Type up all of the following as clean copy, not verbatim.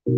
Hey,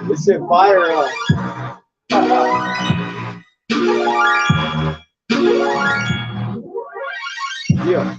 this shit fire up. Yeah.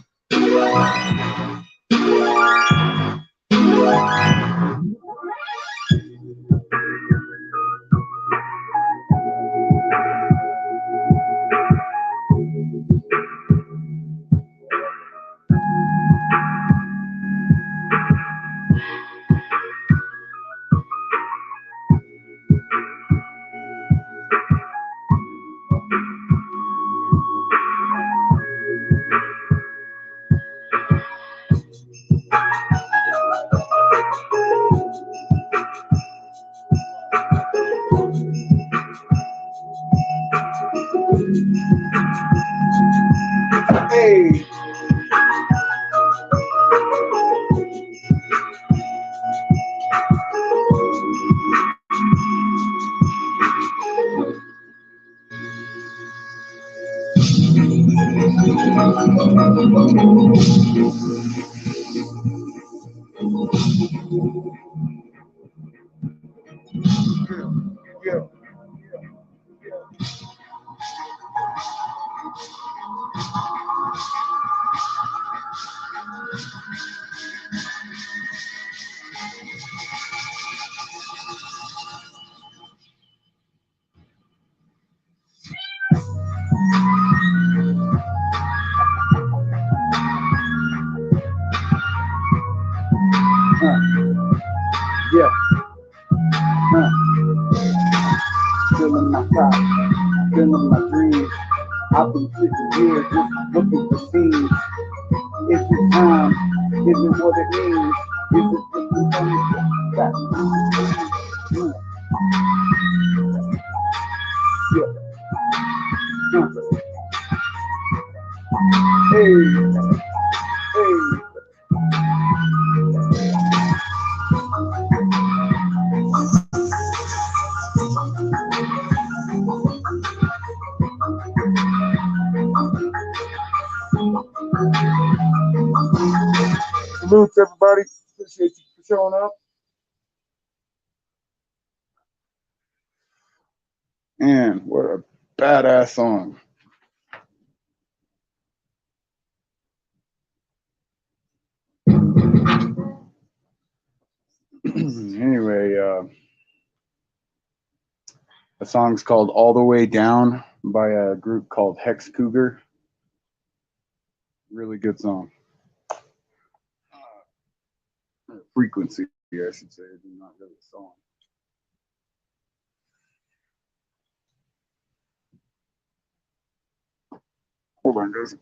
Hey. Yeah. Yeah. Feeling my top, feeling my dreams. I've been sitting here just looking for scenes. Is it time? Is it what it means? Is it just the thing that yeah. Hey, hey. Salute everybody. Appreciate you for showing up. Man, what a badass song. Anyway, the song's called All the Way Down by a group called Hex Cougar. Really good song. Frequency, I should say, not really a song. Hold on, guys.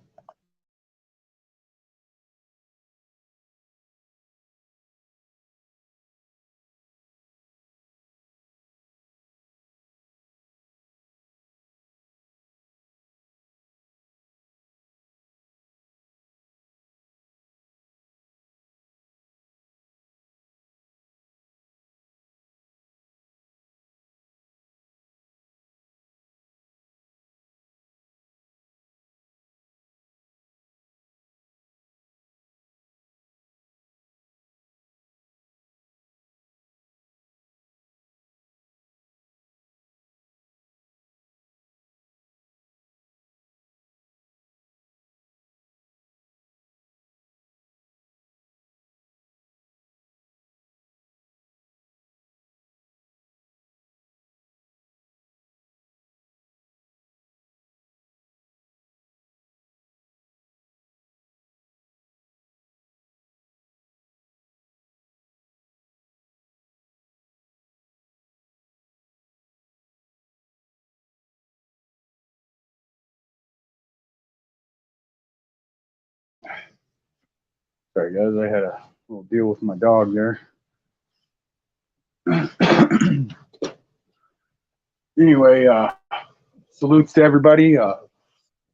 Sorry guys, I had a little deal with my dog there. Anyway, salutes to everybody.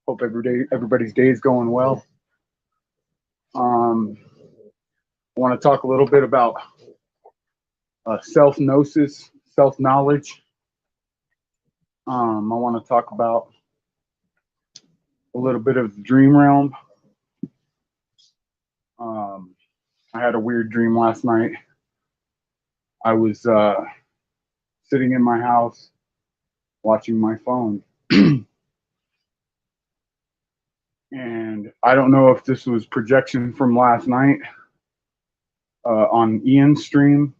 Hope everybody's day is going well. I want to talk a little bit about self-gnosis, self-knowledge. I want to talk about a little bit of the dream realm. I had a weird dream last night. I was sitting in my house watching my phone. And I don't know if this was projection from last night on Ian's stream,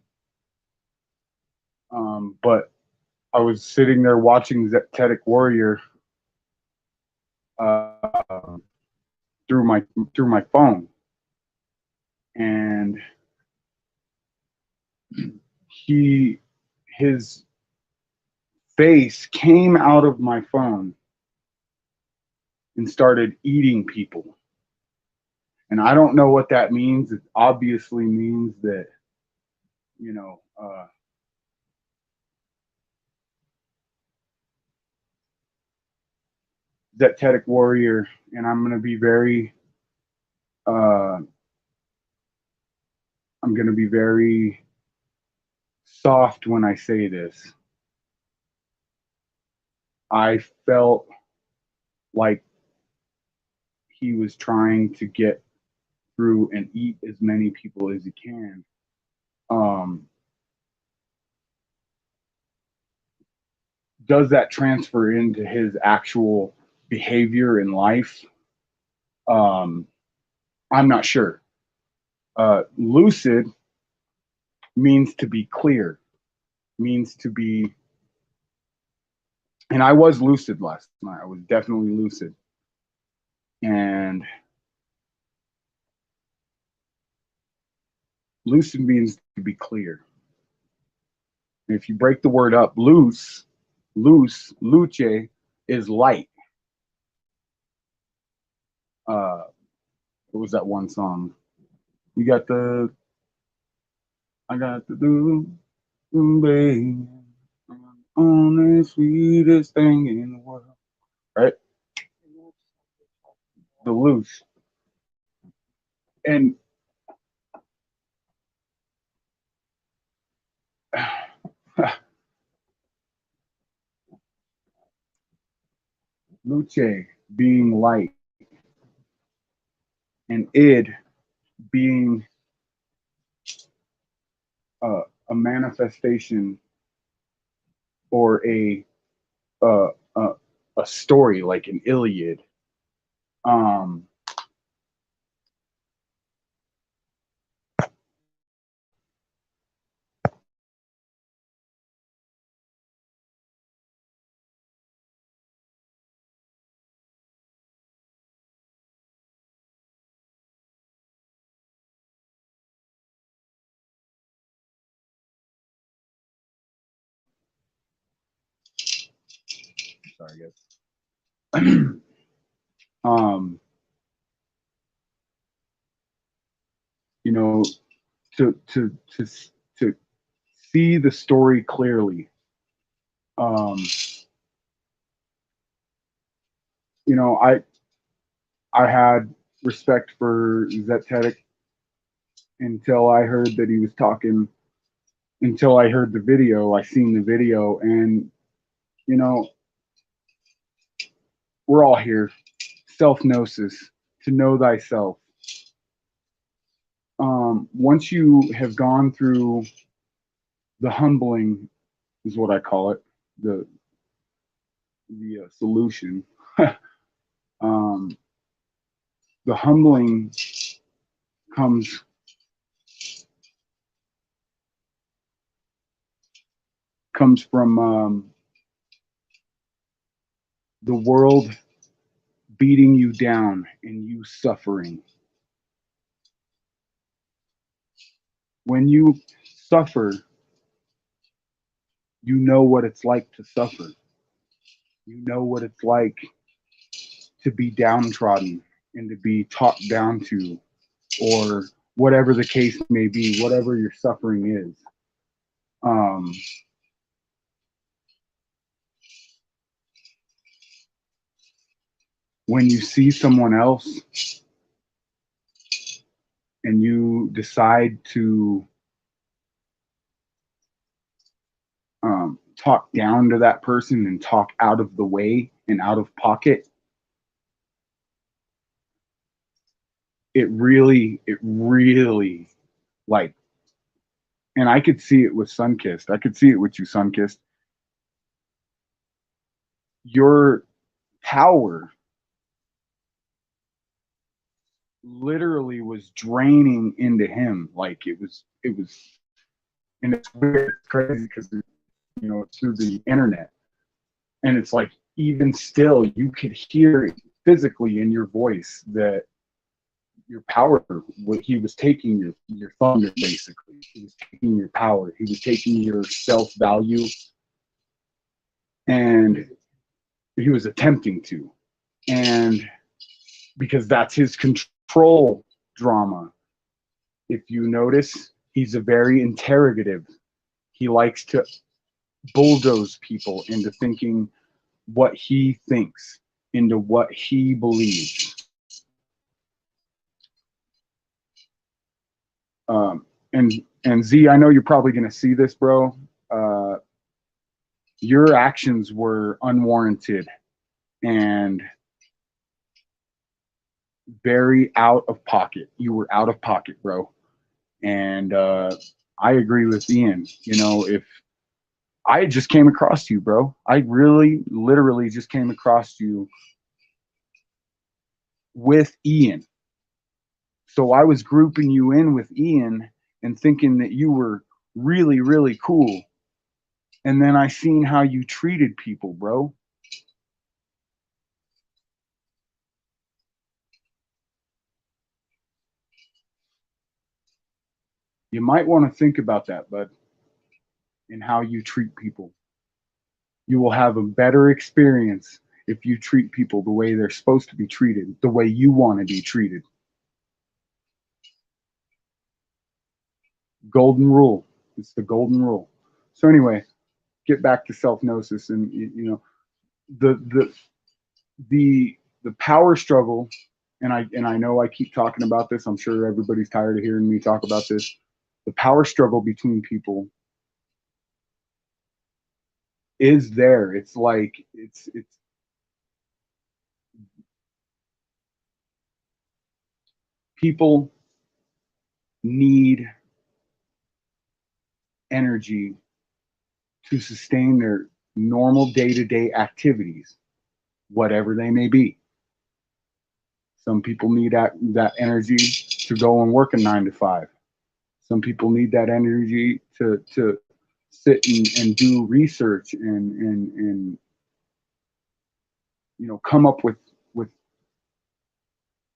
but I was sitting there watching Zetetic Warrior through my phone, and his face came out of my phone and started eating people. And I don't know what that means. It obviously means that, you know, Zetetic Warrior, and I'm going to be very, soft when I say this. I felt like he was trying to get through and eat as many people as he can. Does that transfer into his actual behavior in life? I'm not sure. Lucid means to be clear, means to be, and I was lucid last night. I was definitely lucid. And lucid means to be clear. And if you break the word up, luce, luce is light. What was that one song? I got the baby on the sweetest thing in the world, right? The loose. And luce being light and id being a manifestation or a story like an Iliad. Sorry, guys. You know, to see the story clearly. You know, I had respect for Zetetic until I heard that he was talking. Until I heard the video, I seen the video, and you know, we're all here. Self-gnosis, to know thyself. Once you have gone through the humbling, is what I call it, the solution. The humbling comes from the world beating you down and you suffering. When you suffer, you know what it's like to suffer. You know what it's like to be downtrodden and to be talked down to or whatever the case may be, whatever your suffering is. Um, when you see someone else and you decide to talk down to that person and talk out of the way and out of pocket, it really, like, and I could see it with Sunkissed. I could see it with you, Sunkissed. Your power literally was draining into him. Like it was, and it's weird, it's crazy because, it's through the internet. And it's like, even still, you could hear it physically in your voice that your power, what he was taking your thunder, basically. He was taking your power. He was taking your self-value, and he was attempting to. And because that's his control drama. If you notice, he's a very interrogative. He likes to bulldoze people into thinking what he thinks, into what he believes. And Z, I know you're probably going to see this, bro. Your actions were unwarranted and very out of pocket. You were out of pocket, bro. And I agree with Ian. If I just came across you, bro, I really, literally just came across you with Ian. So I was grouping you in with Ian and thinking that you were really, really cool. And then I seen how you treated people, bro. You might want to think about that, bud, and how you treat people. You will have a better experience if you treat people the way they're supposed to be treated, the way you want to be treated. Golden rule. It's the golden rule. So anyway, get back to self-gnosis, and the the power struggle, and I know I keep talking about this. I'm sure everybody's tired of hearing me talk about this. The power struggle between people is there. It's like it's people need energy to sustain their normal day-to-day activities, whatever they may be. Some people need that energy to go and work a 9 to 5. Some people need that energy to sit and do research and come up with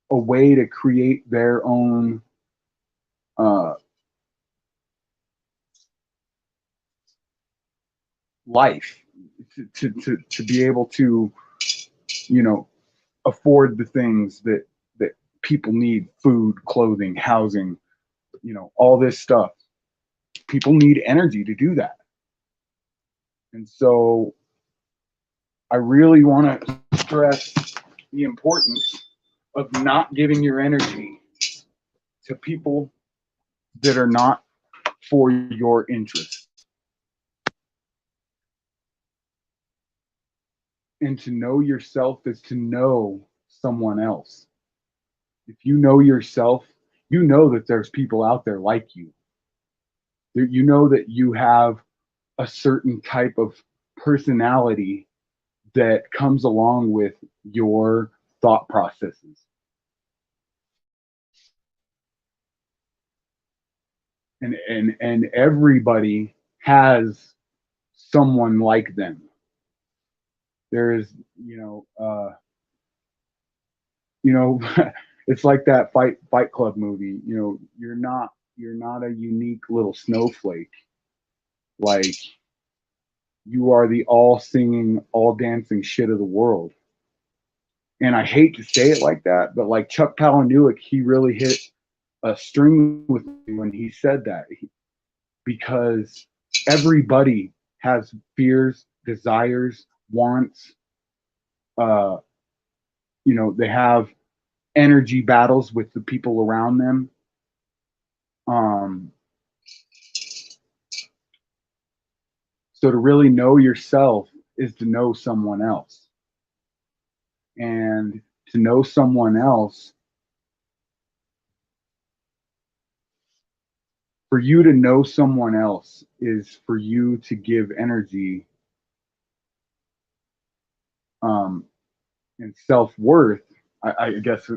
a way to create their own life, to be able to afford the things that people need: food, clothing, housing, all this stuff. People need energy to do that. And so I really want to stress the importance of not giving your energy to people that are not for your interest. And to know yourself is to know someone else. If you know yourself, you know that there's people out there like you. You know that you have a certain type of personality that comes along with your thought processes. And everybody has someone like them. There is, it's like that Fight Club movie. You're not a unique little snowflake. Like, you are the all singing, all dancing shit of the world. And I hate to say it like that, but like Chuck Palahniuk, he really hit a string with me when he said that, because everybody has fears, desires, wants. Uh, you know, they have energy battles with the people around them. Um, so to really know yourself is to know someone else. And to know someone else, for you to know someone else is for you to give energy, um, and self-worth. I guess,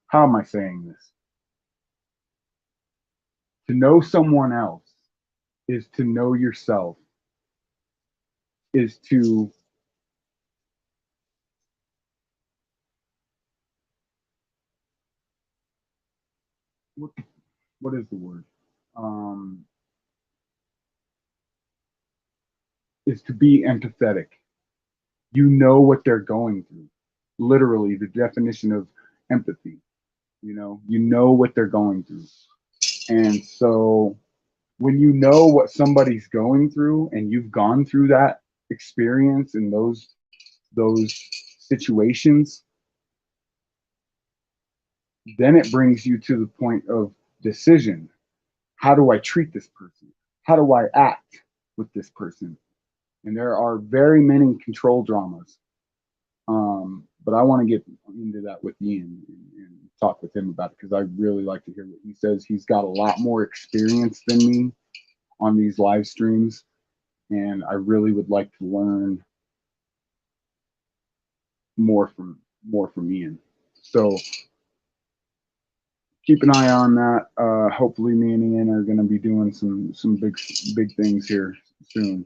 how am I saying this? To know someone else is to know yourself, is to, what, what is the word? Um, is to be empathetic. You know what they're going through. Literally, the definition of empathy. You know what they're going through. And so when you know what somebody's going through and you've gone through that experience in those situations, then it brings you to the point of decision. How do I treat this person? How do I act with this person? And there are very many control dramas. But I want to get into that with Ian and talk with him about it, because I really like to hear what he says. He's got a lot more experience than me on these live streams, and I really would like to learn more from Ian. So keep an eye on that. Hopefully, me and Ian are going to be doing some big things here soon.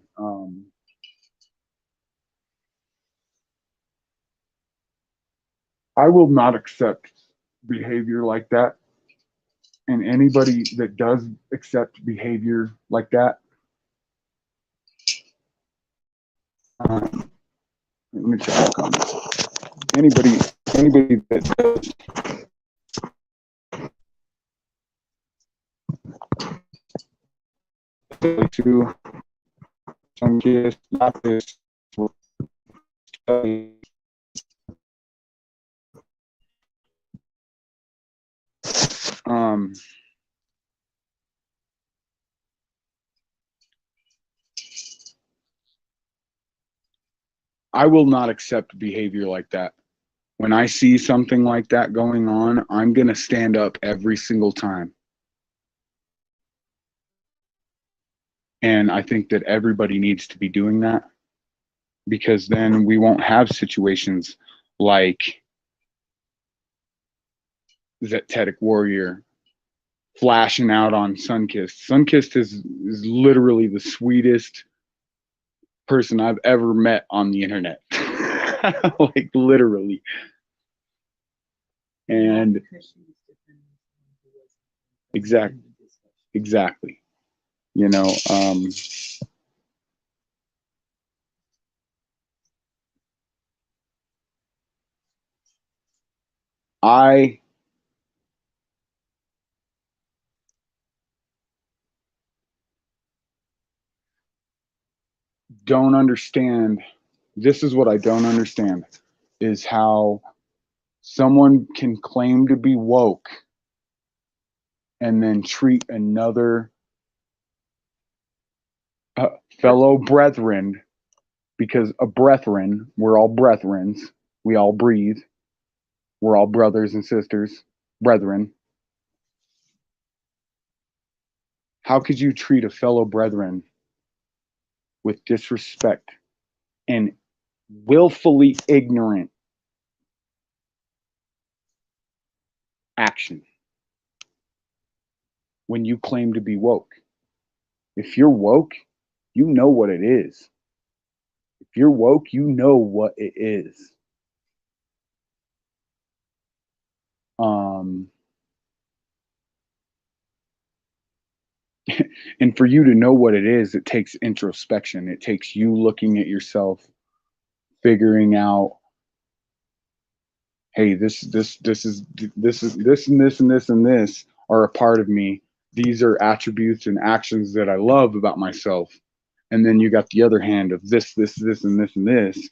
I will not accept behavior like that, and anybody that does accept behavior like that, let me check the comments. Anybody that does to some kids, not this. Um, I will not accept behavior like that. When I see something like that going on, I'm going to stand up every single time. And I think that everybody needs to be doing that, because then we won't have situations like Zetetic Warrior flashing out on Sunkist. Sunkist is literally the sweetest person I've ever met on the internet. Like, literally. And exactly. You know, I don't understand. This is what I don't understand, is how someone can claim to be woke and then treat another fellow brethren, because a brethren, we're all brethrens, we all breathe, we're all brothers and sisters, brethren. How could you treat a fellow brethren with disrespect and willfully ignorant action when you claim to be woke? If you're woke, you know what it is. If you're woke, you know what it is. And for you to know what it is, it takes introspection. It takes you looking at yourself, figuring out, hey, this is this and this and this and this and this are a part of me. These are attributes and actions that I love about myself. And then you got the other hand of this, this, and this, and this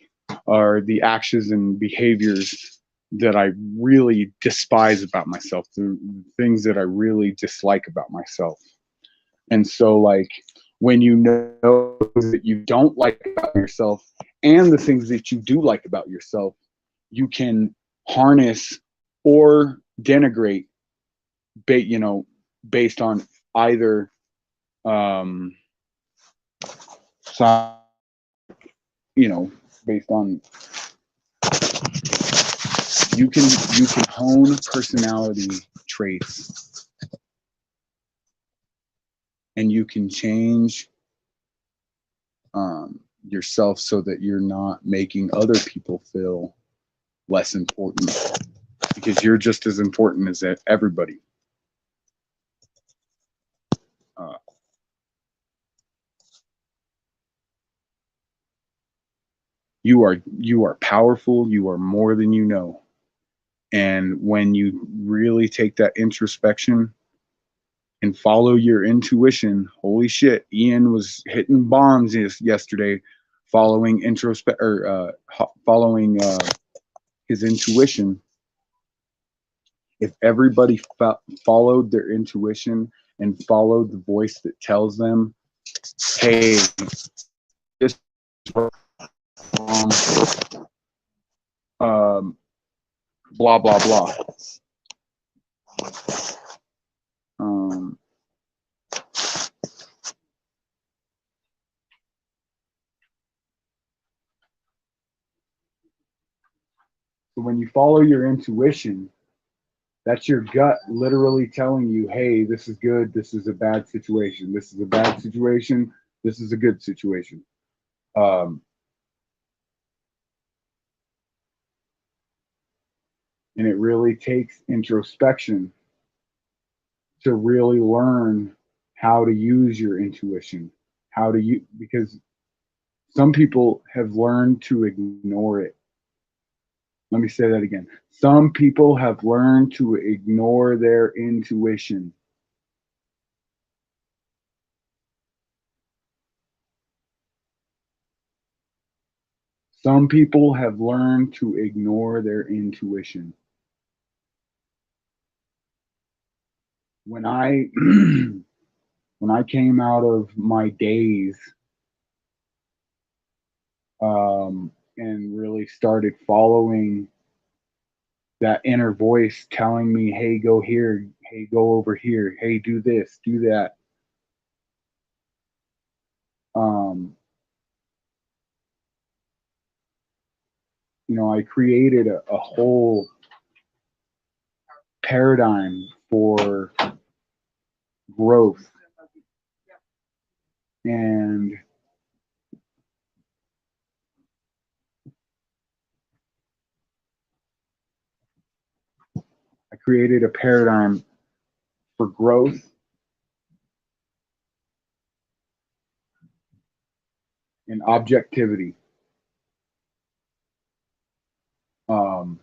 are the actions and behaviors that I really despise about myself, the things that I really dislike about myself. And so, like, when you know that you don't like about yourself and the things that you do like about yourself, you can harness or denigrate, you know, based on either um, some, you know, based on you can hone personality traits, and you can change yourself so that you're not making other people feel less important, because you're just as important as everybody. Uh, you are powerful. You are more than you know. And when you really take that introspection and follow your intuition, holy shit, Ian was hitting bombs yesterday, following following his intuition. If everybody followed their intuition and followed the voice that tells them, "Hey, this um, blah blah blah." Um, so when you follow your intuition, that's your gut literally telling you, "Hey, this is good. This is a bad situation. This is a bad situation. This is a good situation." Um, and it really takes introspection to really learn how to use your intuition, how to use, because some people have learned to ignore it. Let me say that again. Some people have learned to ignore their intuition. Some people have learned to ignore their intuition. When I when I came out of my daze, and really started following that inner voice telling me, "Hey, go here. Hey, go over here. Hey, do this, do that." Um, I created a whole paradigm for growth, and I created a paradigm for growth and objectivity. Um,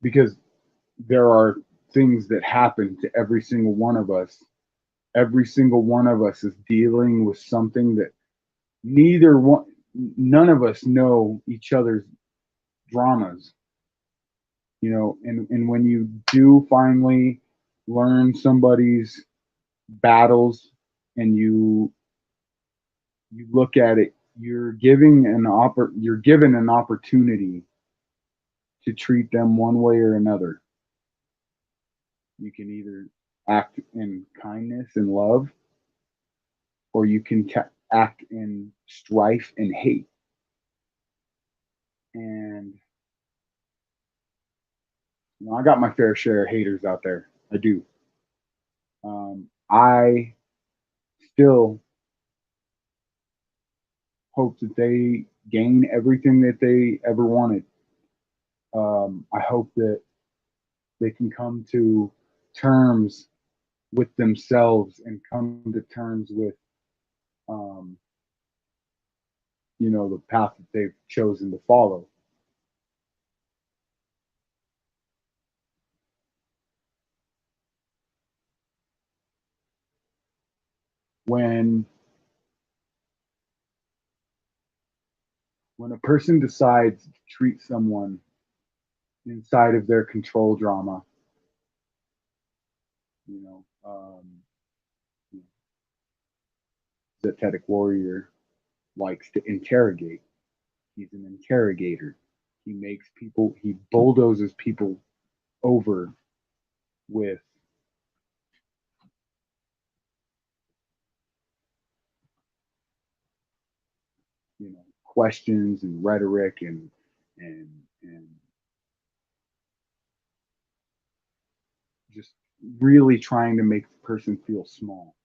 because there are things that happen to every single one of us. Every single one of us is dealing with something that none of us know each other's dramas, and when you do finally learn somebody's battles, and you look at it, you're given an opportunity to treat them one way or another. You can either act in kindness and love, or you can act in strife and hate. And I got my fair share of haters out there. I do. I still hope that they gain everything that they ever wanted. I hope that they can come to terms with themselves and come to terms with um, the path that they've chosen to follow. When a person decides to treat someone inside of their control drama, you know, the Zetetic warrior likes to interrogate. He's an interrogator. He bulldozes people over with, questions and rhetoric and just really trying to make the person feel small.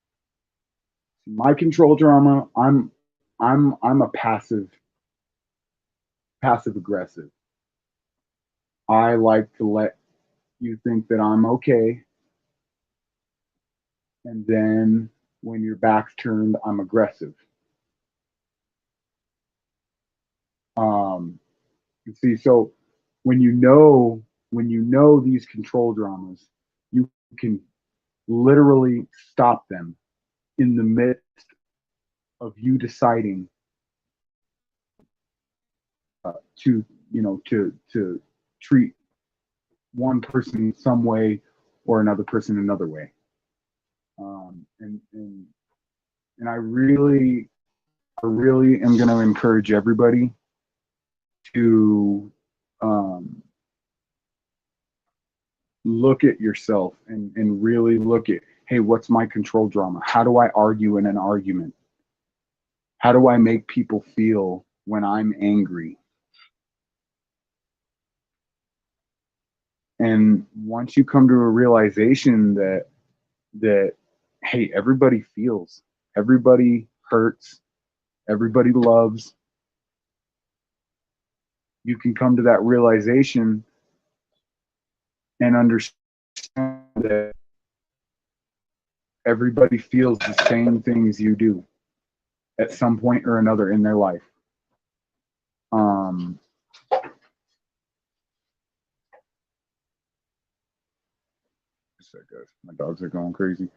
My control drama, I'm a passive aggressive. I like to let you think that I'm okay, and then when your back's turned, I'm aggressive. You see, so when you know these control dramas, you can literally stop them in the midst of you deciding to to treat one person some way or another person another way. And I really am going to encourage everybody to um, look at yourself and really look at, hey, what's my control drama? How do I argue in an argument? How do I make people feel when I'm angry? And once you come to a realization that hey, everybody feels, everybody hurts, everybody loves, you can come to that realization and understand that everybody feels the same things you do at some point or another in their life. Um, guys, my dogs are going crazy.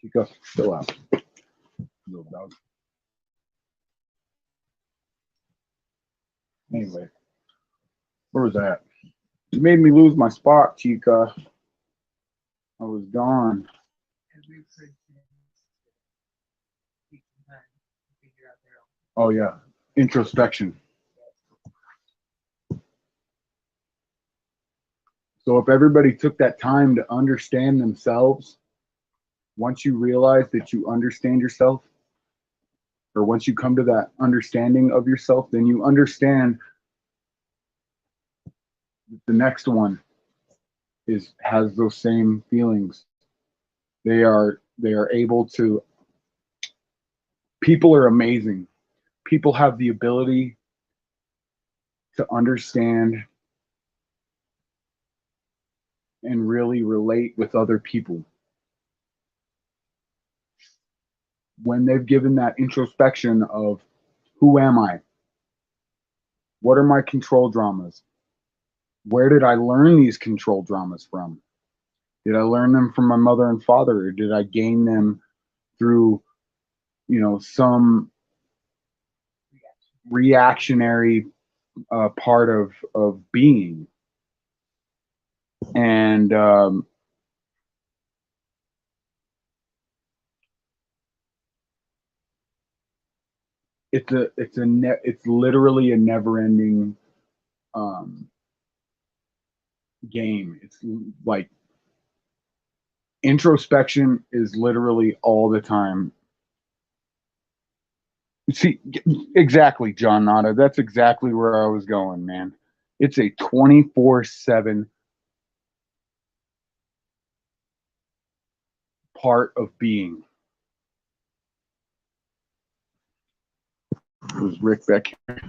Chica, chill out, little dog. Anyway, where was that? You made me lose my spot, Chica. I was gone. Oh yeah, introspection. So if everybody took that time to understand themselves, once you realize that you understand yourself, or once you come to that understanding of yourself, then you understand that the next one has those same feelings. They are able to. People are amazing. People have the ability to understand and really relate with other people when they've given that introspection of, who am I? What are my control dramas? Where did I learn these control dramas from? Did I learn them from my mother and father, or did I gain them through, some reactionary part of being? And it's literally a never ending um, game. It's like introspection is literally all the time. See, exactly, John Nada. That's exactly where I was going, man. It's a 24/7 part of being. Was Rick back here?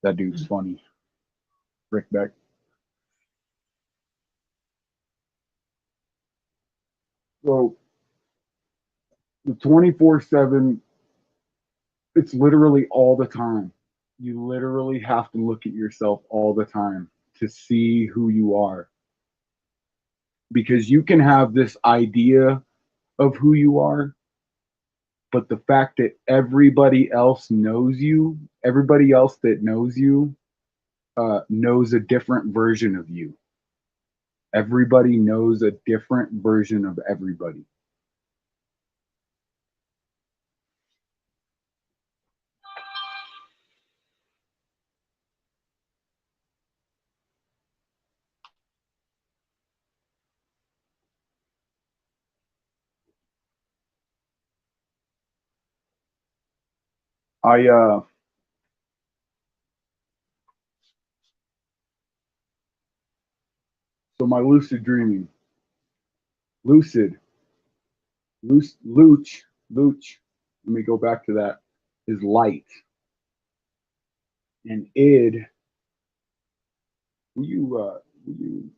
That dude's funny. Rick Beck. So the 24/7, it's literally all the time. You literally have to look at yourself all the time to see who you are. Because you can have this idea of who you are, but the fact that everybody else knows you, everybody else that knows you, knows a different version of you. Everybody knows a different version of everybody. I So my lucid dreaming, lucid, luch. Let me go back to that. Is light, and id. Will you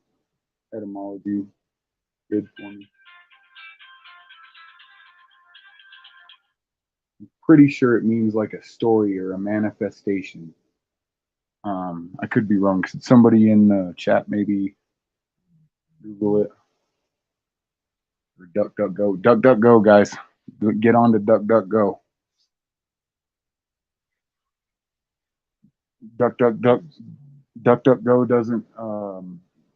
etymology id for me? Pretty sure it means like a story or a manifestation. I could be wrong. Could somebody in the chat maybe Google it or DuckDuckGo? DuckDuckGo, guys, get on to DuckDuckGo. DuckDuckDuck DuckDuckGo doesn't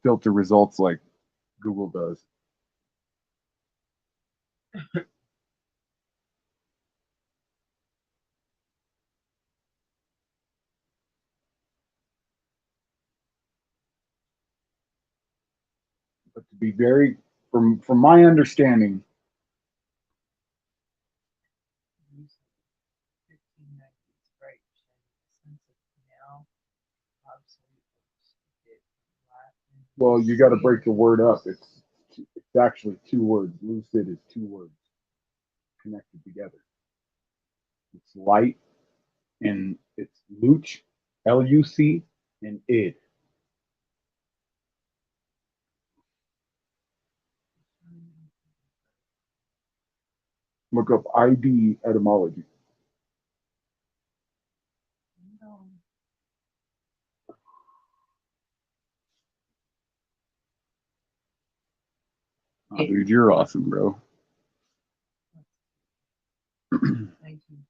filter results like Google does. But to be very, from my understanding, well, you got to break the word up. It's actually two words. Lucid is two words connected together. It's light and it's luch, Luc, and id. Look up ID etymology. Oh, dude, you're awesome, bro. 1924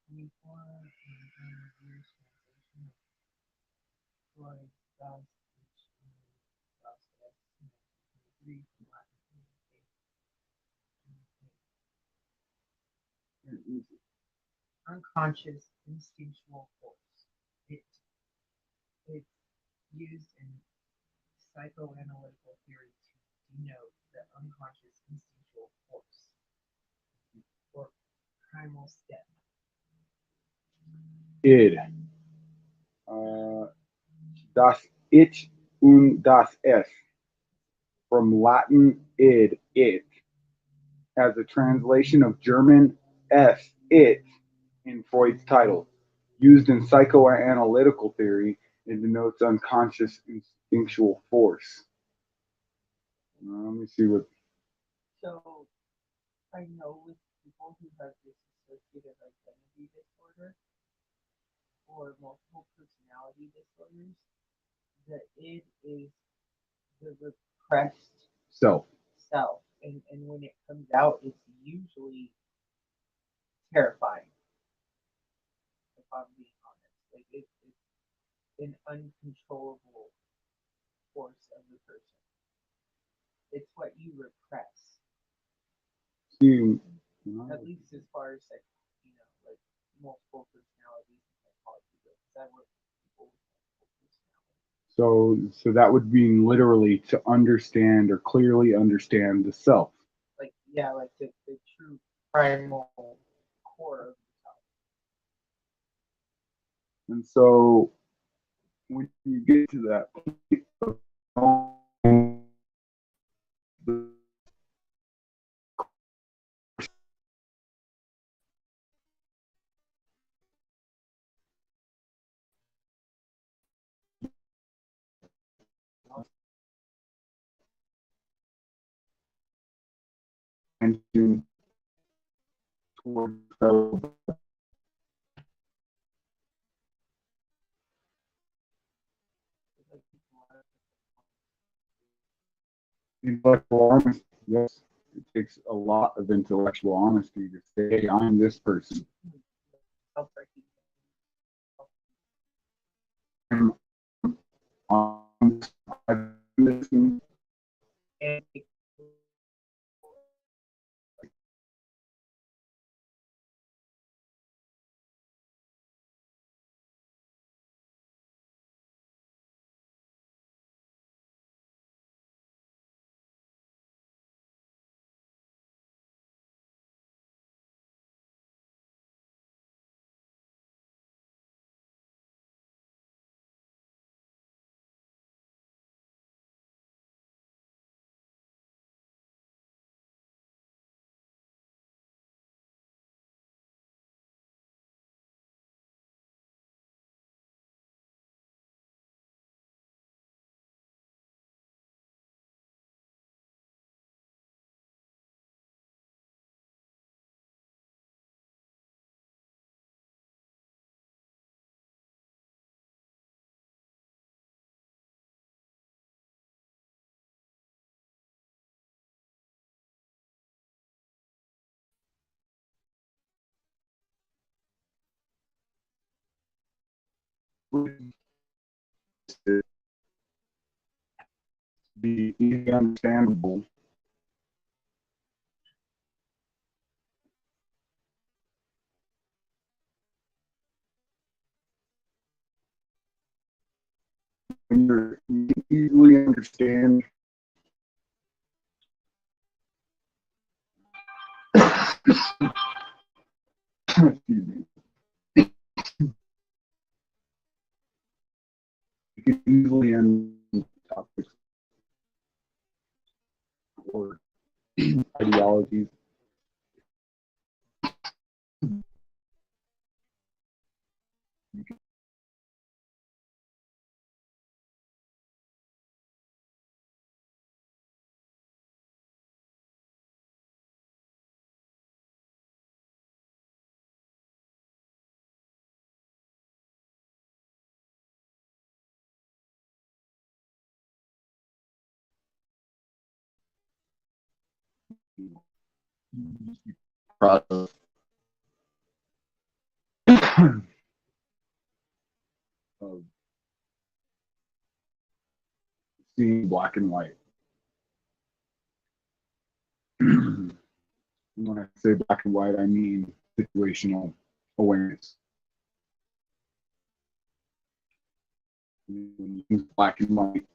unconscious instinctual force. It's used in psychoanalytical theory to denote the unconscious instinctual force or primal step. Id. Das Ich und das Es. From Latin id, it, as a translation of German es, it, in Freud's title. Used in psychoanalytical theory, it denotes unconscious instinctual force. Let me see what. So I know with people who have dissociative identity disorder or multiple personality disorders, the id is the repressed self. And when it comes out, it's usually terrifying. If I'm being honest, like it's an uncontrollable force of the person. It's what you repress. See, At least as far as like multiple personalities in psychology, but I work with people with multiple personalities. So that would mean literally to understand or clearly understand the self. Like, yeah, like the true primal core of yourself. And so when you get to that point of the attention towards fellow It's like people are intellectual honesty, yes, it takes a lot of intellectual honesty to say, hey, I'm this person. self-recognition. I'm this, And be easy understandable. When you can easily understand excuse me, you can easily understand topics or ideologies. Proud of seeing black and white. When I say black and white, I mean situational awareness. When you use black and white,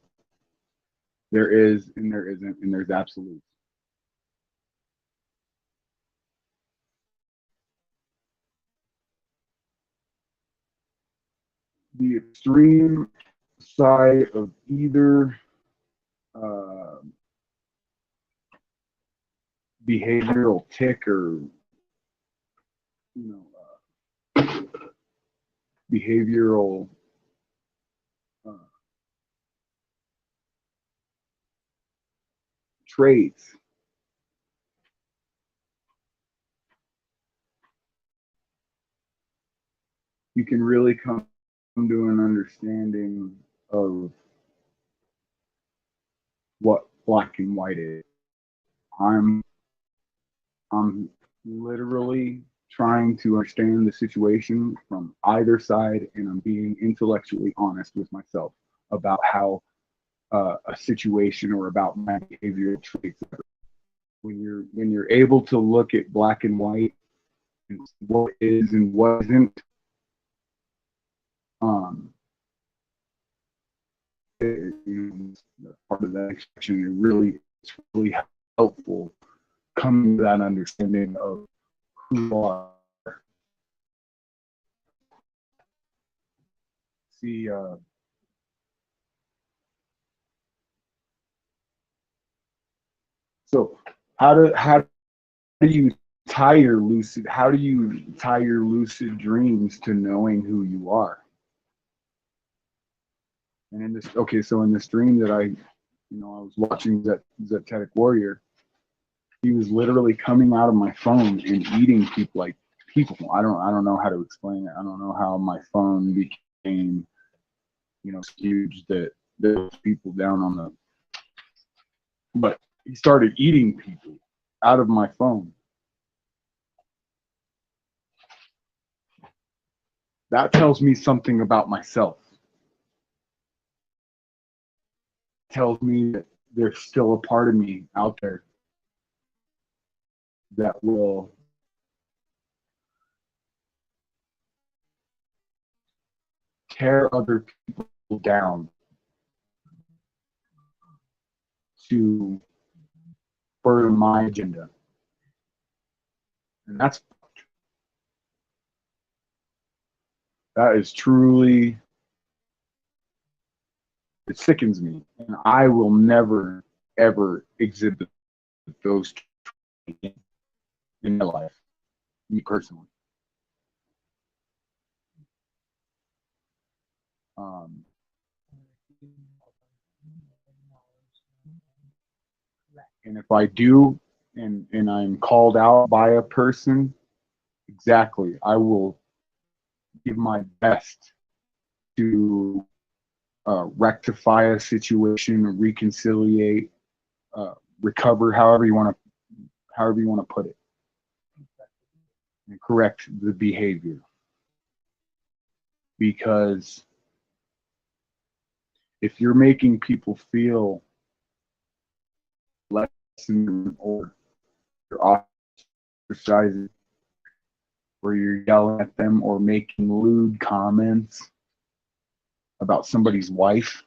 there is and there isn't, and there's absolutes. The extreme side of either uh, behavioral tick or you know behavioral uh, traits you can really come to an understanding of what black and white is. I'm I'm literally trying to understand the situation from either side, and I'm being intellectually honest with myself about how a situation or about my behavioral traits. When you're able to look at black and white what is and what isn't. Um, part of that expression, it's really helpful coming to that understanding of who you are. See, so how do you tie your lucid? How do you tie your lucid dreams to knowing who you are? And in this, okay, so in this dream that I was watching that Zetetic Warrior, he was literally coming out of my phone and eating people like people. I don't know how to explain it. I don't know how my phone became, huge that those people down on the, but he started eating people out of my phone. That tells me something about myself. It tells me that there's still a part of me out there that will tear other people down to further my agenda. And that is truly, it sickens me. And I will never, ever exhibit those in my life, me personally. And if I do, and I'm called out by a person, exactly, I will give my best to rectify a situation, reconciliate, recover, however you want to put it, and correct the behavior. Because if you're making people feel less than, or you're ostracizing, or you're yelling at them, or making lewd comments about somebody's wife,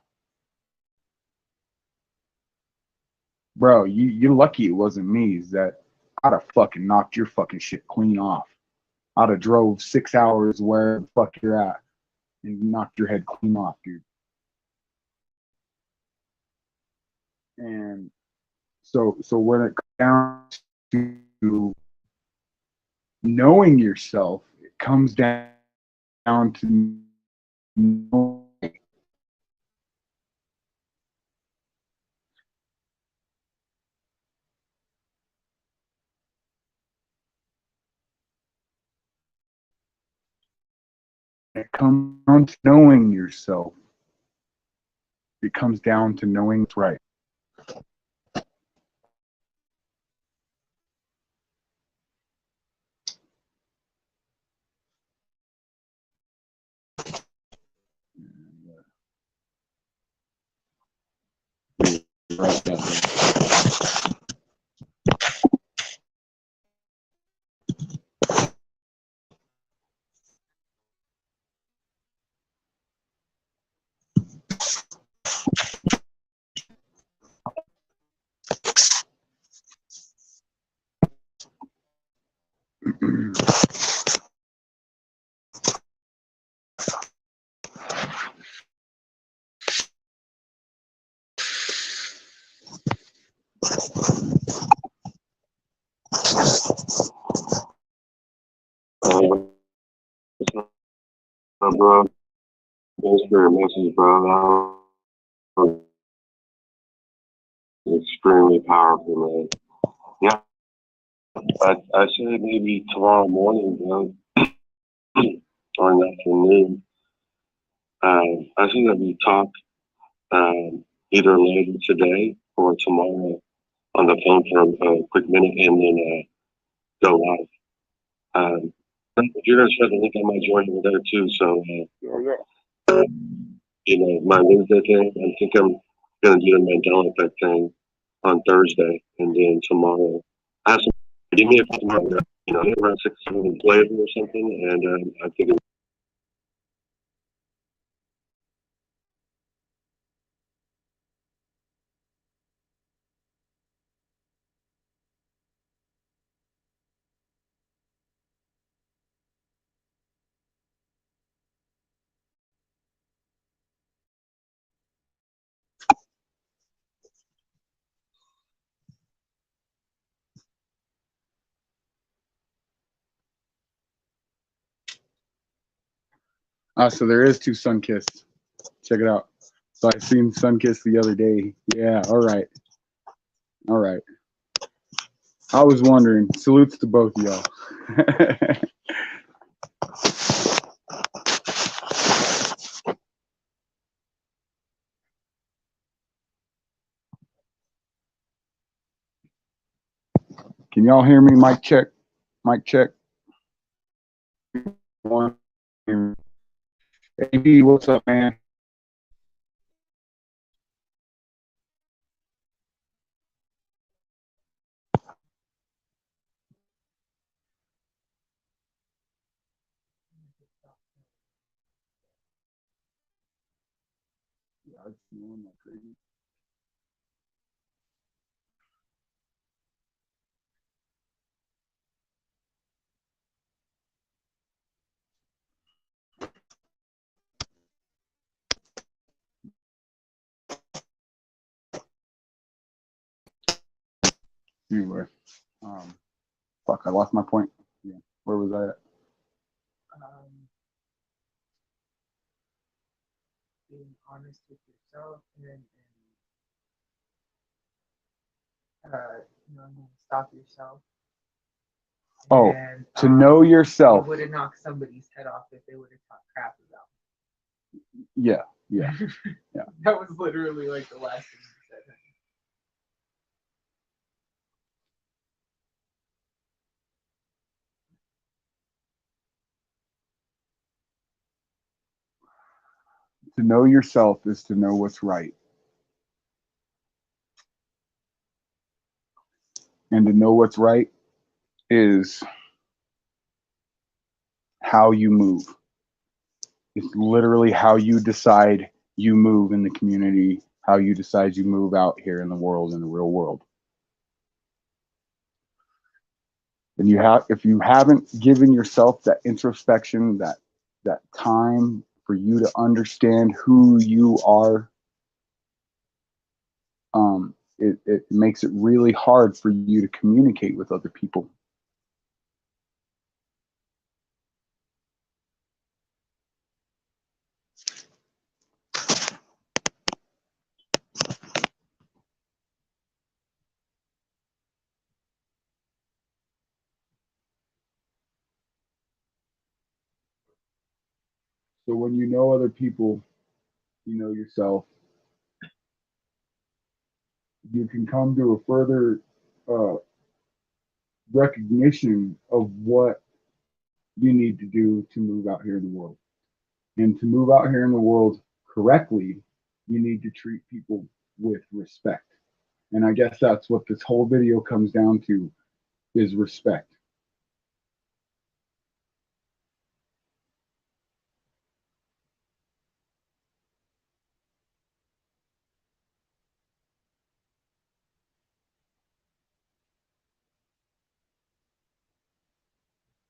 bro, you're lucky it wasn't me. Is that I'd have fucking knocked your fucking shit clean off. I'd have drove 6 hours where the fuck you're at and knocked your head clean off, dude. And so when it comes down to knowing yourself, it comes down to knowing. It comes down to knowing yourself. It comes down to knowing what's right. Right that way. Bro, thanks for your message, bro. That was extremely powerful, man. Yeah, I said maybe tomorrow morning, bro, or in the afternoon. I think that we talk either later today or tomorrow on the phone for a quick minute and then go live. If you're gonna share the link, I might join you there too. So, my Wednesday thing, I think I'm gonna do the Mandela effect thing on Thursday, and then tomorrow, give me a call tomorrow. around 6, 7 employees or something, and I think So there is 2 Sunkissed. Check it out. So I seen Sunkissed the other day. Yeah, all right. All right. I was wondering. Salutes to both of y'all. Can y'all hear me? Mic check. Mic check. One. AB, what's up, man? Anyway, fuck, I lost my point. Yeah, where was I at? Being honest with yourself and knowing when to stop yourself. Oh, And, to know you yourself. would have knocked somebody's head off if they would have talked crap about Yeah, yeah. you. Yeah. That was literally like the last thing you said. To know yourself is to know what's right. And to know what's right is how you move. It's literally how you decide you move in the community, how you decide you move out here in the world, in the real world. And if you haven't given yourself that introspection, that time for you to understand who you are, it makes it really hard for you to communicate with other people. So when you know other people, you know yourself, you can come to a further recognition of what you need to do to move out here in the world. And to move out here in the world correctly, you need to treat people with respect. And I guess that's what this whole video comes down to, is respect.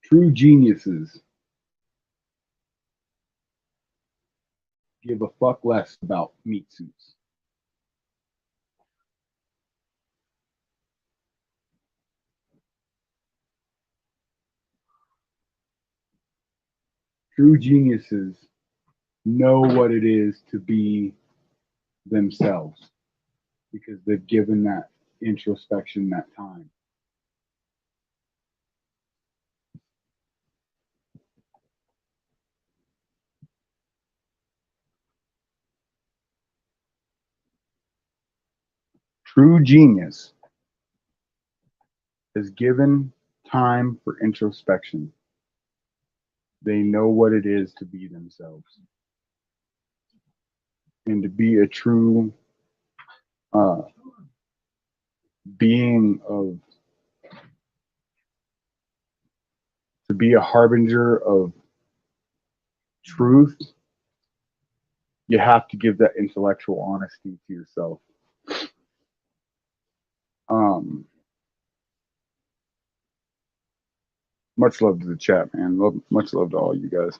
True geniuses give a fuck less about meat suits. True geniuses know what it is to be themselves because they've given that introspection, that time. True genius is given time for introspection. They know what it is to be themselves. And to be a true uh, being of to be a harbinger of truth, you have to give that intellectual honesty to yourself. Much love to the chat, man. Much love to all you guys.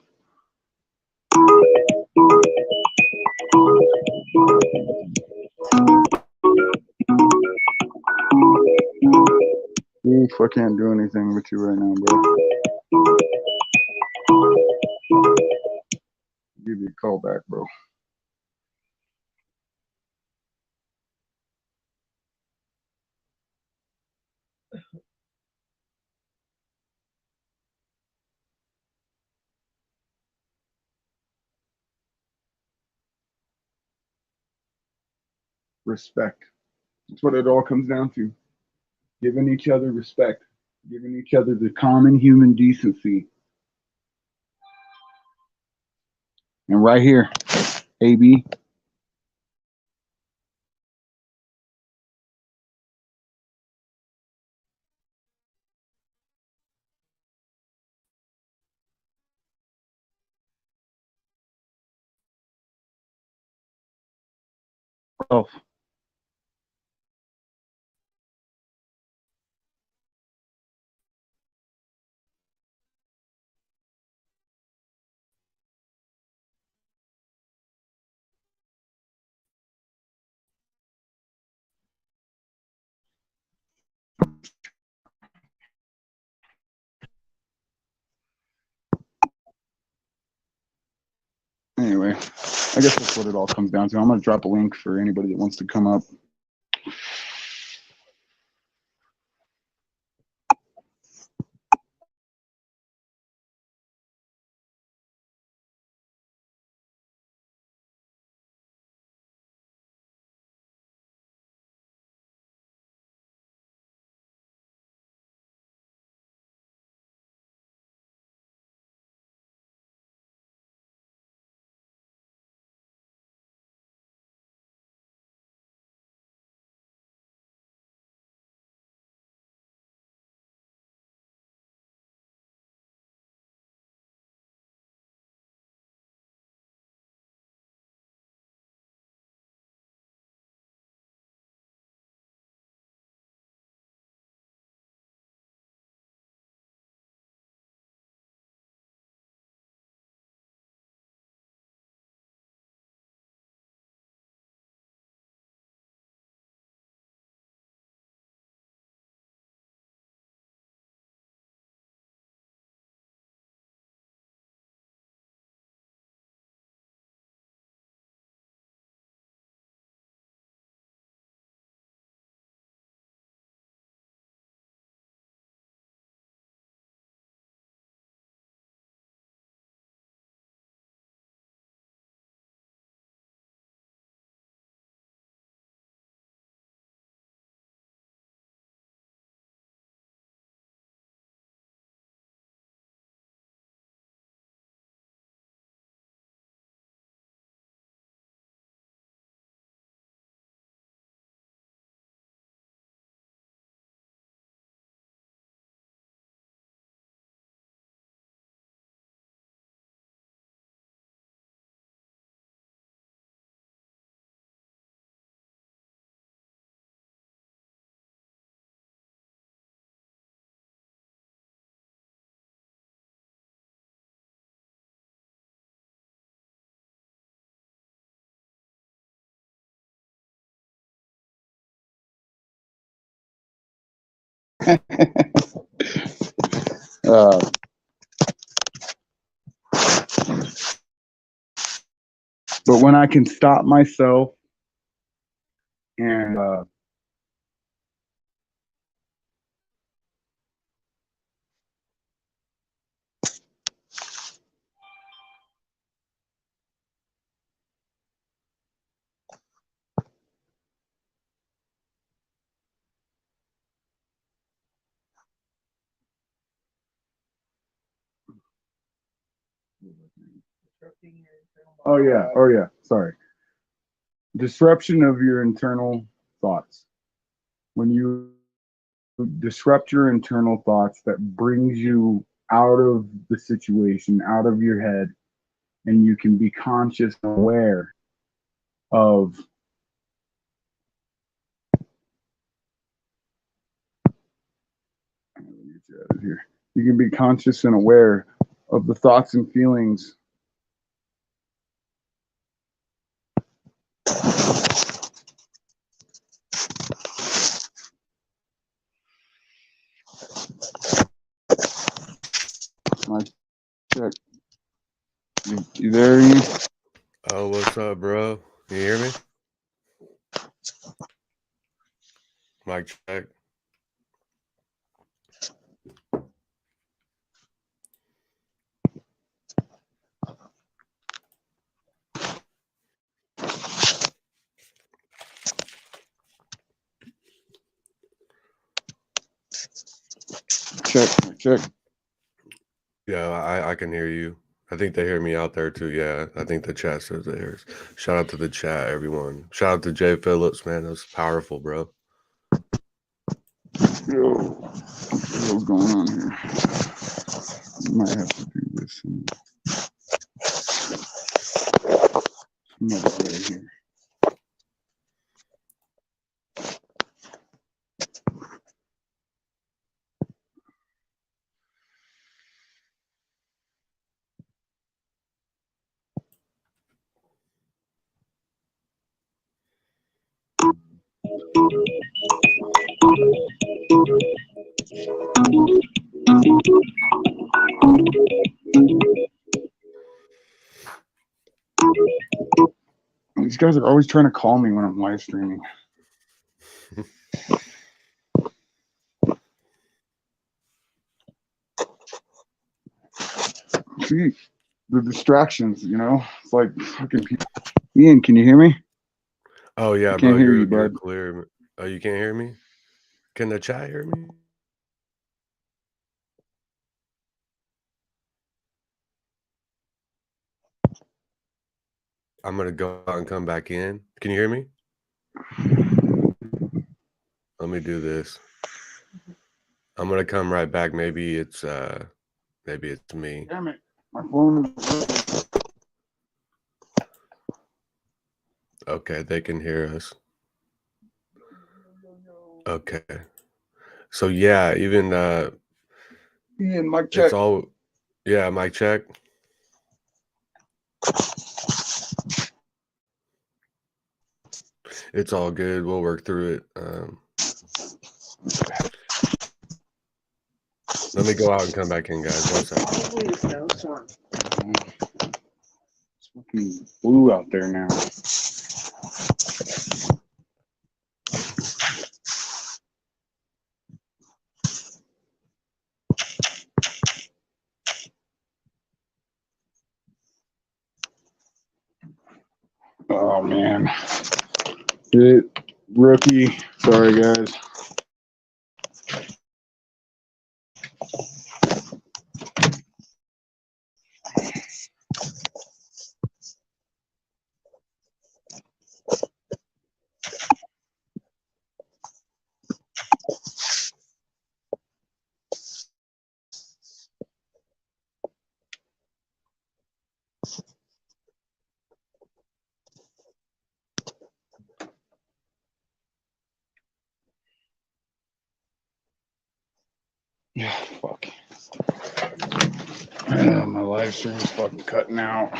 Oof, I can't do anything with you right now, bro. Give you a call back, bro. Respect. That's what it all comes down to. Giving each other respect. Giving each other the common human decency. And right here, AB. Oh. Anyway, I guess that's what it all comes down to. I'm going to drop a link for anybody that wants to come up. uh, but when I can stop myself and oh yeah, sorry. Disruption of your internal thoughts. When you disrupt your internal thoughts, that brings you out of the situation, out of your head, and you can be conscious and aware of let me get you out of here. You can be conscious and aware of the thoughts and feelings my check. You there, Ian? Oh, what's up, bro? You hear me? Mic check. Check. Yeah, I can hear you. I think they hear me out there too. Yeah, I think the chat says they hear us. Shout out to the chat, everyone. Shout out to Jay Phillips, man. That was powerful, bro. Yo, what's going on here? I might have to do this another way here. These guys are always trying to call me when I'm live streaming. See, the distractions, you know? It's like fucking people. Ian, can you hear me? Oh yeah, I bro. can't hear You're you, bud. clear. Oh, you can't hear me? Can the chat hear me? I'm gonna go out and come back in. Can you hear me? Let me do this. I'm gonna come right back. Maybe it's me. Damn it. My phone is. Okay, they can hear us. Okay. So yeah, even Ian, mic check. it's all mic check. It's all good. We'll work through it. Let me go out and come back in, guys. 1 second. Probably a snowstorm. It's fucking blue out there now. Oh man. Rookie. Sorry guys. Yeah, fuck. My live stream is fucking cutting out.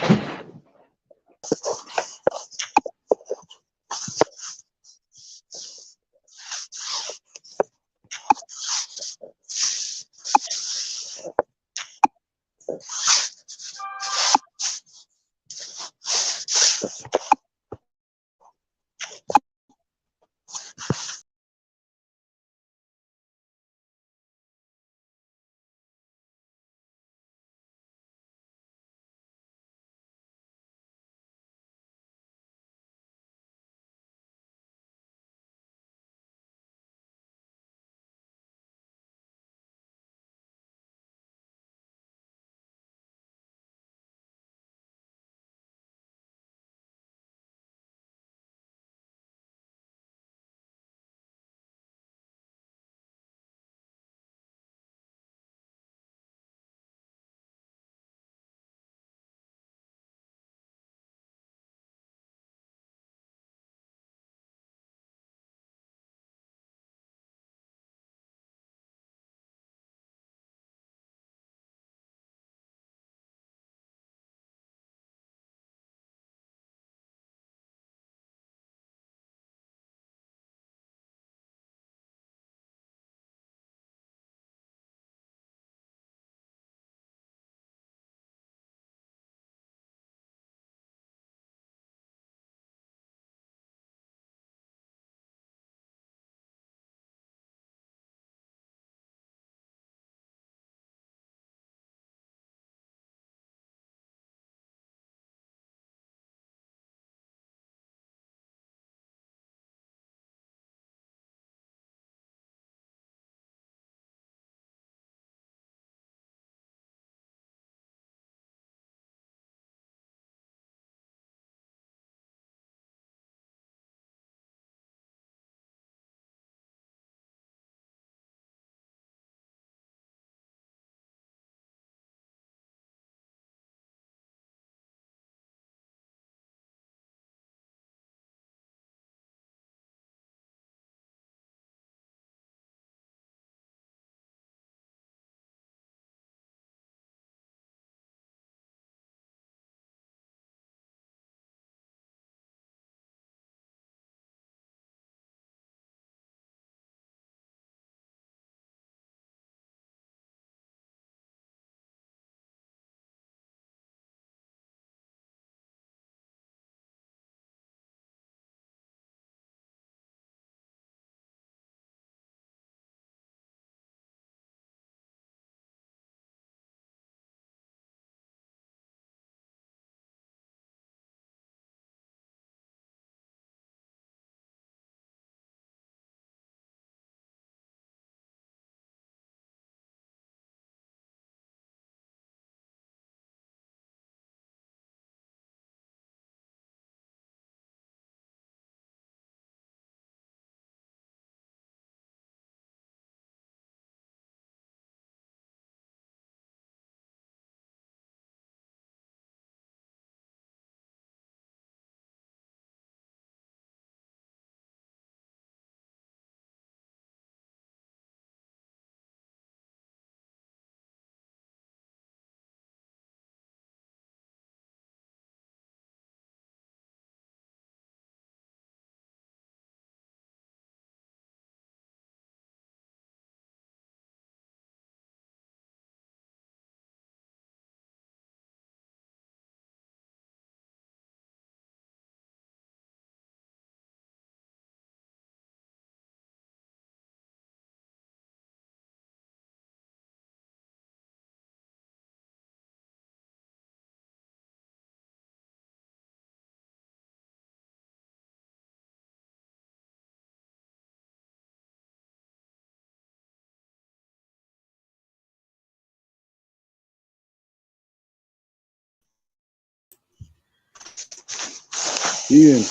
Ian.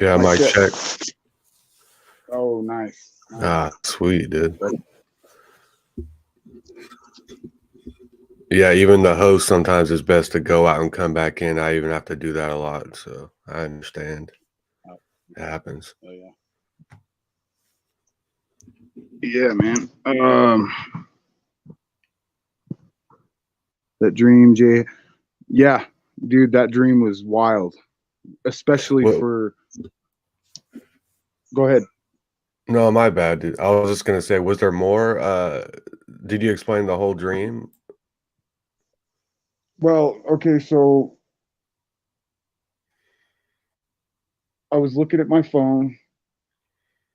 Yeah, Mic mic check. Oh, nice. Ah, sweet, dude. Yeah, even the host sometimes it's best to go out and come back in. I even have to do that a lot, so I understand. It happens. Oh, yeah. Yeah, man. That dream, Jay. Yeah, dude, that dream was wild, especially Well, for. Go ahead. no, my bad, dude. I was just gonna say, was there more? Did you explain the whole dream? Well, okay, so I was looking at my phone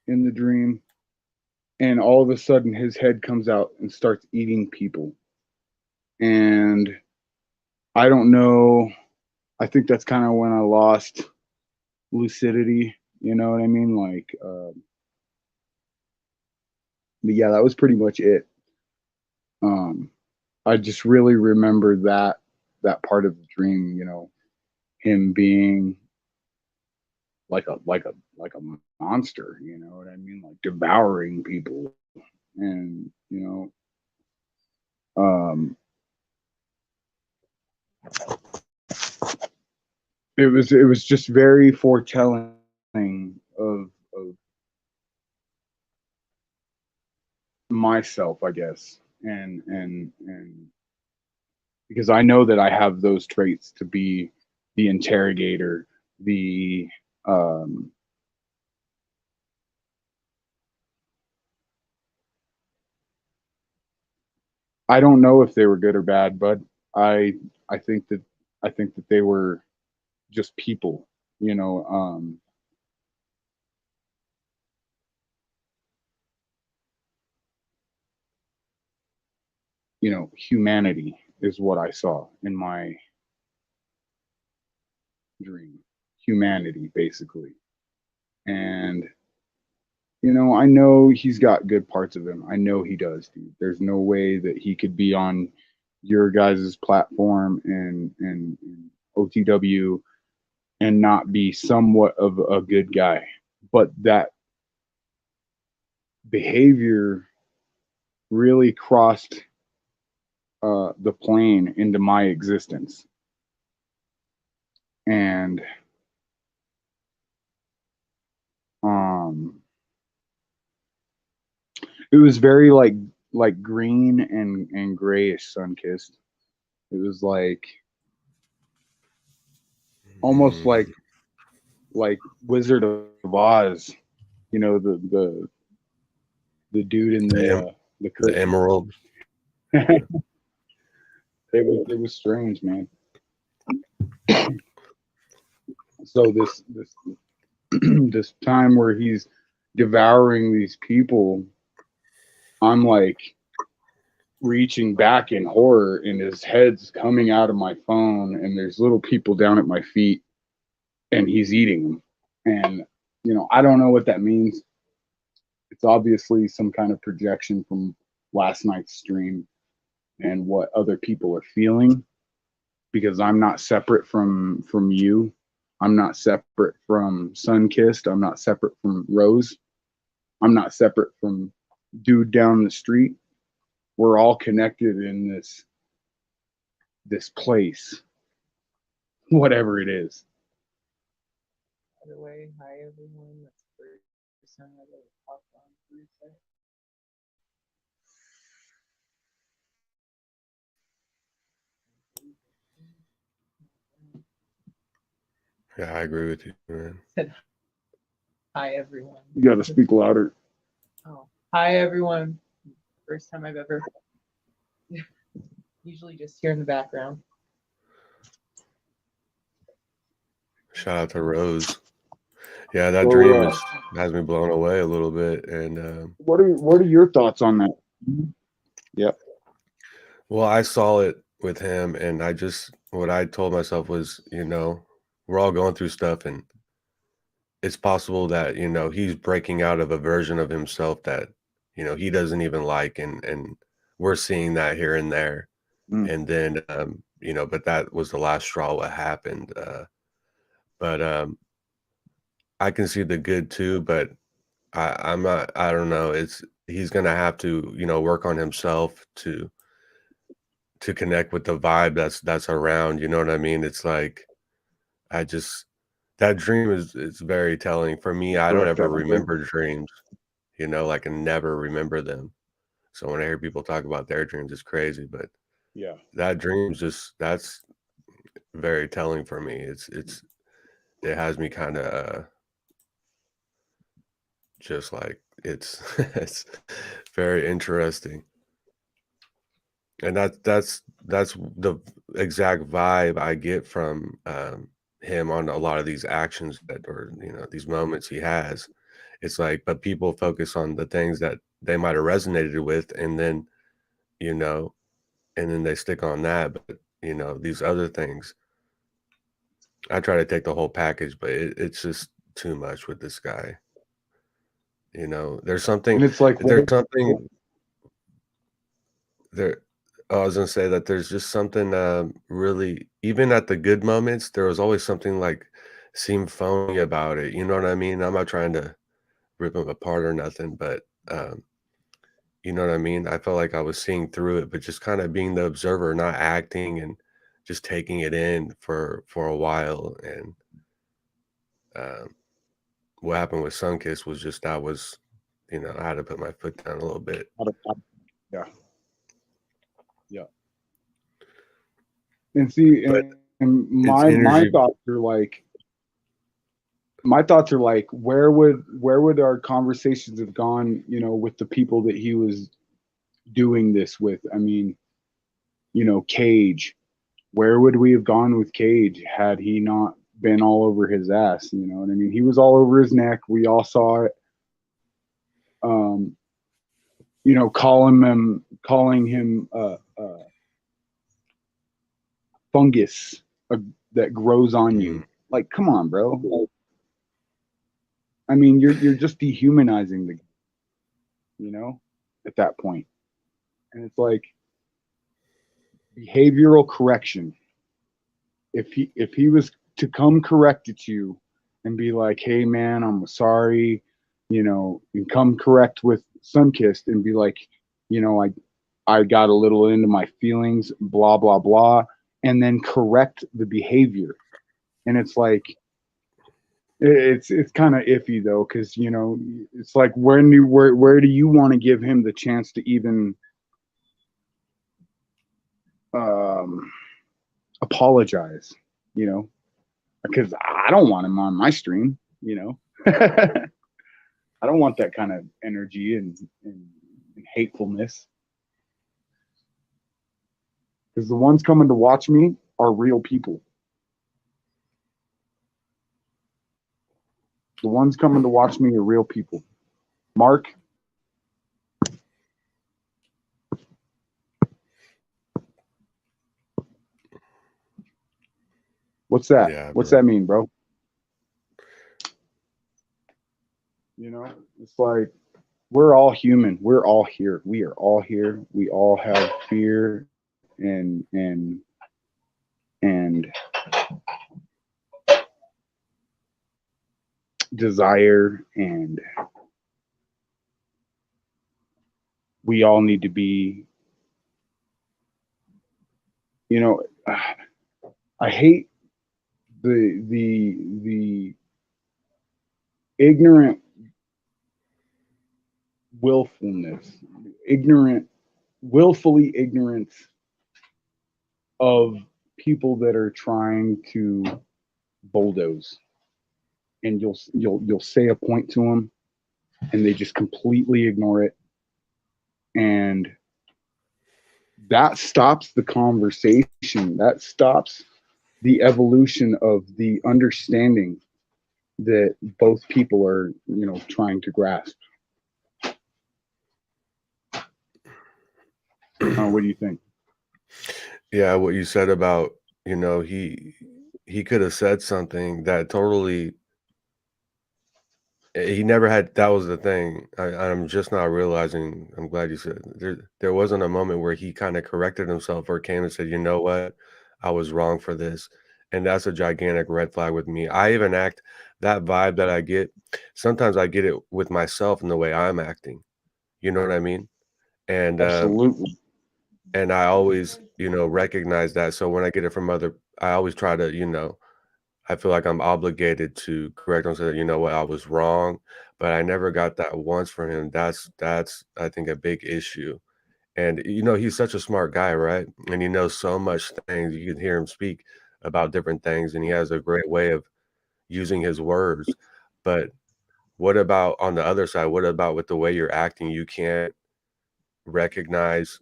in the dream, and all of a sudden his head comes out and starts eating people. And I don't know. I think that's kind of when I lost lucidity. You know what I mean? Like, but yeah, that was pretty much it. I just really remember that part of the dream. You know, him being like a monster. You know what I mean? Like devouring people, and it was just very foretelling of myself, I guess, and because I know that I have those traits to be the interrogator, the um, I don't know if they were good or bad, but I I think that I think that they were just people, you know. Humanity is what I saw in my dream. Humanity, basically. And I know he's got good parts of him. I know he does, dude. There's no way that he could be on your guys' platform and OTW and not be somewhat of a good guy. But that behavior really crossed the plane into my existence. And um, it was very like green and grayish sun kissed. It was like almost like Wizard of Oz, the dude in the The curtain. emerald. It was strange, man. So this this time where he's devouring these people, I'm like reaching back in horror, and his head's coming out of my phone, and there's little people down at my feet, and he's eating them. And I don't know what that means. It's obviously some kind of projection from last night's stream and what other people are feeling, because I'm not separate from you. I'm not separate from Sunkissed. I'm not separate from Rose. I'm not separate from dude down the street. We're all connected in this place, whatever it is. By the way, hi everyone. That's the first time I've ever popped on Thursday. Yeah, I agree with you, man. Said hi everyone. You got to speak louder. Oh, hi everyone. First time I've ever. Usually just here in the background. Shout out to Rose. Yeah, that dream has me blown away a little bit. And what are your thoughts on that? Yep. well, I saw it with him, and what I told myself was, we're all going through stuff, and it's possible that, he's breaking out of a version of himself that, he doesn't even like, and we're seeing that here and there. And then, but that was the last straw what happened. But I can see the good too, but I'm not, I don't know. He's gonna have to, work on himself to connect with the vibe that's around. You know what I mean? It's like I just that dream is very telling for me. I don't Correct ever that, my friend. remember dreams, like I never remember them. So when I hear people talk about their dreams, it's crazy. But Yeah. that dream's that's very telling for me. It has me kind of just like it's very interesting. And that's the exact vibe I get from him on a lot of these actions or these moments he has. It's like, but people focus on the things that they might have resonated with, and then you know, and then they stick on that. But these other things, I try to take the whole package, but it's just too much with this guy. There's something, And it's like, there's something there. I was gonna say that there's just something really, even at the good moments, there was always something like seemed phony about it. You know what I mean? I'm not trying to rip him apart or nothing, but you know what I mean? I felt like I was seeing through it, but just kind of being the observer, not acting and just taking it in for a while. And um, what happened with Sunkiss was just that was, I had to put my foot down a little bit. yeah. Yeah. And see, But and it's my energy. my thoughts are like, where would our conversations have gone, with the people that he was doing this with? I mean, Cage, where would we have gone with Cage had he not been all over his ass? You know what I mean? He was all over his neck. We all saw it. Um, calling him fungus that grows on you. Like, come on, bro. Like, I mean, you're just dehumanizing the, at that point. And it's like behavioral correction. If he was to come correct at you and be like, hey man, I'm sorry, and come correct with Sunkissed and be like, I got a little into my feelings, blah blah blah, and then correct the behavior. And it's like it's kind of iffy though, because it's like where do you want to give him the chance to even apologize? Because I don't want him on my stream. I don't want that kind of energy and hatefulness. Because the ones coming to watch me are real people. The ones coming to watch me are real people. Mark, what's that? Yeah, What's bro. that mean, bro? It's like we're all human. We're all here. We are all here. We all have fear and desire, and we all need to be, I hate the ignorant willfully ignorance of people that are trying to bulldoze. And you'll say a point to them and they just completely ignore it, and that stops the conversation. That stops the evolution of the understanding that both people are trying to grasp. What do you think? Yeah, what you said about, he could have said something that totally he never had. That was the thing. I'm just not realizing. I'm glad you said there wasn't a moment where he kind of corrected himself or came and said, you know what, I was wrong for this. And that's a gigantic red flag with me. I even act that vibe that I get. Sometimes I get it with myself in the way I'm acting. You know what I mean? And Absolutely. and I always, recognize that. So when I get it from I always try to, I feel like I'm obligated to correct him, say, you know what, I was wrong, but I never got that once from him. That's I think a big issue. And he's such a smart guy, right? And he knows so much things. You can hear him speak about different things, and he has a great way of using his words. But what about on the other side? What about with the way you're acting? You can't recognize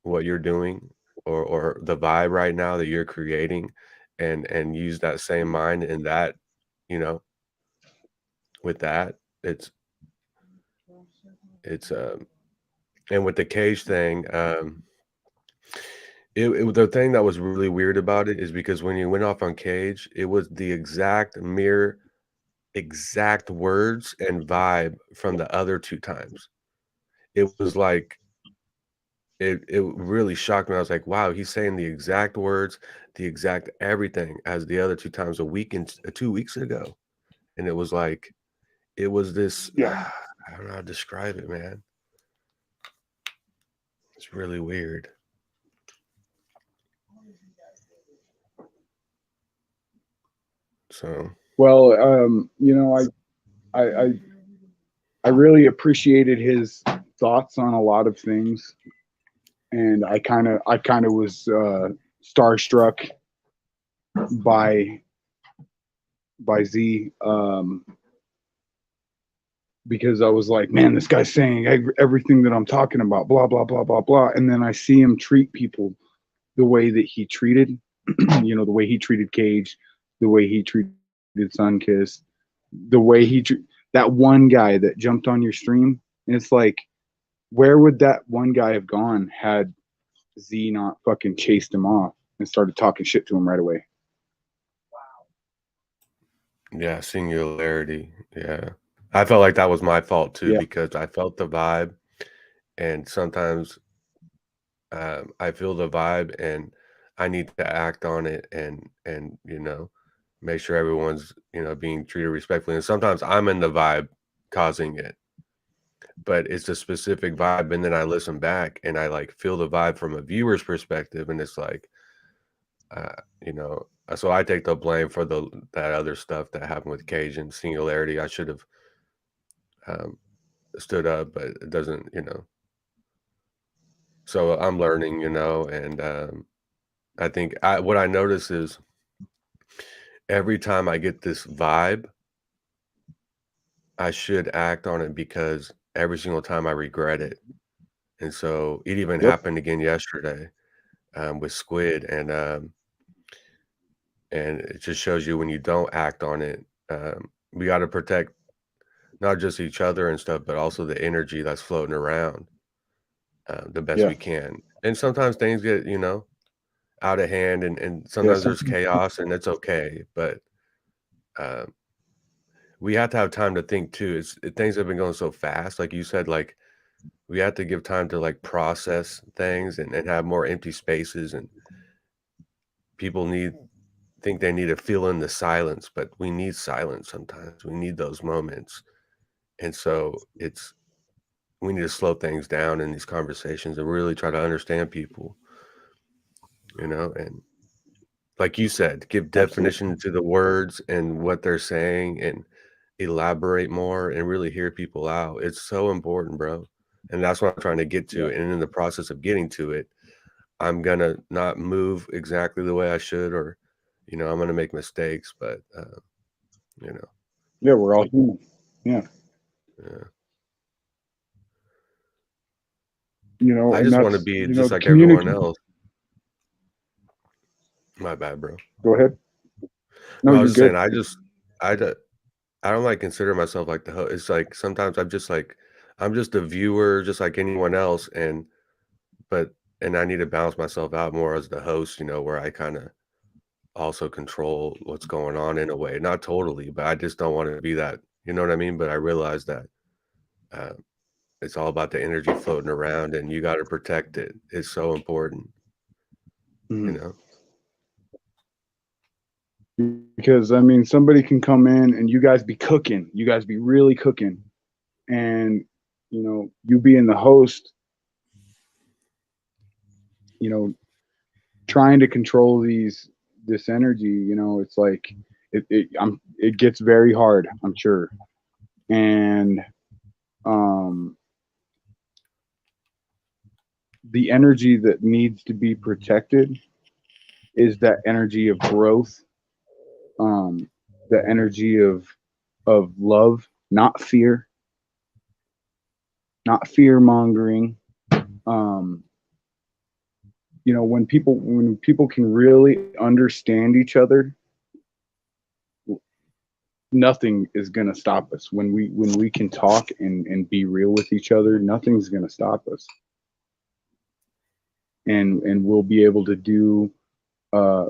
what you're doing or the vibe right now that you're creating and use that same mind in that, you know, with that. It's and with the cage thing, the thing that was really weird about it is because when you went off on Cage, it was the exact words and vibe from the other 2 times. It was like it really shocked me. I was like, "Wow, he's saying the exact words, the exact everything as the other 2 times a week and 2 weeks ago." And it was like it was this Yeah. I don't know how to describe it, man. It's really weird. So, Well, I, I, I really appreciated his thoughts on a lot of things, and I kind of was starstruck by Z, because I was like, man, this guy's saying everything that I'm talking about, blah blah blah blah blah, and then I see him treat people the way that he treated, the way he treated Cage, the way he treated Sunkiss, the way that one guy that jumped on your stream. And it's like, where would that one guy have gone had Z not fucking chased him off and started talking shit to him right away? yeah, singularity. Yeah. I felt like that was my fault too Yeah, because I felt the vibe, and sometimes I feel the vibe and I need to act on it and make sure everyone's being treated respectfully. And sometimes I'm in the vibe causing it, but it's a specific vibe, and then I listen back and I like feel the vibe from a viewer's perspective, and it's like, uh, so I take the blame for that other stuff that happened with Cage and Singularity. I should have um, stood up, but it doesn't. So I'm learning, and I think what I notice is every time I get this vibe, I should act on it because every single time I regret it. And so it even yep, happened again yesterday with Squid, and it just shows you when you don't act on it, we got to protect not just each other and stuff, but also the energy that's floating around the best yeah, we can. And sometimes things get out of hand, and yeah. sometimes there's chaos, and it's okay. But uh, we have to have time to think too. Things have been going so fast, like you said, like we have to give time to like process things and have more empty spaces. And people think they need to fill in the silence, but we need silence sometimes. We need those moments. And so we need to slow things down in these conversations and really try to understand people, and like you said, give Absolutely. definition to the words and what they're saying and elaborate more and really hear people out. It's so important, bro. And that's what I'm trying to get Yeah. to. And in the process of getting to it, I'm gonna not move exactly the way I should, or, I'm gonna make mistakes, but you know, Yeah, we're all human. Yeah. yeah. I And just want to that's, be just like everyone communicate. else. My bad, bro. Go ahead. No, No, I you're was just saying, good. I, d- I don't like consider myself like the host. It's like sometimes I'm just a viewer, just like anyone else, but and I need to balance myself out more as the host, where I kind of also control what's going on in a way. Not totally, but I just don't want to be that. You know what I mean? But I realize that uh, it's all about the energy floating around, and you got to protect it. It's so important. You Mhm. know. Because I mean, somebody can come in and you guys be cooking, you guys be really cooking, and you being the host, you know, trying to control this energy, it's like it gets very hard, I'm sure. And um the energy that needs to be protected is that energy of growth, the energy of love, not fear, not fear mongering. um when people can really understand each other, nothing is going to stop us. When we can talk and be real with each other, nothing's going to stop us, and we'll be able to do uh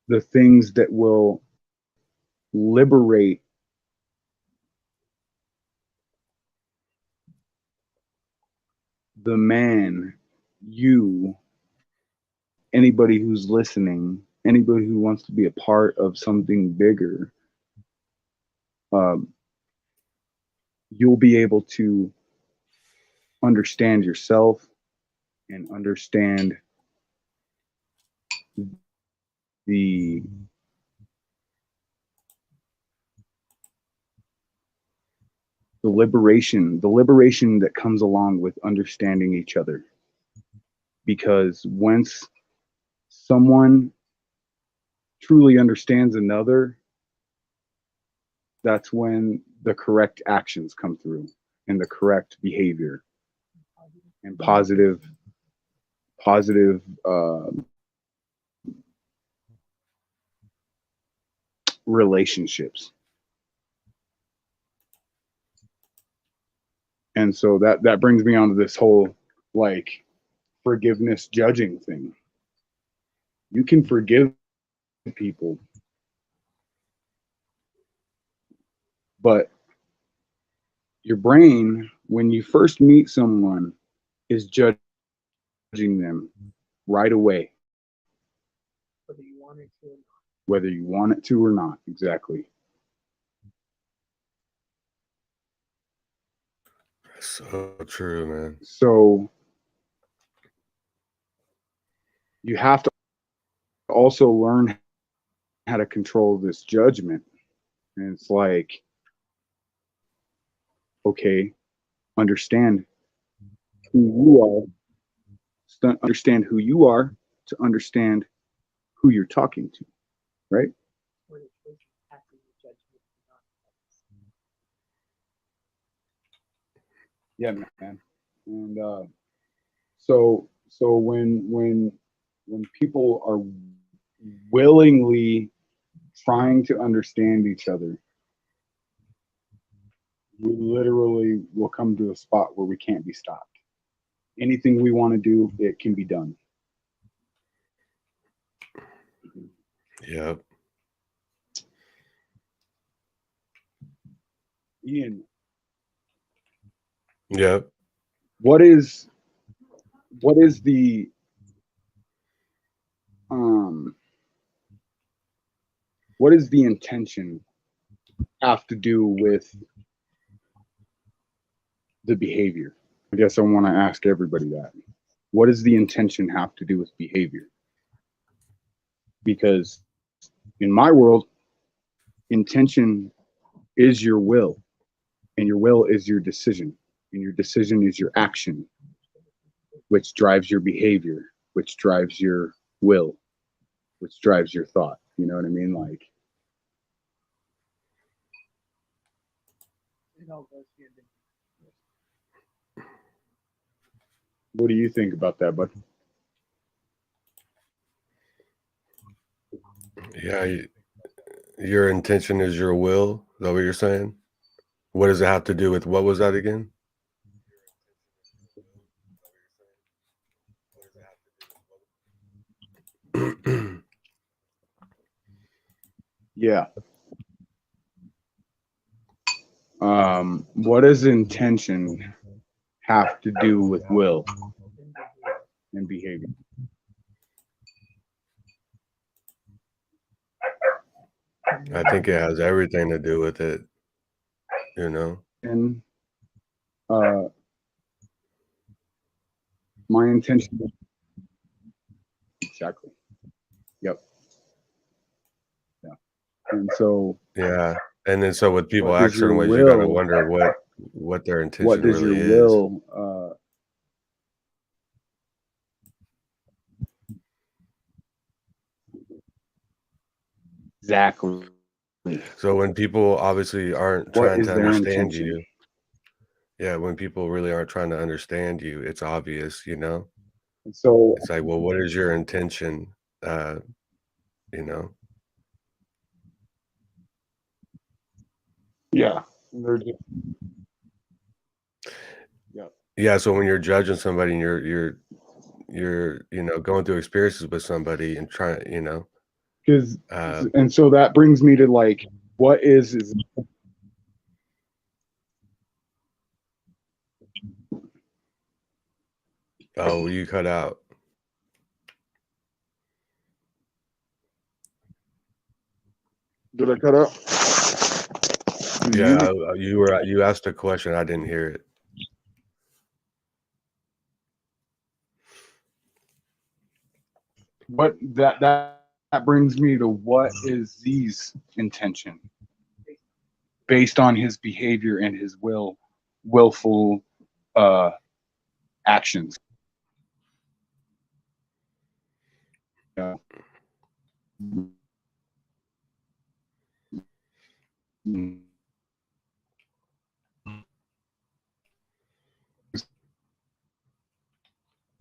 the things that will liberate the man, you, anybody who's listening, anybody who wants to be a part of something bigger. um, you'll be able to understand yourself and understand the the liberation that comes along with understanding each other. Because once someone truly understands another, that's when the correct actions come through, and the correct behavior, and positive relationships. And so that brings me on to this whole, like, forgiveness judging thing. You can forgive people, but your brain, when you first meet someone, is judging them right away, whether you want it to or not. whether you want it to or not. Exactly. So true, man. So you have to also learn how to control this judgment. And it's like, okay, understand who you are, understand who you are to understand who you're talking to, right? Where the choice is passing the judgment and not Yeah, man. And so when people are willingly trying to understand each other, we literally will come to a spot where we can't be stopped. Anything we want to do, it can be done. Yep. Ian, Yep. what is the um what is the intention have to do with the behavior? I guess I want to ask everybody that. What does the intention have to do with behavior? Because in my world, intention is your will, and your will is your decision, and your decision is your action, which drives your behavior, which drives your will, which drives your thought. You know what I mean? Like, it all goes hand in hand. what do you think about that, bud? Yeah. Your intention is your will. Is that what you're saying? What does it have to do with what was that again? Yeah. What does intention have to do with will and behavior? I think it has everything to do with it, you know. And uh, my intention, exactly. Yep. Yeah. And so, Yeah. And then so with people what act does your certain ways, you got to will? wonder what their What intention does your really is. will? Exactly. So when people obviously aren't What trying is to their understand intention? you, yeah, when people really aren't trying to understand you, it's obvious, you know. And so, It's like, well, what is your intention? Uh, you know. yeah, they're just, yeah. Yeah, so when you're judging somebody and you're going through experiences with somebody and trying, Because, uh, and so that brings me to like, what is oh, you cut out. did I cut out? Did you hear Yeah, me? you asked a question, I didn't hear it. But that brings me to what is Z's intention based on his behavior and his willful uh actions. Yeah.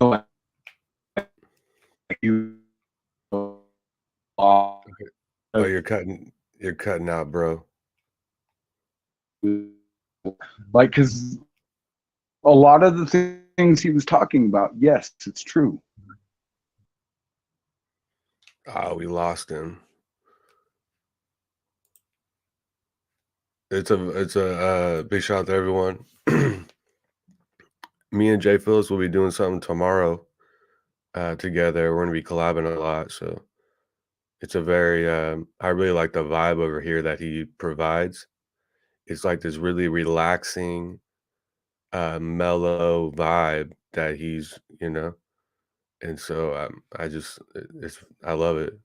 Like you, Okay. Oh, you're cutting out, bro. like, because a lot of the things he was talking about, yes, it's true. Oh, we lost him. It's a big shout out to everyone. Me and Jay Phillips will be doing something tomorrow together. We're gonna be collabing a lot, so it's a very I really like the vibe over here that he provides. It's like this really relaxing, mellow vibe that he's. And so I love it.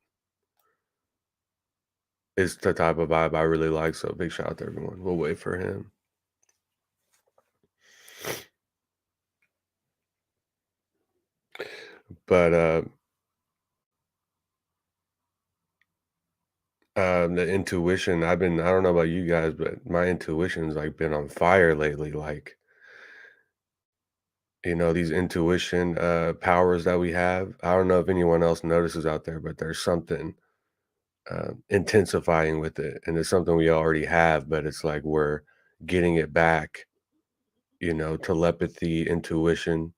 It's the type of vibe I really like. So big shout out to everyone. We'll wait for him. But the intuition, I don't know about you guys, but my intuition's like been on fire lately. Like, these intuition powers that we have. I don't know if anyone else notices out there, but there's something intensifying with it. And it's something we already have, but it's like we're getting it back, telepathy, intuition.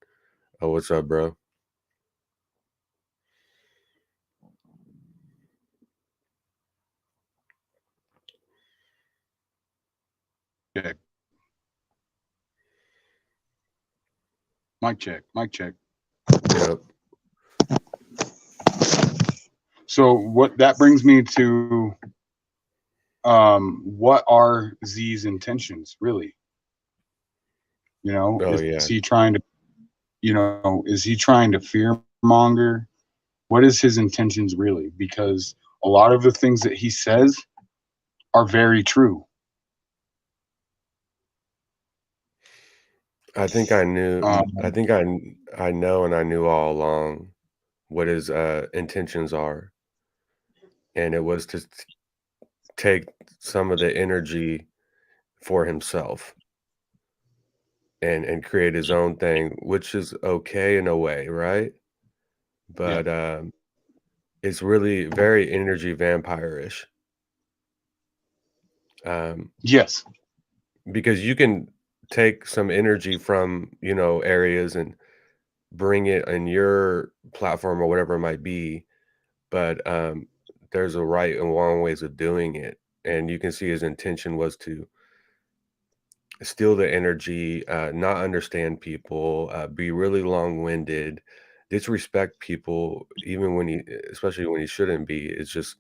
Oh, what's up, bro? Check. Mic check. Mic check. Yep. So what that brings me to, what are Z's intentions really? Oh, Is yeah. he trying to, is he trying to fear monger? What is his intentions really? Because a lot of the things that he says are very true. I think I knew. I Um, think I know, and I knew all along what his intentions are, and it was to take some of the energy for himself and create his own thing, which is okay in a way, right? yeah. But it's really very energy vampire-ish, um, Yes. because you can take some energy from areas and bring it in your platform or whatever it might be. But there's a right and wrong ways of doing it, and you can see his intention was to steal the energy, not understand people, be really long-winded, disrespect people, even when especially when he shouldn't be. It's just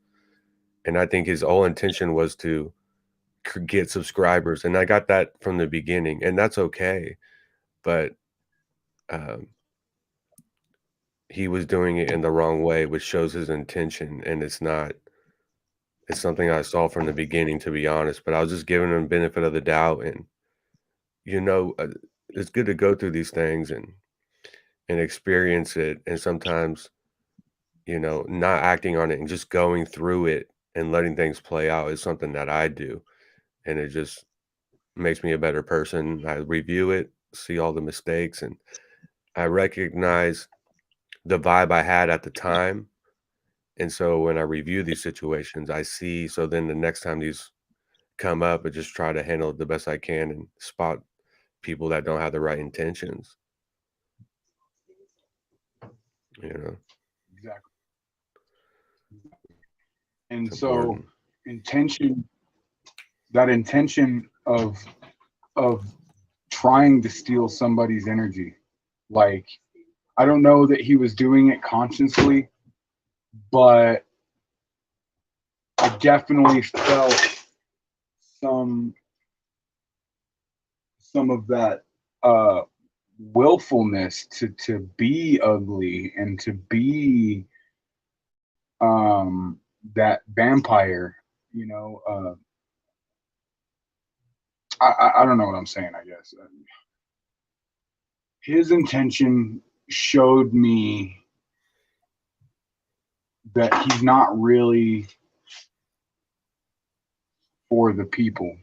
And I think his whole intention was to get subscribers, and I got that from the beginning, and that's okay. But um, he was doing it in the wrong way, which shows his intention, and it's not. It's something I saw from the beginning, to be honest. But I was just giving him benefit of the doubt, and you know, it's good to go through these things and experience it, and sometimes not acting on it and just going through it and letting things play out is something that I do, and it just makes me a better person. I review it, see all the mistakes, and I recognize the vibe I had at the time. And so when I review these situations, I see, so then the next time these come up, I just try to handle it the best I can and spot people that don't have the right intentions, you know. Exactly. And It's so important. intention, that intention of trying to steal somebody's energy, like, I don't know that he was doing it consciously, but I definitely felt some some of that uh willfulness to be ugly and to be that vampire, you know. I don't know what I'm saying, I guess. His intention showed me that he's not really for the people,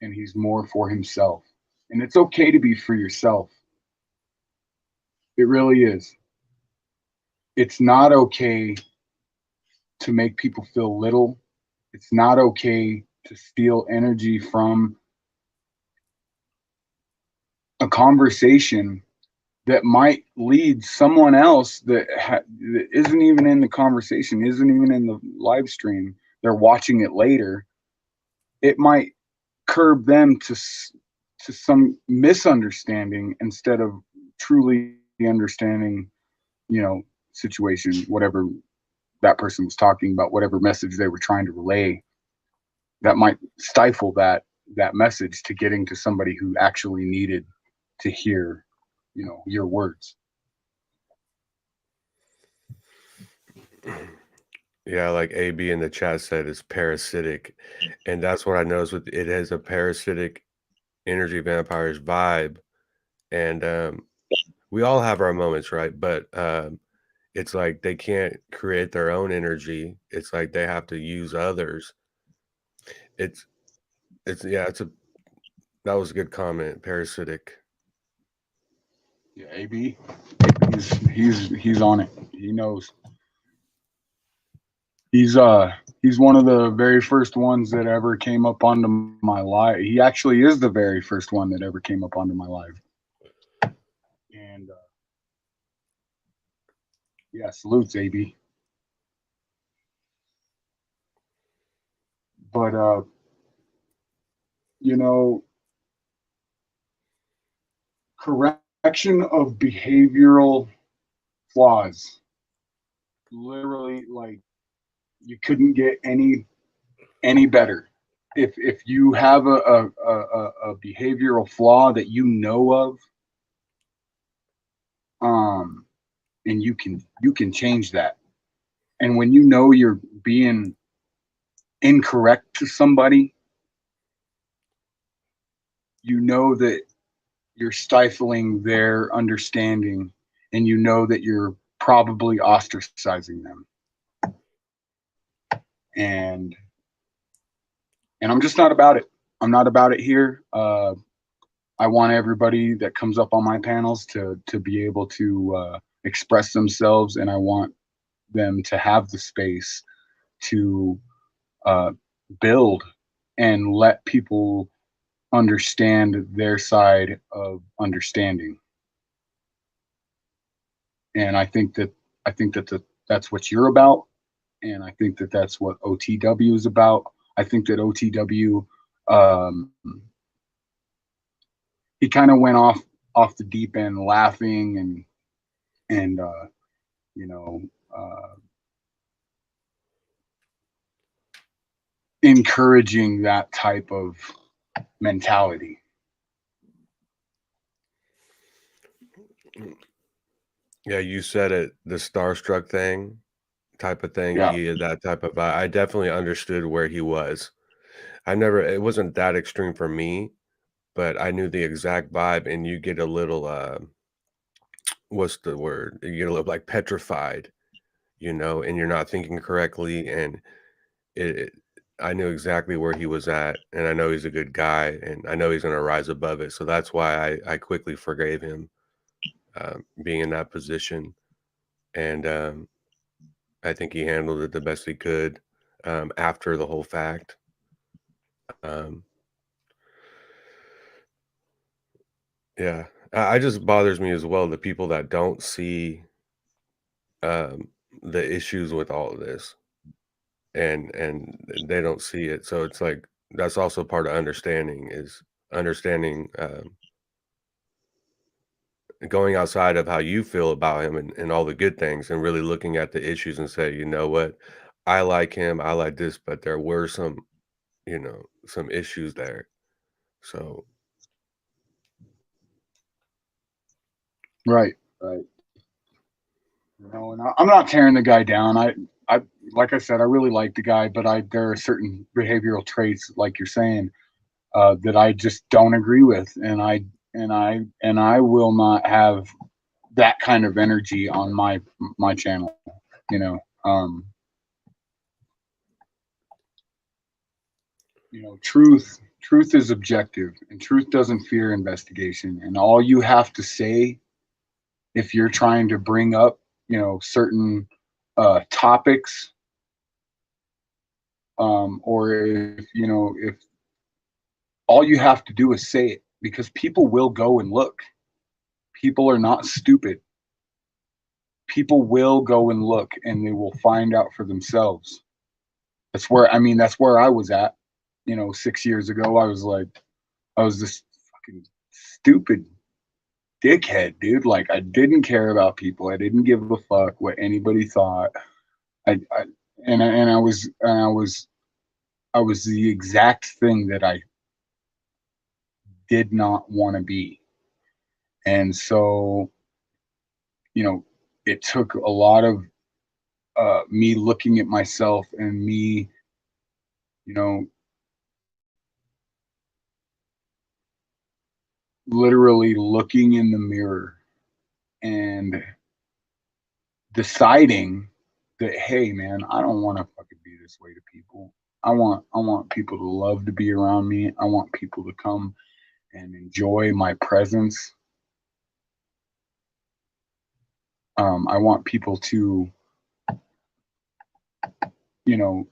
and he's more for himself. And it's okay to be for yourself. It really is. It's not okay to make people feel little. It's not okay to steal energy from a conversation that might lead someone else that isn't even in the conversation, isn't even in the live stream. They're watching it later. It might curb them to some misunderstanding instead of truly understanding, situation, whatever that person was talking about, whatever message they were trying to relay. That might stifle that message to getting to somebody who actually needed to hear, your words. Yeah, like AB in the chat said, it's parasitic. And that's what I noticed with it has a parasitic energy vampires vibe. And we all have our moments, right? But it's like they can't create their own energy. It's like they have to use others. It's yeah, that was a good comment. Parasitic. Yeah, AB, he's on it. He knows. He's one of the very first ones that ever came up onto my live. He actually is the very first one that ever came up onto my live. And yeah, salutes, AB. But you know, correction of behavioral flaws. Literally, like, you couldn't get any better. If you have a behavioral flaw that you know of, and you can change that. And when you know you're being incorrect to somebody, you know that you're stifling their understanding, and you know that you're probably ostracizing them. And I'm just not about it. I'm not about it here. I want everybody that comes up on my panels to be able to express themselves, and I want them to have the space to uh, build and let people understand their side of understanding. And I think that that's what you're about, and I think that that's what OTW is about. I think that OTW, um, he kind of went off the deep end, laughing and you know uh, encouraging that type of mentality. Yeah, you said it, the starstruck thing type of thing. Yeah. He had that type of vibe. I definitely understood where he was. It wasn't that extreme for me, but I knew the exact vibe, and you get a little, what's the word? You get a little like petrified, and you're not thinking correctly. And it I knew exactly where he was at, and I know he's a good guy, and I know he's going to rise above it. So that's why I quickly forgave him, being in that position. And I think he handled it the best he could, after the whole fact. Um, yeah, I just bothers me as well the people that don't see, um, the issues with all of this, and they don't see it. So it's like that's also part of understanding is understanding, going outside of how you feel about him and all the good things, and really looking at the issues and say, you know what, I like him, I like this, but there were some issues there. So Right. Right. And I'm not tearing the guy down. I, like I said, I really like the guy, but there are certain behavioral traits, like you're saying, that I just don't agree with, and I will not have that kind of energy on my channel. You know, um, truth is objective, and truth doesn't fear investigation. And all you have to say, if you're trying to bring up, certain topics, or if all you have to do is say it, because people will go and look. People are not stupid. People will go and look, and they will find out for themselves. That's where I was at, 6 years ago. I was this fucking stupid dickhead, dude. Like, I didn't care about people. I didn't give a fuck what anybody thought. I and I was the exact thing that I did not want to be. And so, it took a lot of me looking at myself, and me, you know, literally looking in the mirror and deciding that, hey, man, I don't want to fucking be this way to people. I want people to love to be around me. I want people to come and enjoy my presence. I want people to, you know,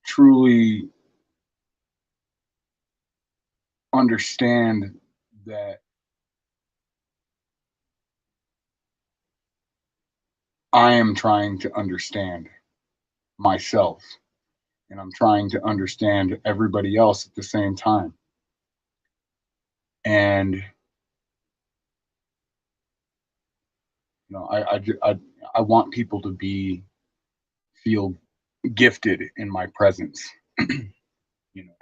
truly understand that I am trying to understand myself, and I'm trying to understand everybody else at the same time. And I want people to feel gifted in my presence. you know.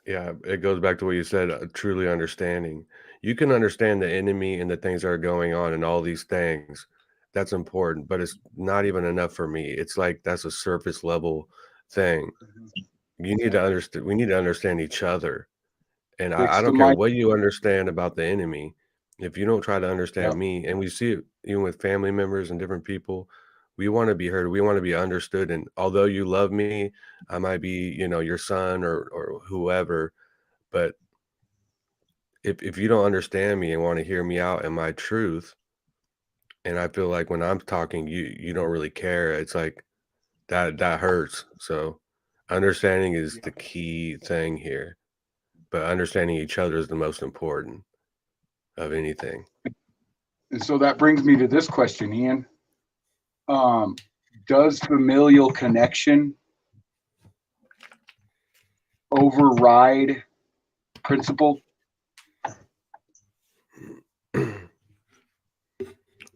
yeah, it goes back to what you said, truly understanding. You can understand the enemy and the things that are going on and all these things. That's important, but it's not even enough for me. It's like that's a surface level thing. You need to understand. We need to understand each other. And I It's the don't care mic. what you understand about the enemy. If you don't try to Yeah, understand me, and we see it even with family members and different people, we want to be heard. We want to be understood. And although you love me, I might be, your son or whoever, but if you don't understand me and want to hear me out and my truth, and I feel like when I'm talking, you don't really care. It's like that hurts. So understanding is the key thing here, but understanding each other is the most important of anything. and so that brings me to this question, Ian. Um, does familial connection override principle?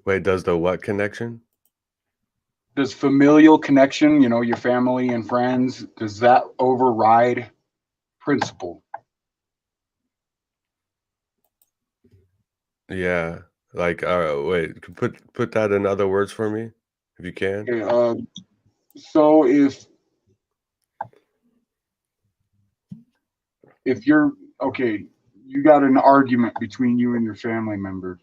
Wait, does the what connection? does familial connection, your family and friends, does that override principle? Yeah. Like, wait, put that in other words for me, if you can. Okay, so if you're okay, you got an argument between you and your family member.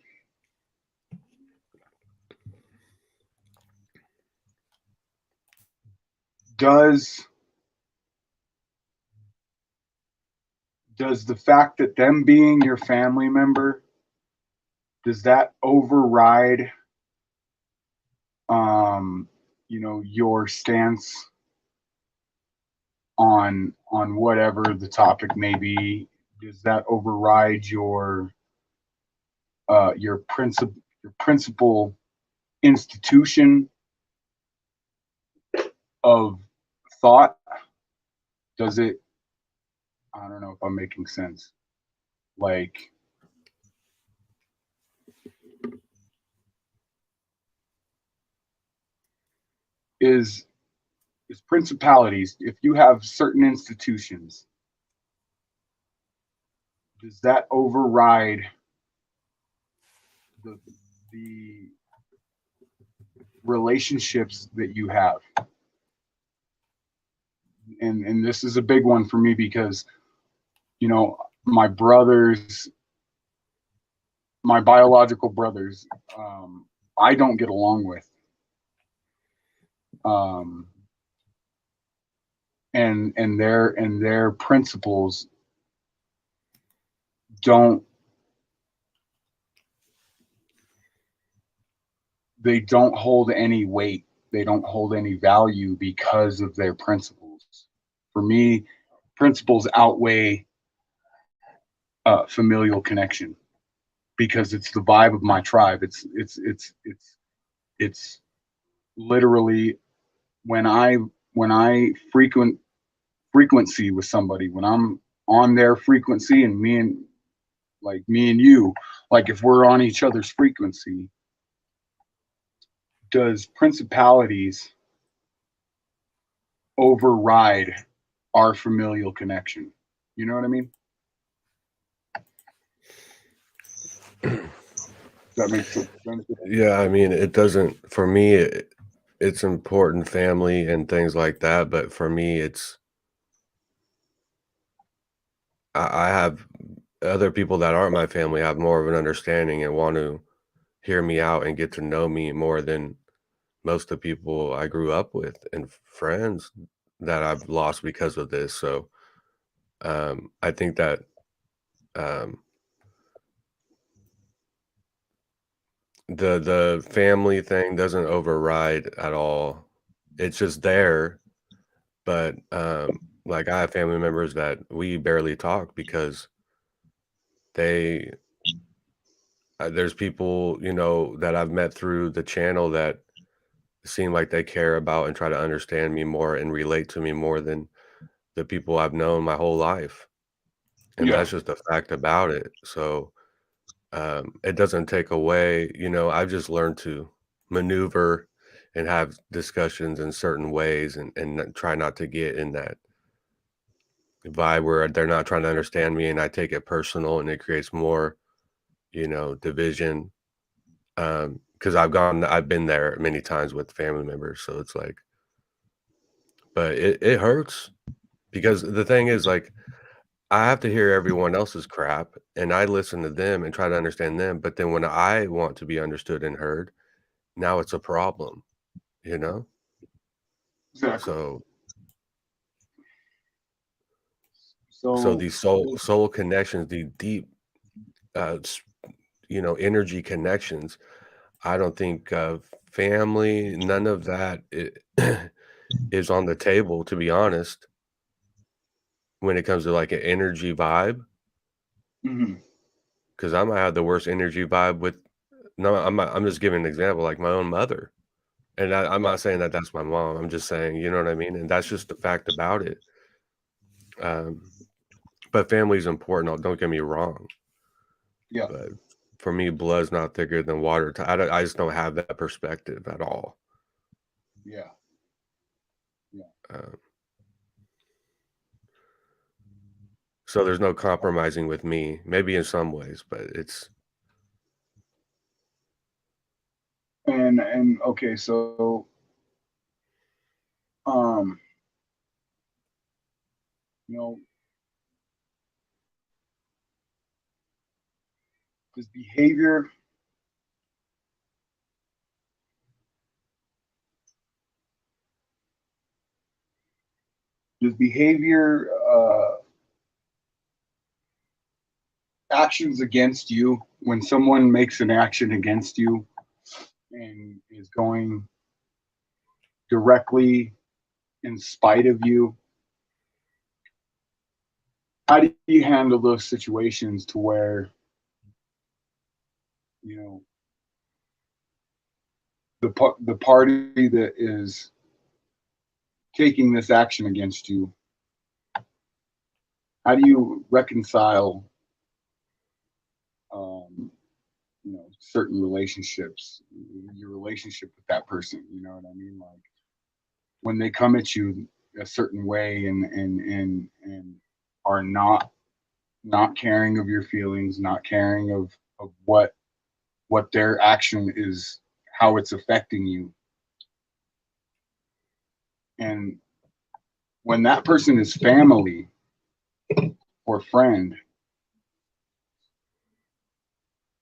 Does the fact that them being your family member, does that override your stance on whatever the topic may be? Does that override your principal institution of thought? Does it? I don't know if I'm making sense. Like, is principalities, if you have certain institutions, does that override the relationships that you have? And this is a big one for me because my brothers, my biological brothers, I don't get along with, and their principles don't hold any weight. They don't hold any value because of their principles. For me, principles outweigh familial connection because it's the vibe of my tribe. It's literally when I frequency with somebody, when I'm on their frequency, and me and you, like if we're on each other's frequency, does principalities override our familial connection? You know what I mean? Does that make sense? Yeah, I mean, it doesn't, for me, it's important family and things like that, but for me, I have other people that aren't my family have more of an understanding and want to hear me out and get to know me more than most of the people I grew up with and friends that I've lost because of this. So, I think that, um, the family thing doesn't override at all. It's just there, but, like, I have family members that we barely talk because they there's people, that I've met through the channel that seem like they care about and try to understand me more and relate to me more than the people I've known my whole life, and Yeah, that's just a fact about it. So, it doesn't take away, I've just learned to maneuver and have discussions in certain ways and try not to get in that vibe where they're not trying to understand me and I take it personal and it creates more, division. Because I've been there many times with family members. So it's like, but it hurts because the thing is like I have to hear everyone else's crap and I listen to them and try to understand them. But then when I want to be understood and heard, now it's a problem, you know? exactly. So so So these soul connections, the deep uh s- energy connections, I don't think family, none of that is on the table, to be honest, when it comes to like an energy vibe. mhm, Because I might have the worst energy vibe with, no, I'm just giving an example, like my own mother. And I'm yeah, not saying that that's my mom. I'm just saying, you know what I mean? And that's just the fact about it. Um, but family's important. Don't get me wrong. yeah. But for me, blood's not thicker than water. I just don't have that perspective at all. Yeah. Yeah. Um, so there's no compromising with me, maybe in some ways, but it's And okay, so um, you know, does behavior actions against you, when someone makes an action against you and is going directly in spite of you, how do you handle those situations to where, you know, the party that is taking this action against you, how do you reconcile um, certain relationships, your relationship with that person, you know what I mean? Like when they come at you a certain way and are not caring of your feelings, not caring of what their action is, how it's affecting you. And when that person is family or friend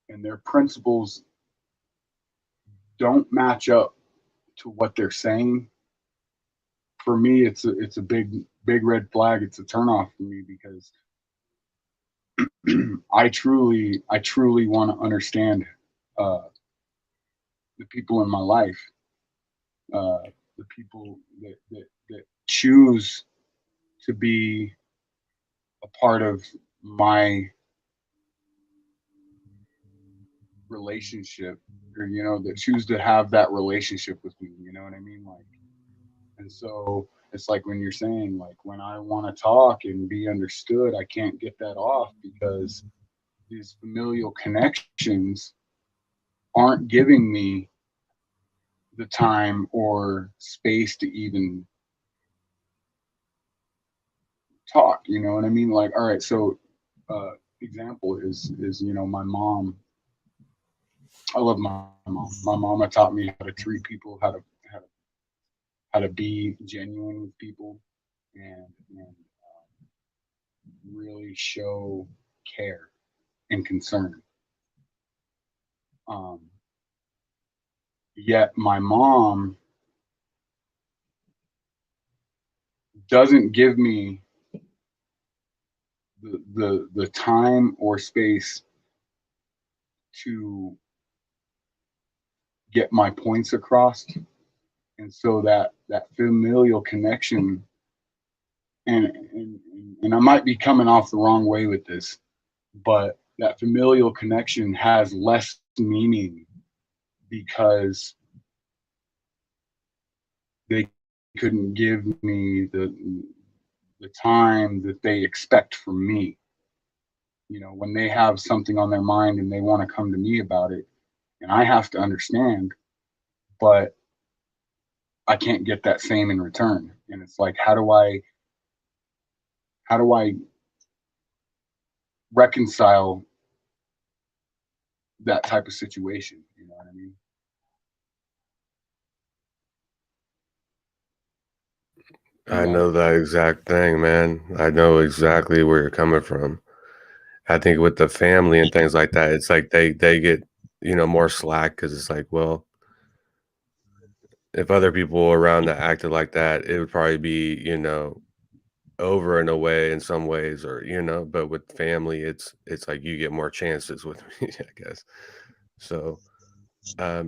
and their principles don't match up to what they're saying, for me it's a big red flag. It's a turnoff for me because I truly want to understand uh, the people in my life, uh, the people that choose to be a part of my relationship, or that choose to have that relationship with me. You know what I mean? Like, and so it's like when you're saying, like, when I want to talk and be understood, I can't get that off because these familial connections aren't giving me the time or space to even talk. You know what I mean? Like, all right, so example is my mom. I love my mom. My mama taught me how to treat people, how to how to be genuine with people, and really show care and concern. Um, Yet my mom doesn't give me the time or space to get my points across, and so that familial connection, and and I might be coming off the wrong way with this, but that familial connection has less meaning because they couldn't give me the time that they expect from me. When they have something on their mind and they want to come to me about it, and I have to understand, but I can't get that same in return. And it's like, how do I reconcile that type of situation? You know what I mean? I You got it. know that exact thing, man. I know exactly where you're coming from. I think with the family and things like that, it's like they get, more slack because it's like, well, if other people around that acted like that, it would probably be, over and away in some ways, or but with family, it's like you get more chances with me, I guess. So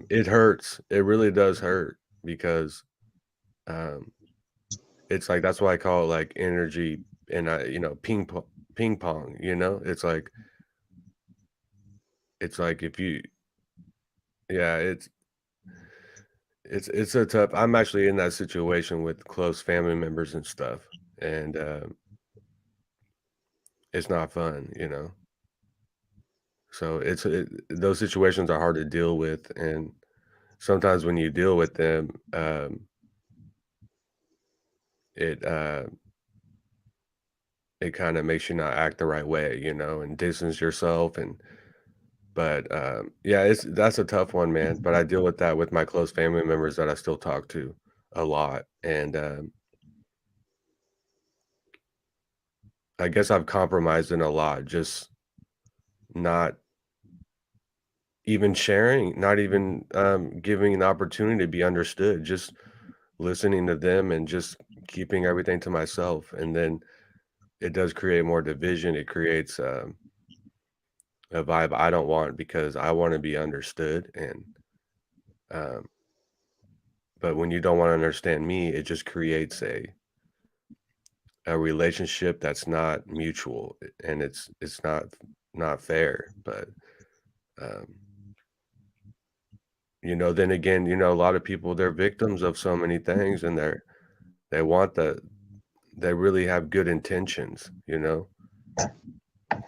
it hurts. It really does hurt because um it's like that's why I call it like energy and ping pong, it's like if you yeah, it's a tough. I'm actually in that situation with close family members and stuff, and it's not fun. So those situations are hard to deal with, and sometimes when you deal with them, it it kind of makes you not act the right way, you know, and distance yourself. And but yeah, that's a tough one, man. But I deal with that with my close family members that I still talk to a lot. And I guess I've compromised in a lot, just not even sharing, not even giving an opportunity to be understood, just listening to them and just keeping everything to myself. And then it does create more division. It creates a vibe I don't want because I want to be understood. And um, but when you don't want to understand me, it just creates a relationship that's not mutual, and it's not fair. But um, you know, then again, you know, a lot of people, they're victims of so many things, and they want they really have good intentions, you know,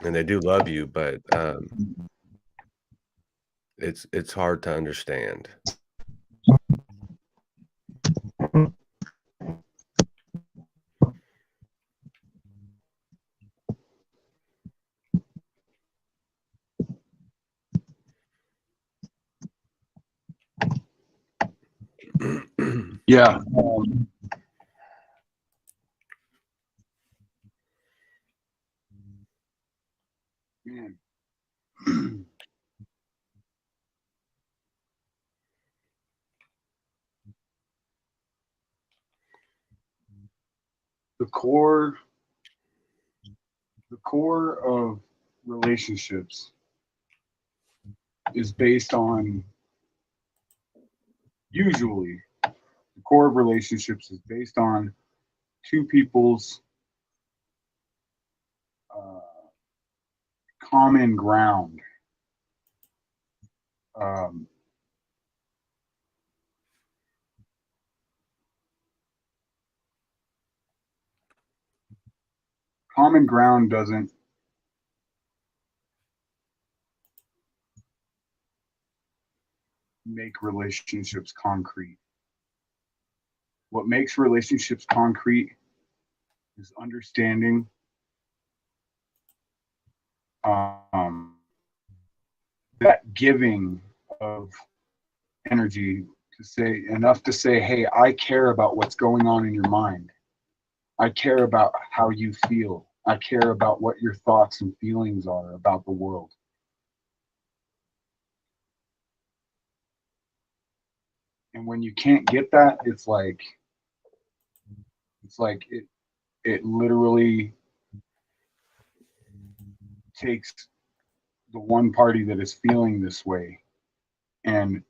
and they do love you, but it's hard to understand. Yeah. Man. the core the core of relationships is based on, usually the core of relationships is based on two people's uh, common ground. Um, Common ground doesn't make relationships concrete. What makes relationships concrete is understanding, um, that giving of energy, to say enough to say, hey, I care about what's going on in your mind. I care about how you feel. I care about what your thoughts and feelings are about the world. And when you can't get that, it's like it literally takes the one party that is feeling this way and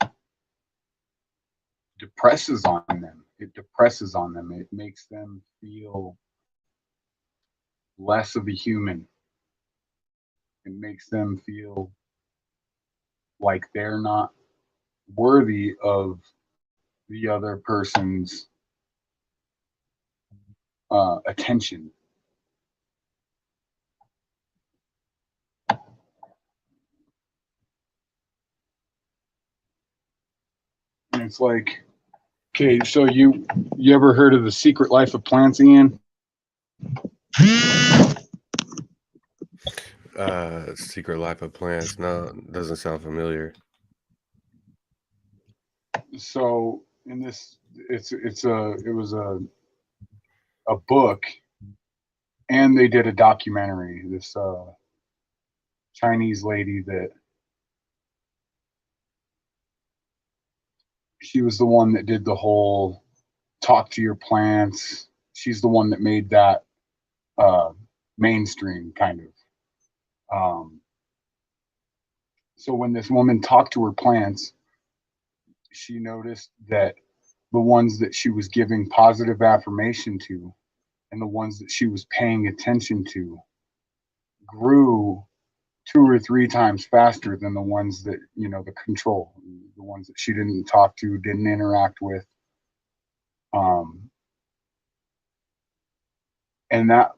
depresses on them. It depresses on them. It makes them feel less of a human. It makes them feel like they're not worthy of the other person's attention. And it's like, okay, so you ever heard of The Secret Life of Plants, Ian? Secret Life of Plants. No, doesn't sound familiar. So in this, it was a book, and they did a documentary. This Chinese lady, that she was the one that did the whole talk to your plants. She's the one that made that uh, mainstream kind of. So when this woman talked to her plants, she noticed that the ones that she was giving positive affirmation to and the ones that she was paying attention to grew 2 or 3 times faster than the ones that, the control, the ones that she didn't talk to, didn't interact with. Um, and that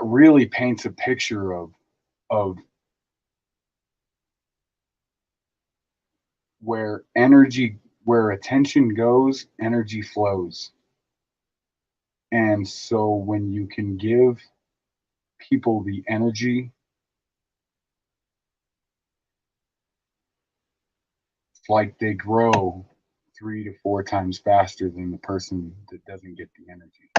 really paints a picture of where attention goes, energy flows. And so when you can give people the energy, it's like they grow 3 to 4 times faster than the person that doesn't get the energy.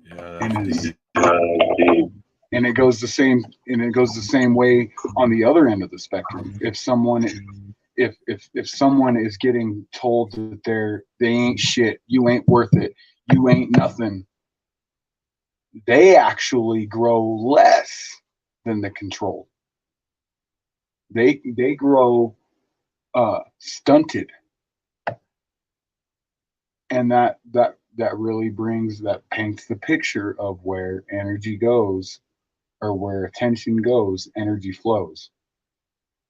Yeah, And that's is deep. and it goes the same way on the other end of the spectrum. If someone is getting told that they ain't shit, you ain't worth it, you ain't nothing, they actually grow less than the control. They grow stunted, and that really paints the picture of where energy goes, or where attention goes, energy flows.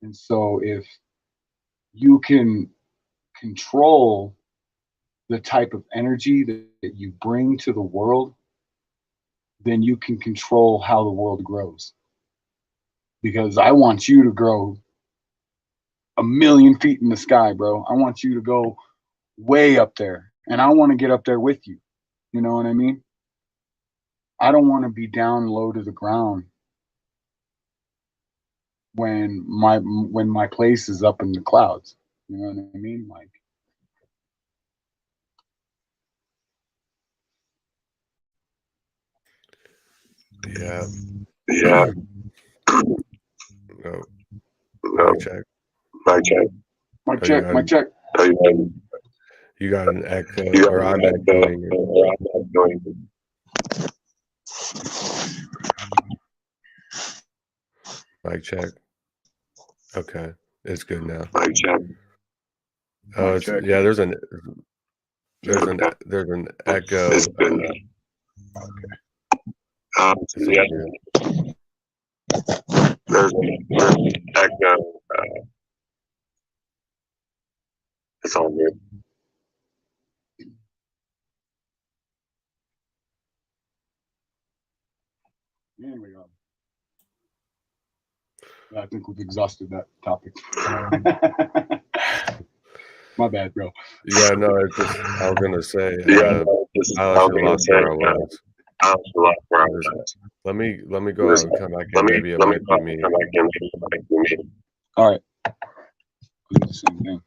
And so if you can control the type of energy that you bring to the world, then you can control how the world grows. Because I want you to grow 1,000,000 feet in the sky, bro. I want you to go way up there, and I want to get up there with you. You know what I mean? I don't want to be down low to the ground when my place is up in the clouds. You know what I mean? Like, Yeah. Yeah. No. No. Mic check. Mic check. mic Oh, check, mic check. you got an echo, You got or I'm an echo, echoing it. or I'm echoing it. Mic check. Okay, it's good now. Mic check. Oh, Mic it's check. yeah. There's an echo. It's good now. It's Yeah. all good. There's an echo. It's all good. Anyway, I think we've exhausted that topic. My bad, bro. Yeah, no, it's just I was gonna say. Yeah. I actually lost where I was. I was where I Just- was. Let me go out and come back in. Maybe it let me might be me. come back in. Maybe it might be me. All right. Do the same thing.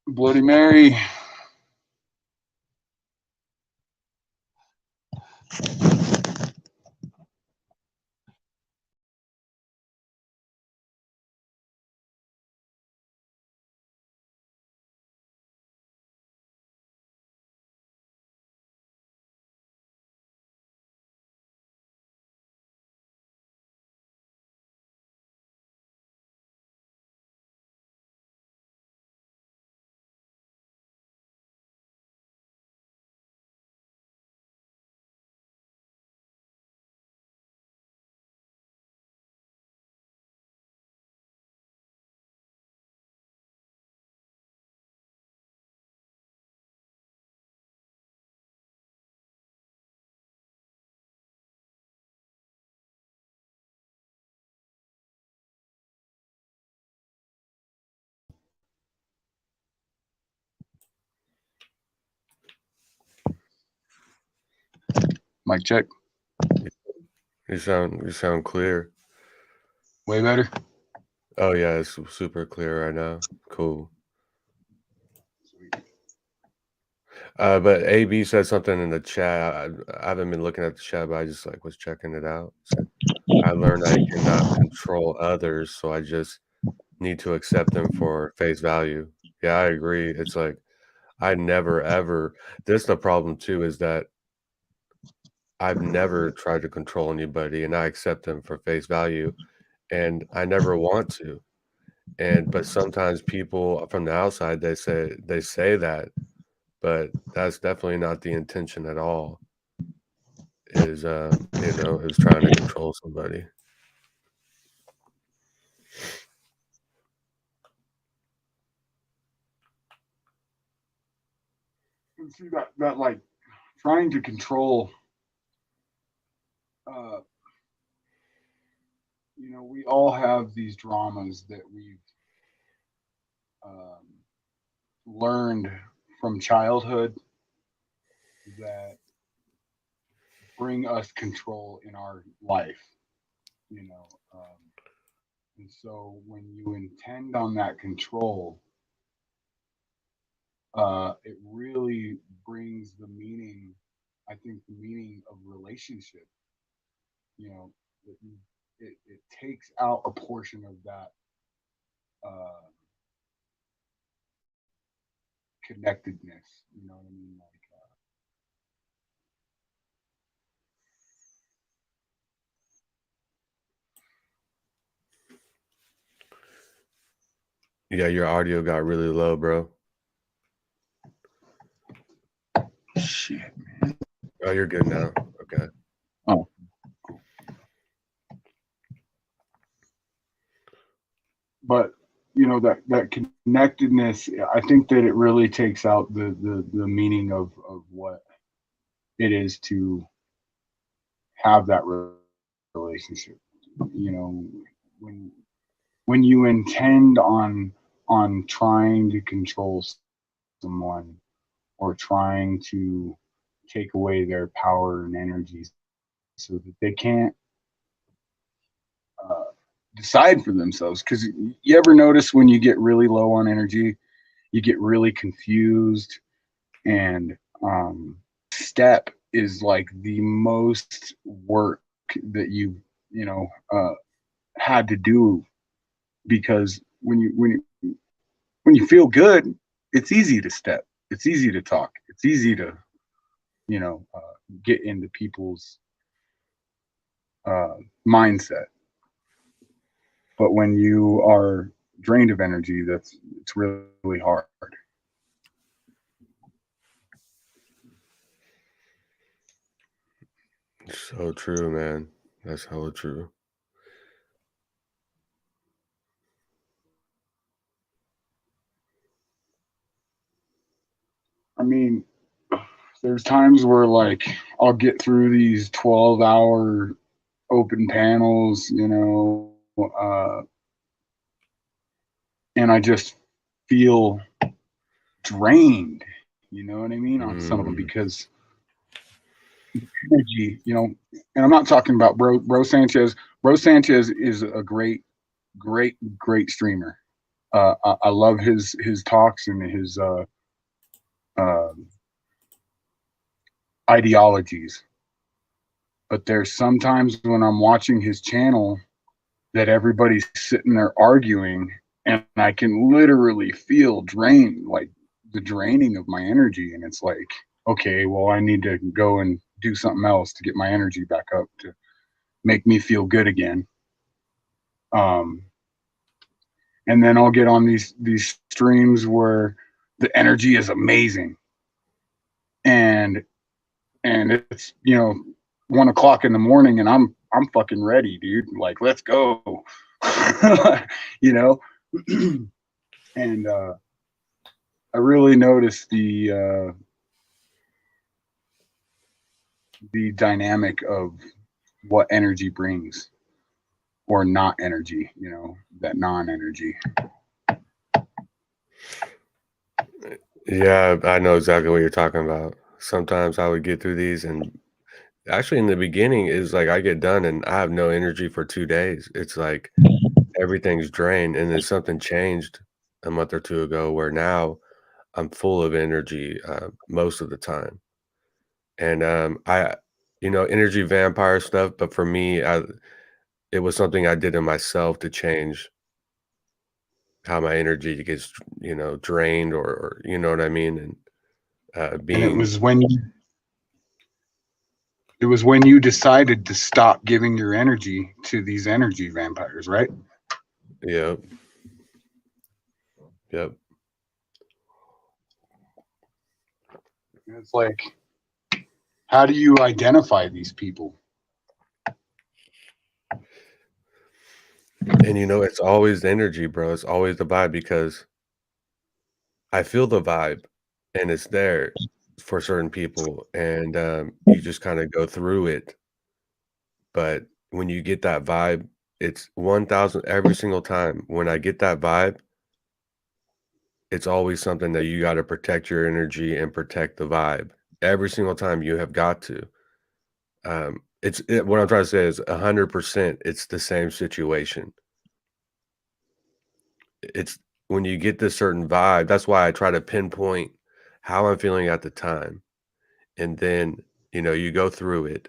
Bloody Mary. Mic check. You sound clear. Way better. Oh yeah, it's super clear right now. Cool. But AB said something in the chat. I haven't been looking at the chat, but I just was checking it out. Said, I learned I cannot control others, so I just need to accept them for face value. Yeah, I agree. It's like I never ever. This the problem too is that I've never tried to control anybody, and I accept them for face value, and I never want to. But sometimes people from the outside they say that, but that's definitely not the intention at all. Is trying to control somebody. And see that like trying to control, uh, we all have these dramas that we've um, learned from childhood that bring us control in our life, you know. And so when you intend on that control, it really brings the meaning, I think, the meaning of relationship, you know, that it takes out a portion of that uh, connectedness, you know what I mean? Like, Yeah, your audio got really low, bro. shit. Oh, you're good now. Okay. Oh, but that connectedness, I think that it really takes out the meaning of what it is to have that relationship. You know, when when you intend on trying to control someone or trying to take away their power and energy so that they can't uh, decide for themselves. Because you ever notice when you get really low on energy, you get really confused, and step is like the most work that you had to do, because when you feel good, it's easy to step, it's easy to talk, it's easy to get into people's uh, mindset. But when you are drained of energy, it's really hard. So true, man. That's hella true. I mean, there's times where like I'll get through these 12-hour open panels, and I just feel drained. You know what I mean? On some of them, Mm, because energy, and I'm not talking about Bro Sanchez. Bro Sanchez is a great streamer. I love his talks and his uh, ideologies. But there's sometimes when I'm watching his channel that everybody's sitting there arguing, and I can literally feel drained, like the draining of my energy. And it's like, okay, well, I need to go and do something else to get my energy back up to make me feel good again. Um, and then I'll get on these streams where the energy is amazing, and it's 1 o'clock in the morning, and I'm fucking ready, dude. Like, let's go. you know and I really noticed the dynamic of what energy brings, or not energy, that non-energy. yeah, I know exactly what you're talking about. Sometimes I would get through these, and actually, in the beginning, is like I get done and I have no energy for 2 days. It's like everything's drained, and then something changed a month or two ago where now I'm full of energy most of the time. And energy vampire stuff. But for me, it was something I did in myself to change how my energy gets, drained, or you know what I mean? And And being, it was when you decided to stop giving your energy to these energy vampires, right? yep, yep. It's like, how do you identify these people? And it's always the energy, bro. It's always the vibe, because I feel the vibe and it's there. for certain people, and you just kind of go through it. But when you get that vibe, it's 1000 every single time. When I get that vibe, it's always something that you got to protect your energy and protect the vibe. Every single time you have got to. What I'm trying to say is 100%. It's the same situation. It's when you get this certain vibe. That's why I try to pinpoint how I'm feeling at the time, and then you go through it,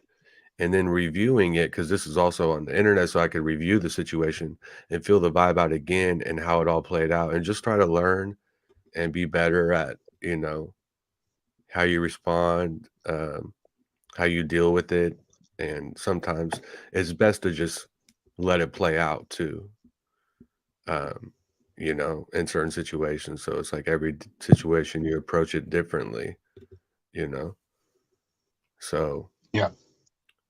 and then reviewing it because this is also on the internet, so I could review the situation and feel the vibe out again and how it all played out, and just try to learn and be better at how you respond, how you deal with it, and sometimes it's best to just let it play out too. Um, in certain situations. So it's like every situation you approach it differently, you know. So, Yeah.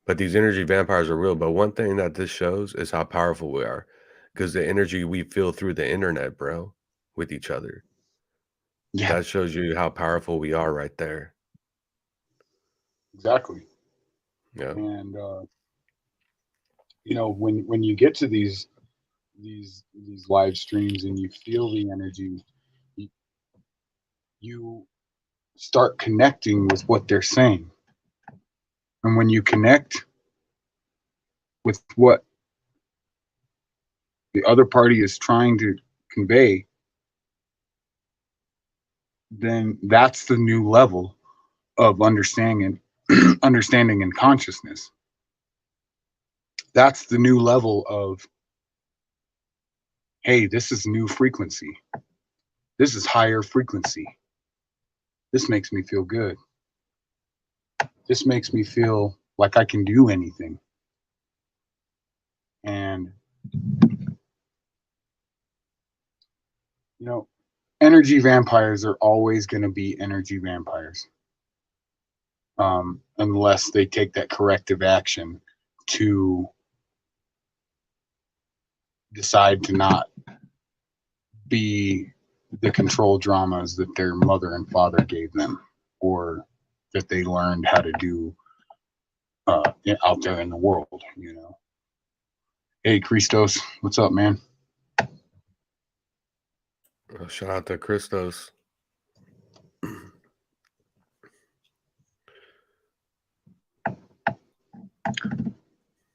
but these energy vampires are real. But one thing that this shows is how powerful we are, because the energy we feel through the internet, bro, with each other, Yeah, that shows you how powerful we are right there. exactly. Yeah. And when you get to these live streams and you feel the energy, you, you start connecting with what they're saying. And when you connect with what the other party is trying to convey, then that's the new level of understanding understanding and consciousness. That's the new level of, hey, this is new frequency. This is higher frequency. This makes me feel good. This makes me feel like I can do anything. And energy vampires are always going to be energy vampires, unless they take that corrective action to decide to not be the control dramas that their mother and father gave them, or that they learned how to do out there in the world. Hey, Christos, what's up, man? Shout out to Christos.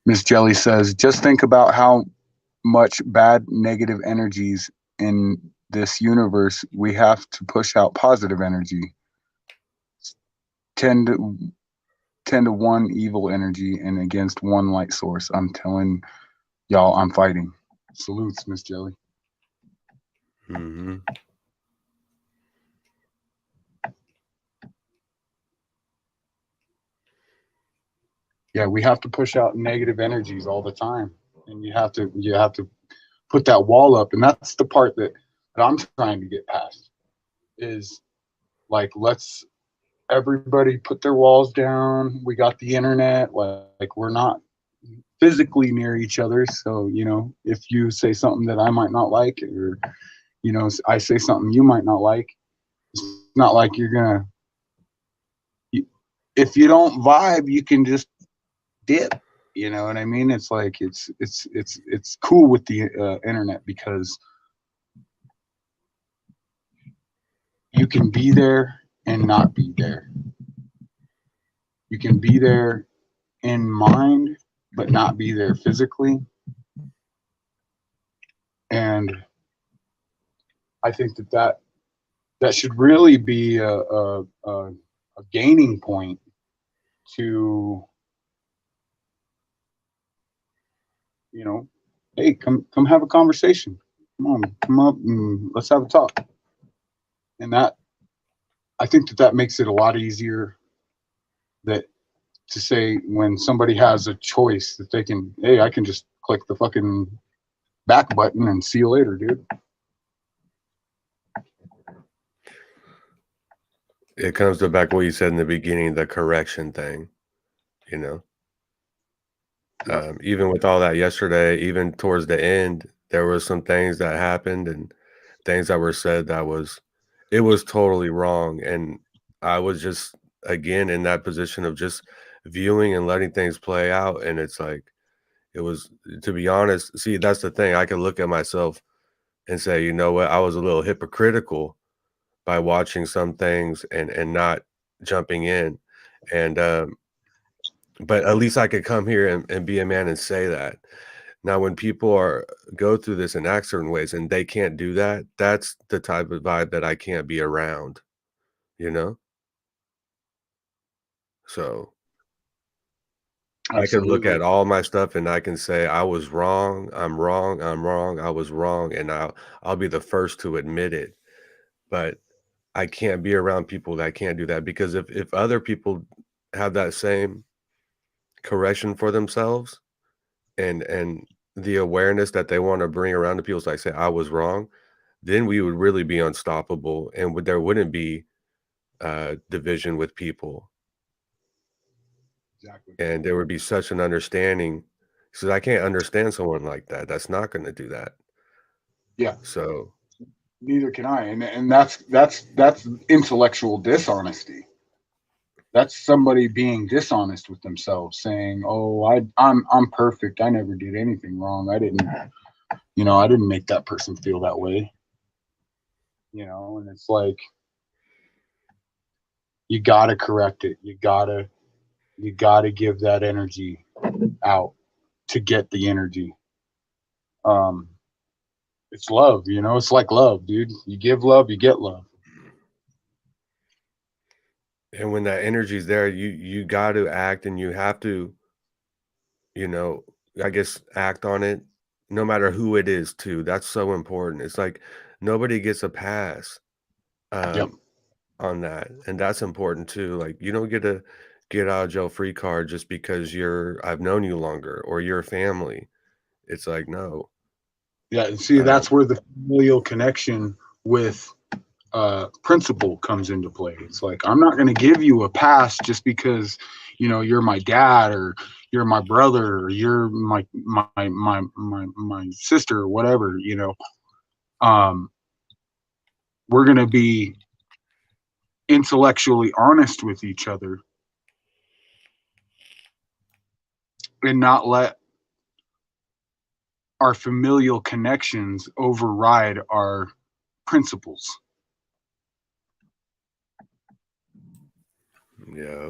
Miss Jelly says, just think about how much bad negative energies in this universe. We have to push out positive energy. 10 to 1 evil energy and against 1 light source. I'm telling y'all, I'm fighting. Salutes, Miss Jelly. Mm-hmm. Yeah, we have to push out negative energies all the time, and you have to put that wall up, and that's the part that I'm trying to get past. Is like, let's everybody put their walls down. We got the internet. Like we're not physically near each other, so if you say something that I might not like, or I say something you might not like, it's not like you're gonna. If you don't vibe, you can just dip. You know what I mean? It's like it's cool with the internet, because you can be there and not be there. You can be there in mind, but not be there physically. And I think that should really be a gaining point to, hey, come have a conversation. Come up and let's have a talk. And I think that makes it a lot easier that to say, when somebody has a choice, that they can, hey, I can just click the fucking back button and see you later, dude. It comes to back what you said in the beginning, the correction thing, you know. Even with all that yesterday, even towards the end, there was some things that happened and things that were said it was totally wrong. And I was just again in that position of just viewing and letting things play out, and it's like it was, to be honest, see, that's the thing. I can look at myself and say, you know what, I was a little hypocritical by watching some things and not jumping in. And but at least I could come here and be a man and say that. Now, when people are go through this and act certain ways and they can't do that, that's the type of vibe that I can't be around, you know? So I can look Absolutely. at all my stuff and I can say, I was wrong, I'm wrong, I'm wrong, I was wrong, and I'll be the first to admit it. But I can't be around people that can't do that because if other people have that same correction for themselves and the awareness that they want to bring around to people, like say I was wrong, then we would really be unstoppable and there wouldn't be division with people, Exactly. and there would be such an understanding. Because I can't understand someone like that. That's not going to do that. Yeah. So Neither can I. And that's intellectual dishonesty. That's somebody being dishonest with themselves, saying, "Oh, I'm perfect. I never did anything wrong. I didn't make that person feel that way." And it's like you gotta correct it. You gotta give that energy out to get the energy. Um, it's love. It's like love, dude. You give love, you get love. and when that energy is there, you got to act and you have to, you know, I guess act on it, no matter who it is too. That's so important. It's like nobody gets a pass Yep. um, on that, and that's important too. Like you don't get a get out of jail free card just because I've known you longer or you're family. It's like no. Yeah. And see, Uh, that's where the familial connection with principle comes into play. It's like I'm not going to give you a pass just because you're my dad or you're my brother or you're my sister or whatever. Um, we're going to be intellectually honest with each other and not let our familial connections override our principles. yeah,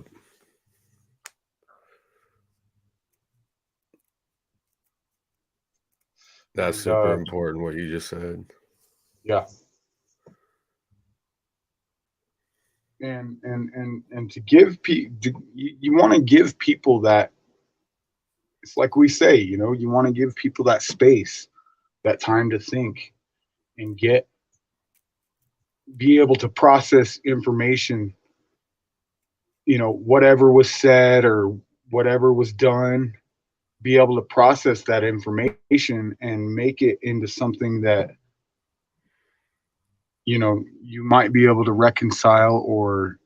that's And super important what you just said. yeah, and to give people, you want to give people that. It's like we say, you want to give people that space, that time to think and be able to process information, whatever was said or whatever was done, be able to process that information and make it into something that, you might be able to reconcile or,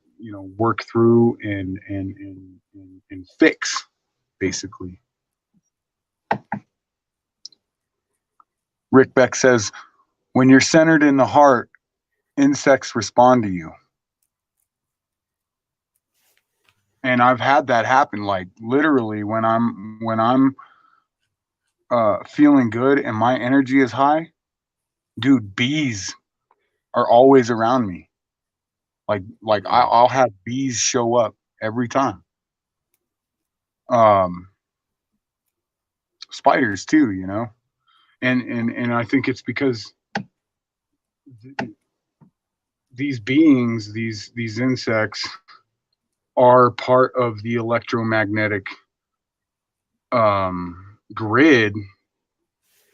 work through and fix basically. Rick Beck says, when you're centered in the heart, insects respond to you. And I've had that happen, like literally when I'm feeling good and my energy is high, dude, bees are always around me. Mm. I'll have bees show up every time. Um, Spiders too, and I think it's because th- these beings, these insects, are part of the electromagnetic grid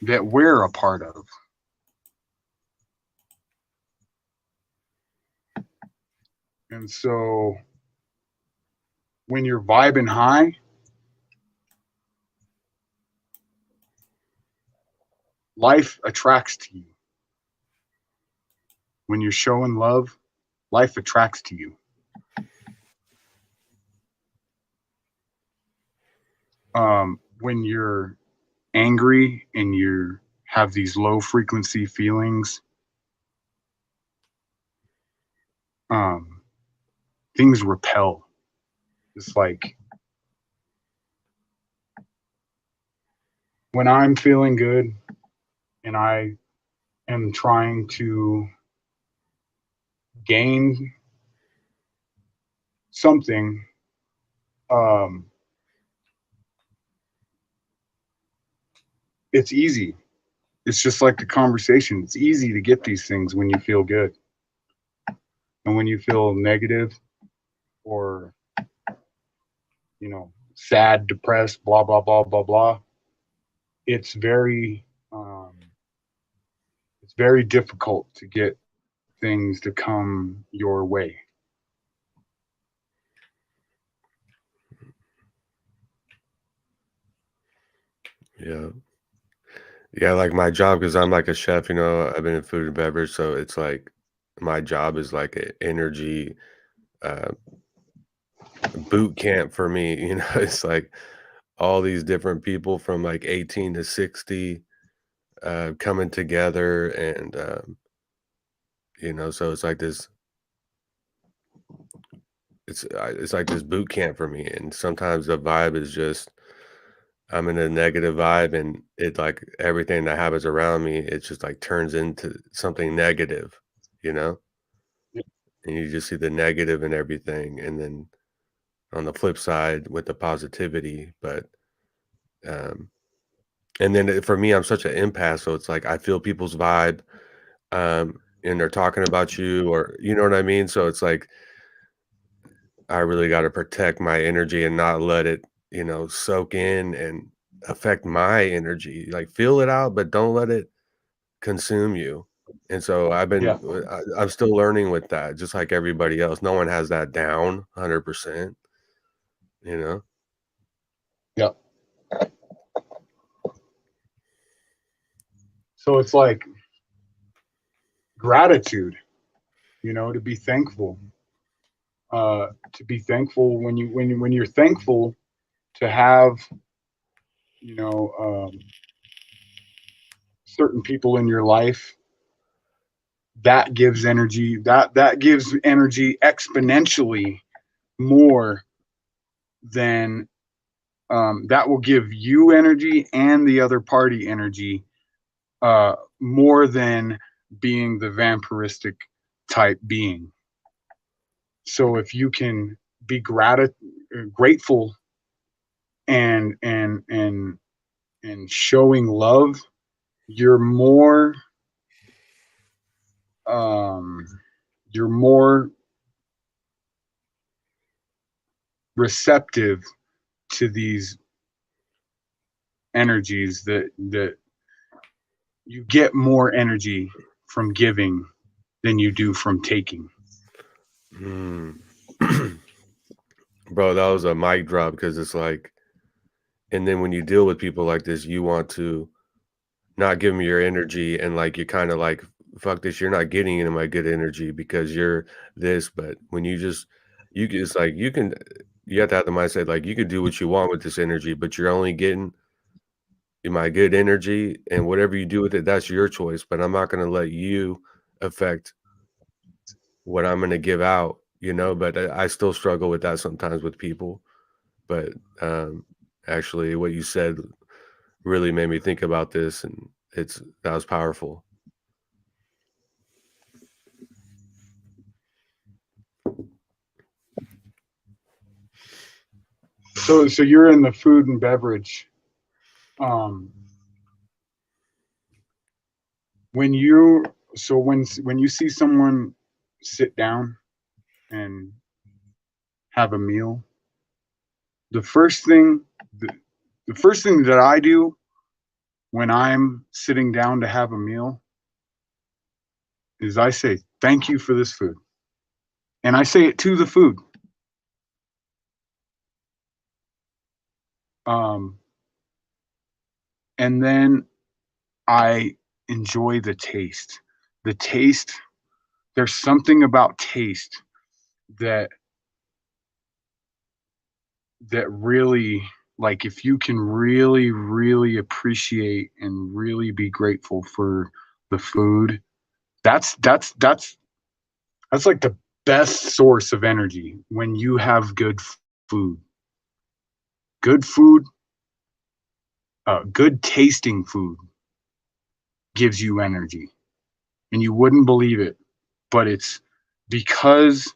that we're a part of. And so when you're vibing high, life attracts to you. When you're showing love, life attracts to you. When you're angry and you have these low frequency feelings, um, things repel. It's like when I'm feeling good and I am trying to gain something, it's easy. It's just like the conversation. It's easy to get these things when you feel good. And when you feel negative or, sad, depressed, blah, blah, blah, blah, blah, it's very difficult to get things to come your way. Yeah. Yeah, like my job, because I'm like a chef, I've been in food and beverage, so it's like my job is like an energy uh, boot camp for me. It's like all these different people from like 18 to 60 coming together, and so it's like this. It's like this boot camp for me, and sometimes the vibe is just I'm in a negative vibe, and it like everything that happens around me, it just like turns into something negative, you know? And you just see the negative in everything. And then on the flip side with the positivity, but um and then for me, I'm such an empath, so it's like I feel people's vibe, and they're talking about you, or you know what I mean? So it's like I really got to protect my energy and not let it, soak in and affect my energy. Like feel it out, but don't let it consume you. And so Yeah. I'm still learning with that, just like everybody else. No one has that down 100%, you know? Yeah. So it's like gratitude, to be thankful. To be thankful when you're thankful to have, you know, certain people in your life, that gives energy. That gives energy exponentially more than that will give you energy and the other party energy more than being the vampiristic type being. So if you can be grateful and showing love, you're more um, you're more receptive to these energies that you get more energy from giving than you do from taking. Mm. Bro, that was a mic drop because it's like, and then when you deal with people like this, you want to not give them your energy, and like you're kind of like, fuck this, you're not getting into my good energy because you're this. But when it's like you have to have the mindset like you can do what you want with this energy, but you're only getting my good energy, and whatever you do with it, that's your choice. But I'm not going to let you affect what I'm going to give out, But I still struggle with that sometimes with people. But actually, what you said really made me think about this, and that was powerful. So you're in the food and beverage. Um, when you when you see someone sit down and have a meal, the first thing the, the first thing that I do when I'm sitting down to have a meal is I say thank you for this food, and I say it to the food. Um, and then I enjoy the taste. The taste. There's something about taste that really, like, if you can really really appreciate and really be grateful for the food, that's like best source of energy when you have good food. Good food, good tasting food gives you energy. And you wouldn't believe it, but it's because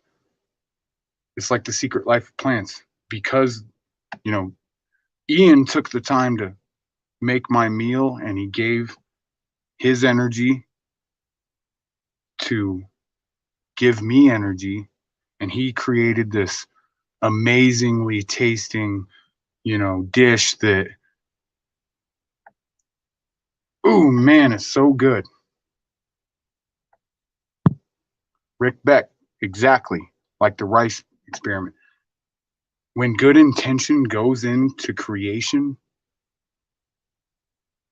it's like the secret life of plants. Because, you know, Ian took the time to make my meal and he gave his energy to give me energy, and he created this amazingly tasting, you know, dish that, ooh man, it's so good. Rick Beck, exactly like the rice experiment. When good intention goes into creation,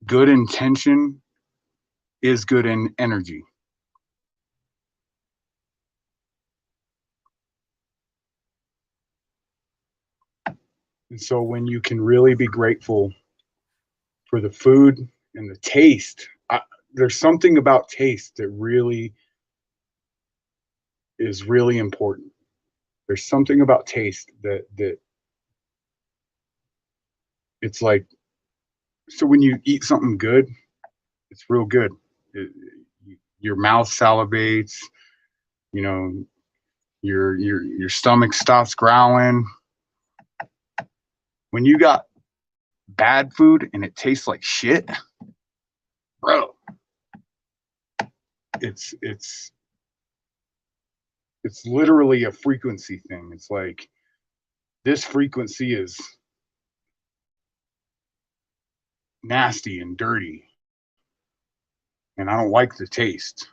good intention is good in energy. And so when you can really be grateful for the food and the taste, there's something about taste that really is really important. There's something about taste that it's like, so when you eat something good, it's real good. It, your mouth salivates, you know, your stomach stops growling. When you got bad food and it tastes like shit, bro, it's it's it's literally a frequency thing. It's like this frequency is nasty and dirty, and I don't like the taste.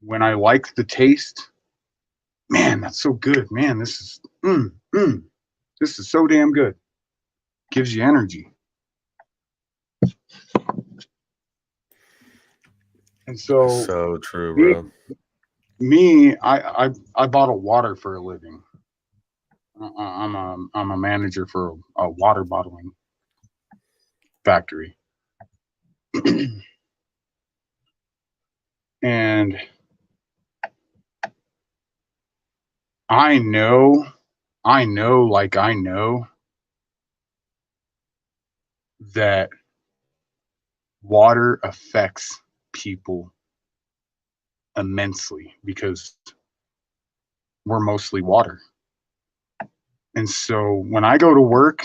When I like the taste, man, that's so good. Man, this is this is so damn good. Gives you energy. And so So true, me, bro. I bottle water for a living. I'm a manager for a water bottling factory. And I know, like I know that water affects people immensely because we're mostly water. And so when I go to work,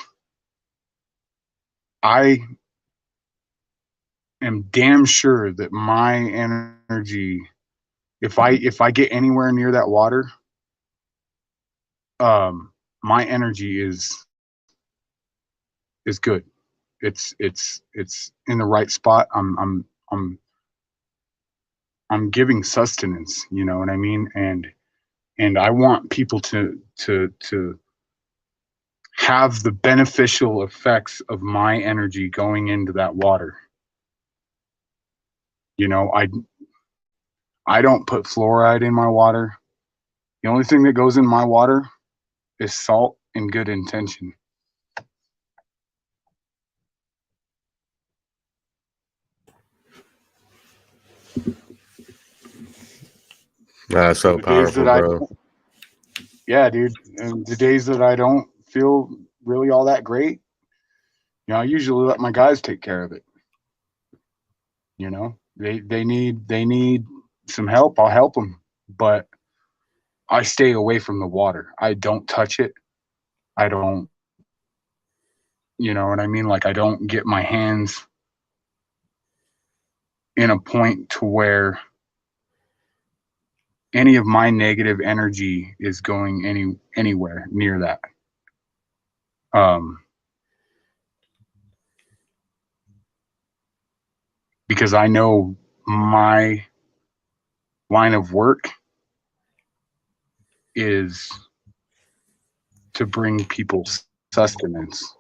I am damn sure that my energy, if I get anywhere near that water, my energy is good. It's in the right spot. I'm giving sustenance, you know what I mean? And I want people to have the beneficial effects of my energy going into that water. You know, I don't put fluoride in my water. The only thing that goes in my water is salt and good intention. That's So so the days powerful, that I bro. don't, yeah, dude, and the days that I don't feel really all that great, you know, I usually let my guys take care of it. You know, they need some help. I'll help them, but I stay away from the water. I don't touch it. I don't, you know what I mean? Like I don't get my hands in a point to where any of my negative energy is going anywhere near that. Um, because I know my line of work is to bring people sustenance.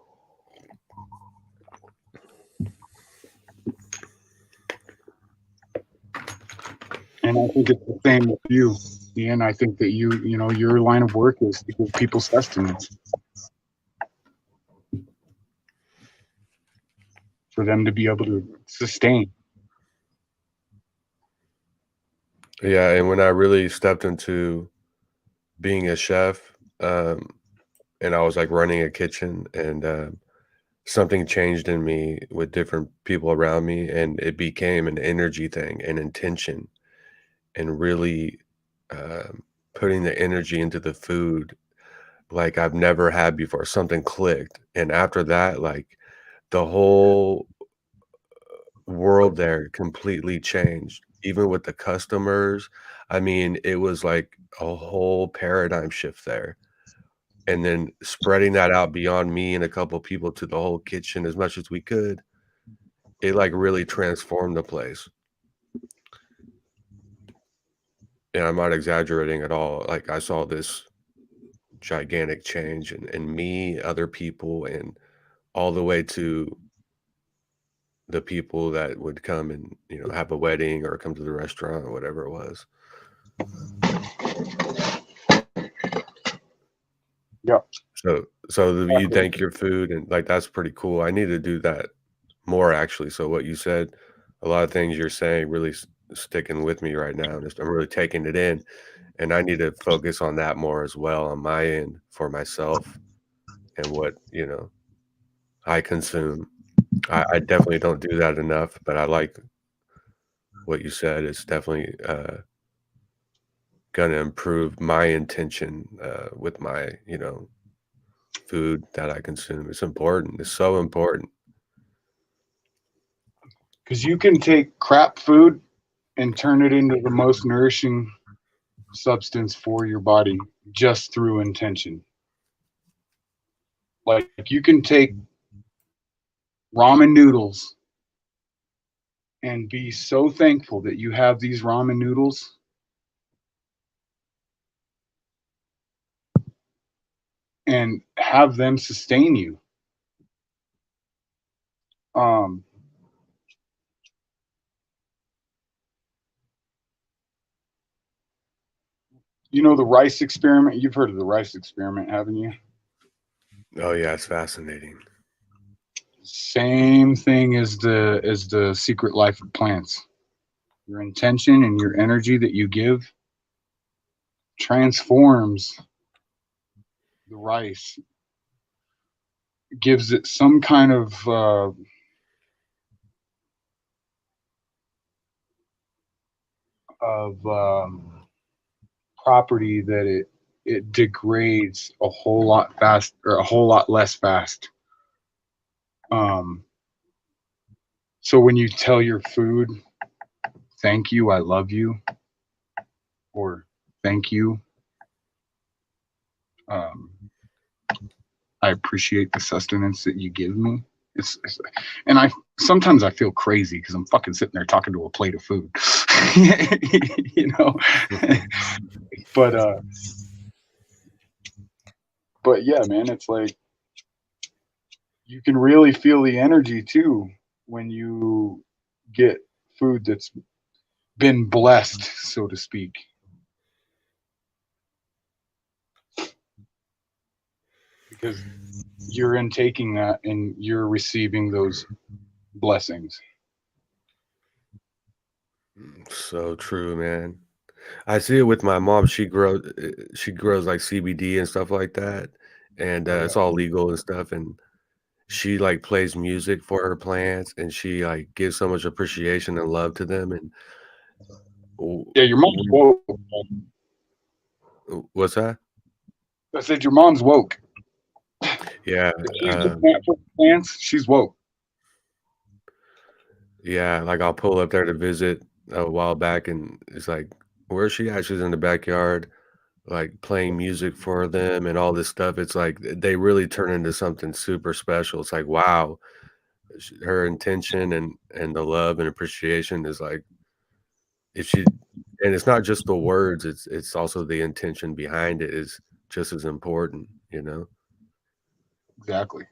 And I think it's the same with you, Ian. I think that you know, your line of work is to give people sustenance for them to be able to sustain. Yeah, and when I really stepped into being a chef, and I was like running a kitchen, and something changed in me with different people around me, and it became an energy thing, an intention, and really putting the energy into the food like I've never had before. Something clicked, and after that, like the whole world there completely changed. Even with the customers, I mean, it was like a whole paradigm shift there. And then spreading that out beyond me and a couple people to the whole kitchen as much as we could, it like really transformed the place. And I'm not exaggerating at all. Like I saw this gigantic change in me, other people, and all the way to the people that would come and, have a wedding or come to the restaurant or whatever it was. Yeah. So you thank your food and like that's pretty cool. I need to do that more actually. So what you said, a lot of things you're saying really sticking with me right now. Just I'm really taking it in, and I need to focus on that more as well on my end for myself and what I consume. I definitely don't do that enough, but I like what you said. It's definitely going to improve my intention with my food that I consume. It's important. It's so important. Because you can take crap food and turn it into the most nourishing substance for your body just through intention. Like you can take ramen noodles and be so thankful that you have these ramen noodles and have them sustain you. Um, you know the rice experiment. You've heard of the rice experiment, haven't you? Oh yeah, it's fascinating. Same thing as the secret life of plants. Your intention and your energy that you give transforms the rice, gives it some kind of property that it degrades a whole lot fast or a whole lot less fast. Um, so when you tell your food, "Thank you, I love you," or "Thank you, um, I appreciate the sustenance that you give me," it's and I sometimes I feel crazy because I'm fucking sitting there talking to a plate of food, you know. but uh, but yeah, man, it's like you can really feel the energy too when you get food that's been blessed, so to speak, because you're intaking that and you're receiving those blessings. So true, man. I see it with my mom. She grows like CBD and stuff like that, and Oh yeah, it's all legal and stuff. And she like plays music for her plants, and she like gives so much appreciation and love to them. And w- yeah. Your mom's w- woke. what's that? I said your mom's woke. Yeah, If she's the plant for plants, she's woke. yeah. Like I'll pull up there to visit a while back, and it's like, where's she at? She's in the backyard, like playing music for them and all this stuff. It's like they really turn into something super special. It's like, wow, her intention and the love and appreciation is like if she and it's not just the words, it's also the intention behind it is just as important. Exactly,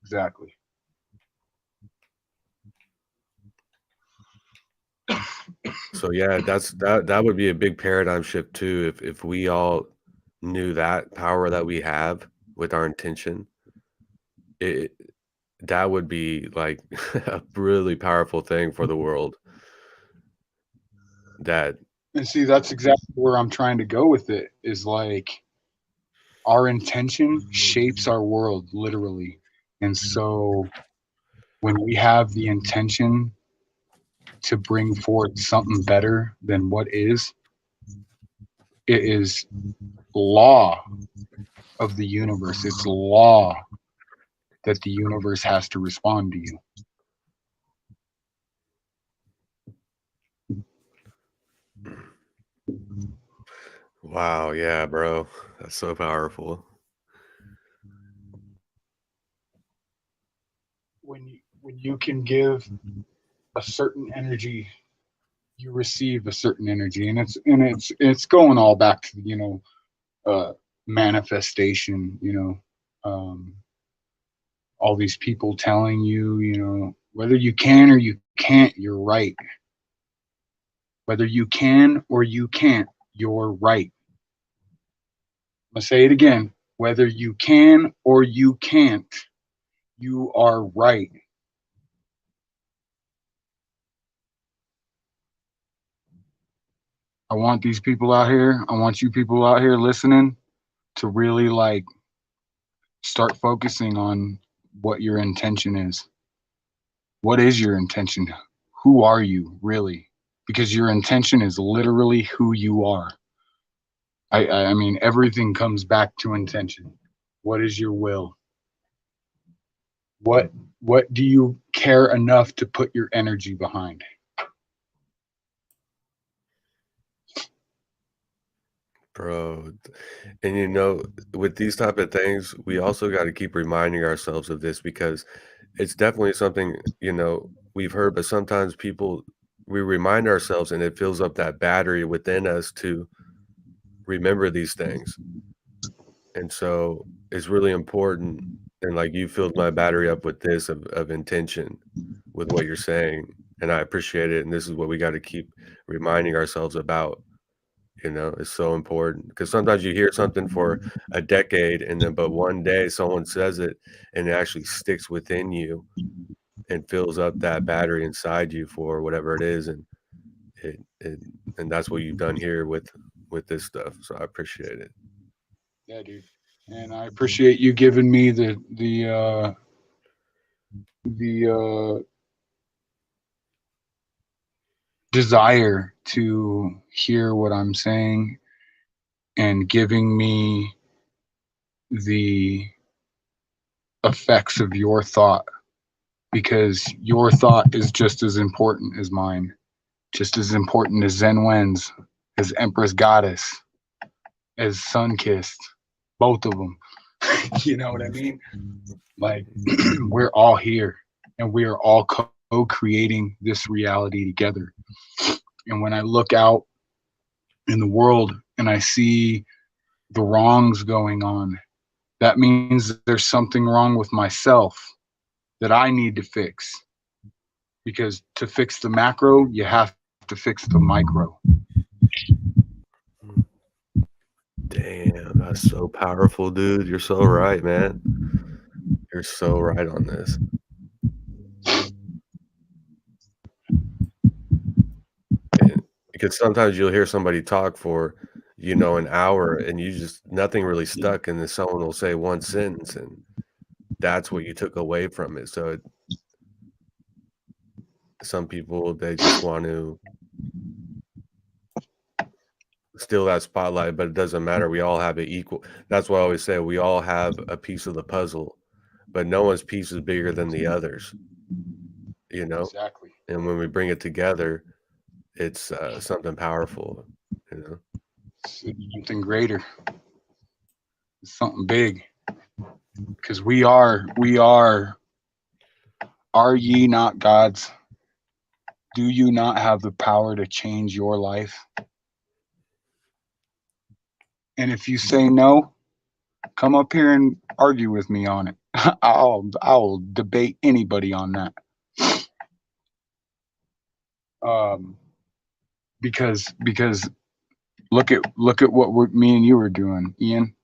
exactly. So yeah, that would be a big paradigm shift too if we all knew that power that we have with our intention. It that would be like a really powerful thing for the world. that And see, that's exactly where I'm trying to go with it, is like our intention shapes our world literally. And so when we have the intention to bring forth something better than what is, it is law of the universe. It's law that the universe has to respond to you. wow, yeah, bro. That's so powerful. When you can give a certain energy, you receive a certain energy, and it's going all back to manifestation. All these people telling you, whether you can or you can't, you're right. Whether you can or you can't, you're right. I'm gonna say it again. Whether you can or you can't, you are right. I want these people out here, I want you people out here listening to really like start focusing on what your intention is. What is your intention? Who are you really? Because your intention is literally who you are. I mean, everything comes back to intention. What is your will? What do you care enough to put your energy behind? Bro, and you know, with these type of things, we also got to keep reminding ourselves of this because it's definitely something, we've heard, but sometimes people we remind ourselves and it fills up that battery within us to remember these things. And so it's really important. And like you filled my battery up with this of intention with what you're saying. And I appreciate it. And this is what we got to keep reminding ourselves about. It's so important because sometimes you hear something for a decade and then, but one day someone says it and it actually sticks within you and fills up that battery inside you for whatever it is. And it and that's what you've done here with this stuff. So I appreciate it. Yeah, dude. And I appreciate you giving me the desire to hear what I'm saying and giving me the effects of your thought, because your thought is just as important as mine, just as important as Zen Wen's, as Empress Goddess, as Sunkissed, both of them. You know what I mean? Like, we're all here and we are all co-creating this reality together. And when I look out in the world and I see the wrongs going on, that means there's something wrong with myself that I need to fix. Because to fix the macro, you have to fix the micro. Damn, that's so powerful, dude. You're so right, man. You're so right on this. And because sometimes you'll hear somebody talk for, an hour and you just nothing really stuck, and then someone will say one sentence and that's what you took away from it. So some people they just want to steal that spotlight, but it doesn't matter. We all have it equal. That's why I always say we all have a piece of the puzzle, but no one's piece is bigger than the others, you know? Exactly. And when we bring it together, it's something powerful, you know? It's something greater. It's something big. Because we are ye not gods? Do you not have the power to change your life? And if you say no, come up here and argue with me on it. I'll debate anybody on that. Because look at what me and you were doing, Ian.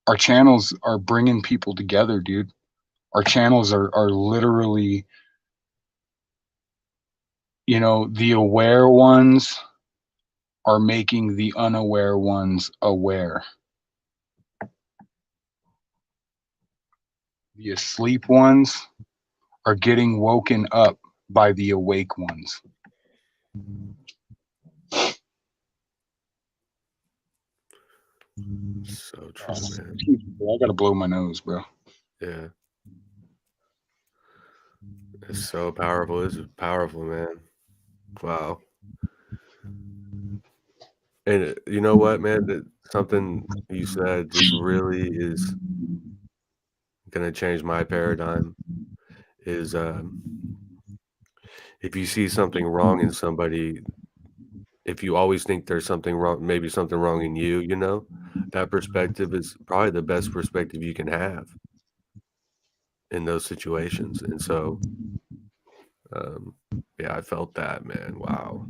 Our channels are bringing people together, dude. Our channels are literally, the aware ones are making the unaware ones aware. The asleep ones are getting woken up by the awake ones. So true, man. Excuse me, bro. I gotta blow my nose, bro. Yeah. It's so powerful. This is powerful, man. Wow. And you know what, man? Something you said just really is gonna change my paradigm. Is if you see something wrong in somebody, if you always think there's something wrong, maybe something wrong in you, that perspective is probably the best perspective you can have in those situations. And so, um, yeah, I felt that, man. Wow.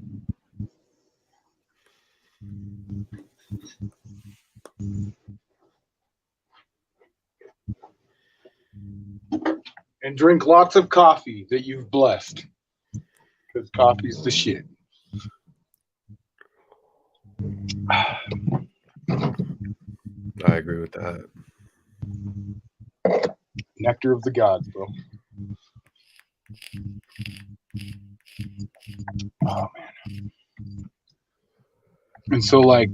And drink lots of coffee that you've blessed, because coffee's the shit. I agree with that. Nectar of the gods, bro. Oh man. And so, like,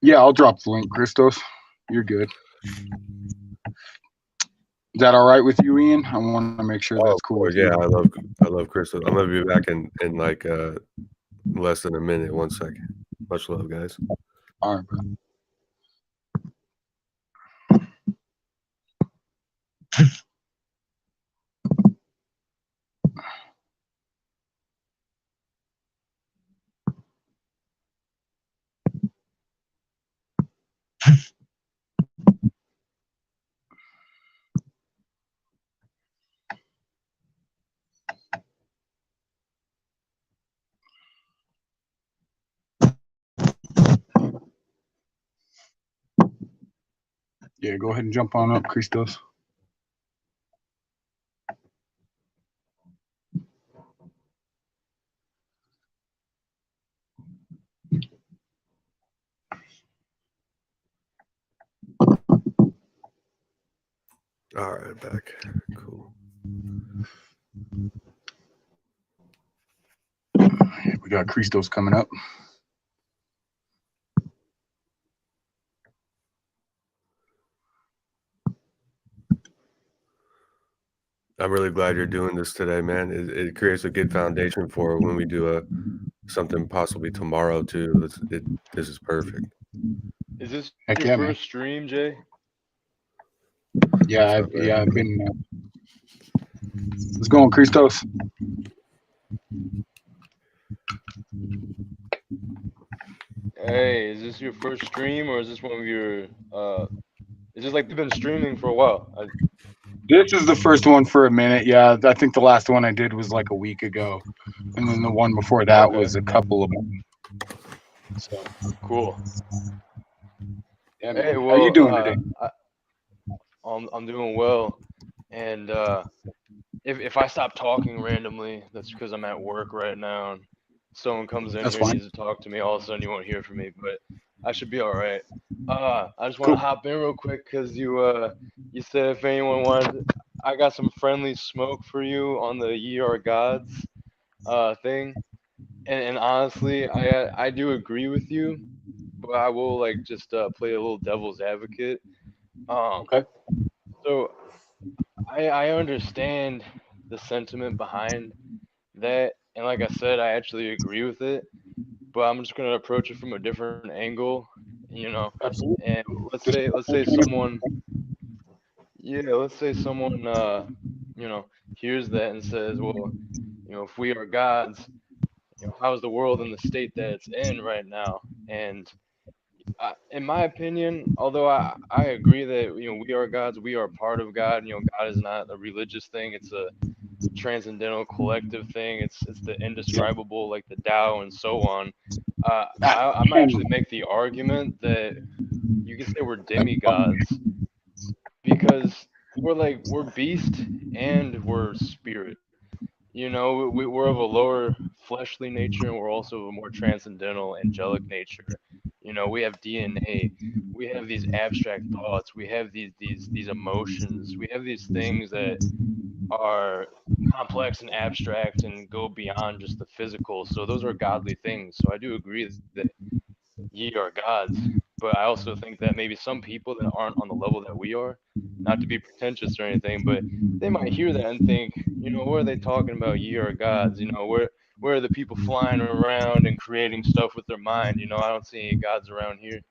yeah, I'll drop the link, Christos. You're good. Is that all right with you, Ian? I want to make sure Oh, that's of cool course. with you. Yeah, I love Crystal. I'm gonna be back in like less than a minute. 1 second. Much love, guys. All right, bro. Yeah, go ahead and jump on up, Christos. All right, back. Cool. We got Christos coming up. I'm really glad you're doing this today, man. It creates a good foundation for when we do something possibly tomorrow too. This is perfect. Is this Heck your yeah, man. first stream, Jay? Yeah, What's up, man? I've been. What's going, Christos? Hey, is this your first stream or is this one of your is this like you've been streaming for a while? This is the first one for a minute. Yeah, I think the last one I did was like a week ago, and then the one before that Okay, was a couple of months. So, cool. yeah, man. Hey, How you well, doing today? I'm doing well, and if I stop talking randomly, that's because I'm at work right now, and someone comes in That's here fine. needs to talk to me. All of a sudden, you won't hear from me, but I should be all right. I just want to Cool. hop in real quick because you said if anyone wanted, I got some friendly smoke for you on the Ye Are Gods thing, and honestly, I do agree with you, but I will like just play a little devil's advocate. Um, Okay. so I understand the sentiment behind that, and like I said, I actually agree with it, but I'm just gonna approach it from a different angle, you know. Absolutely. And let's say someone, yeah, let's say someone hears that and says, well, if we are gods, how's the world in the state that it's in right now? And in my opinion, although I agree that we are gods, we are part of God. God is not a religious thing; it's a transcendental collective thing. It's the Yep. indescribable, like the Tao and so on. Ah, I might man. actually make the argument that you could say we're demigods because we're beast and we're spirit. We're of a lower fleshly nature, and we're also of a more transcendental, angelic nature. You know, we have DNA, we have these abstract thoughts, we have these emotions, we have these things that are complex and abstract and go beyond just the physical. So those are godly things. So I do agree that ye are gods. But I also think that maybe some people that aren't on the level that we are, not to be pretentious or anything, but they might hear that and think, you know, what are they talking about? Ye are gods. You know, where are the people flying around and creating stuff with their mind? You know, I don't see any gods around here.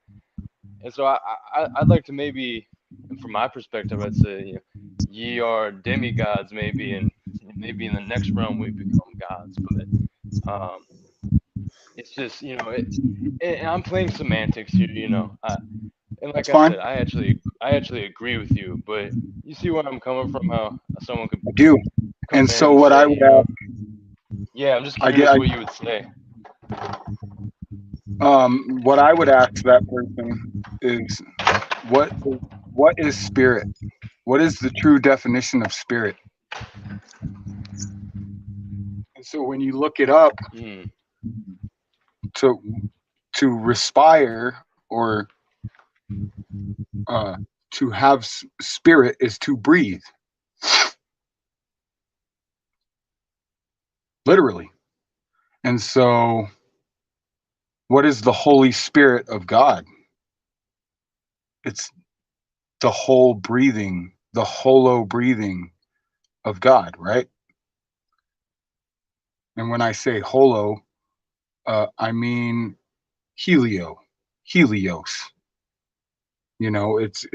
And so I'd like to maybe, and from my perspective, I'd say, you know, ye are demigods maybe, and maybe in the next realm we become gods. But it's just, you know, and I'm playing semantics here, you know. And That's like I fine. said, I actually agree with you, but you see where I'm coming from, how someone could I do. come And in so and what I say, would you know, ask, yeah, I'm just I get, curious what you would say. what I would ask that person is what what is spirit? What is the true definition of spirit? And so when you look it up, Hmm. to respire or uh, to have spirit is to breathe, literally. And so, what is the Holy Spirit of God? It's the whole breathing, the holo breathing of God, right? And when I say holo, I mean helio, helios. You know, it's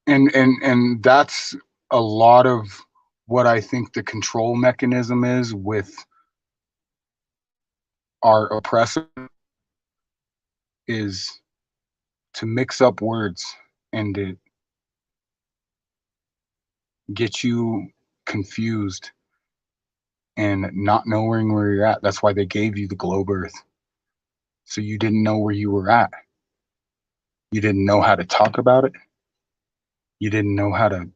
and that's a lot of what I think the control mechanism is with our oppressor, is to mix up words and to get you confused and not knowing where you're at. That's why they gave you the globe earth. So you didn't know where you were at. You didn't know how to talk about it. You didn't know how to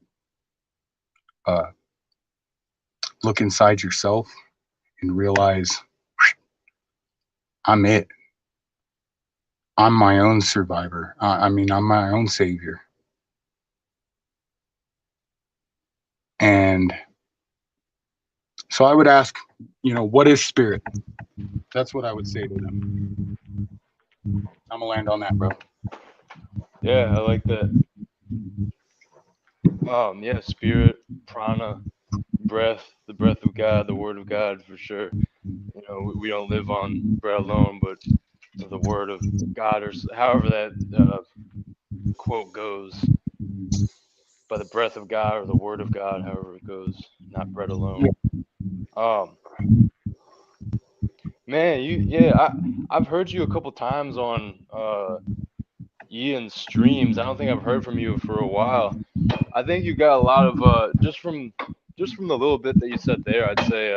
uh, look inside yourself and realize I'm it. I'm my own survivor. I mean, I'm my own savior. And so I would ask, you know, what is spirit? That's what I would say to them. I'm gonna land on that, bro. Yeah, I like that. Yeah, spirit, prana, breath, the breath of God, the word of God for sure. You know, we don't live on bread alone, but the word of God, or however that quote goes, by the breath of God or the word of God, however it goes, not bread alone. Yeah. Um, Man, yeah, I've heard you a couple times on Ian's streams. I don't think I've heard from you for a while. I think you got a lot of just from the little bit that you said there, I'd say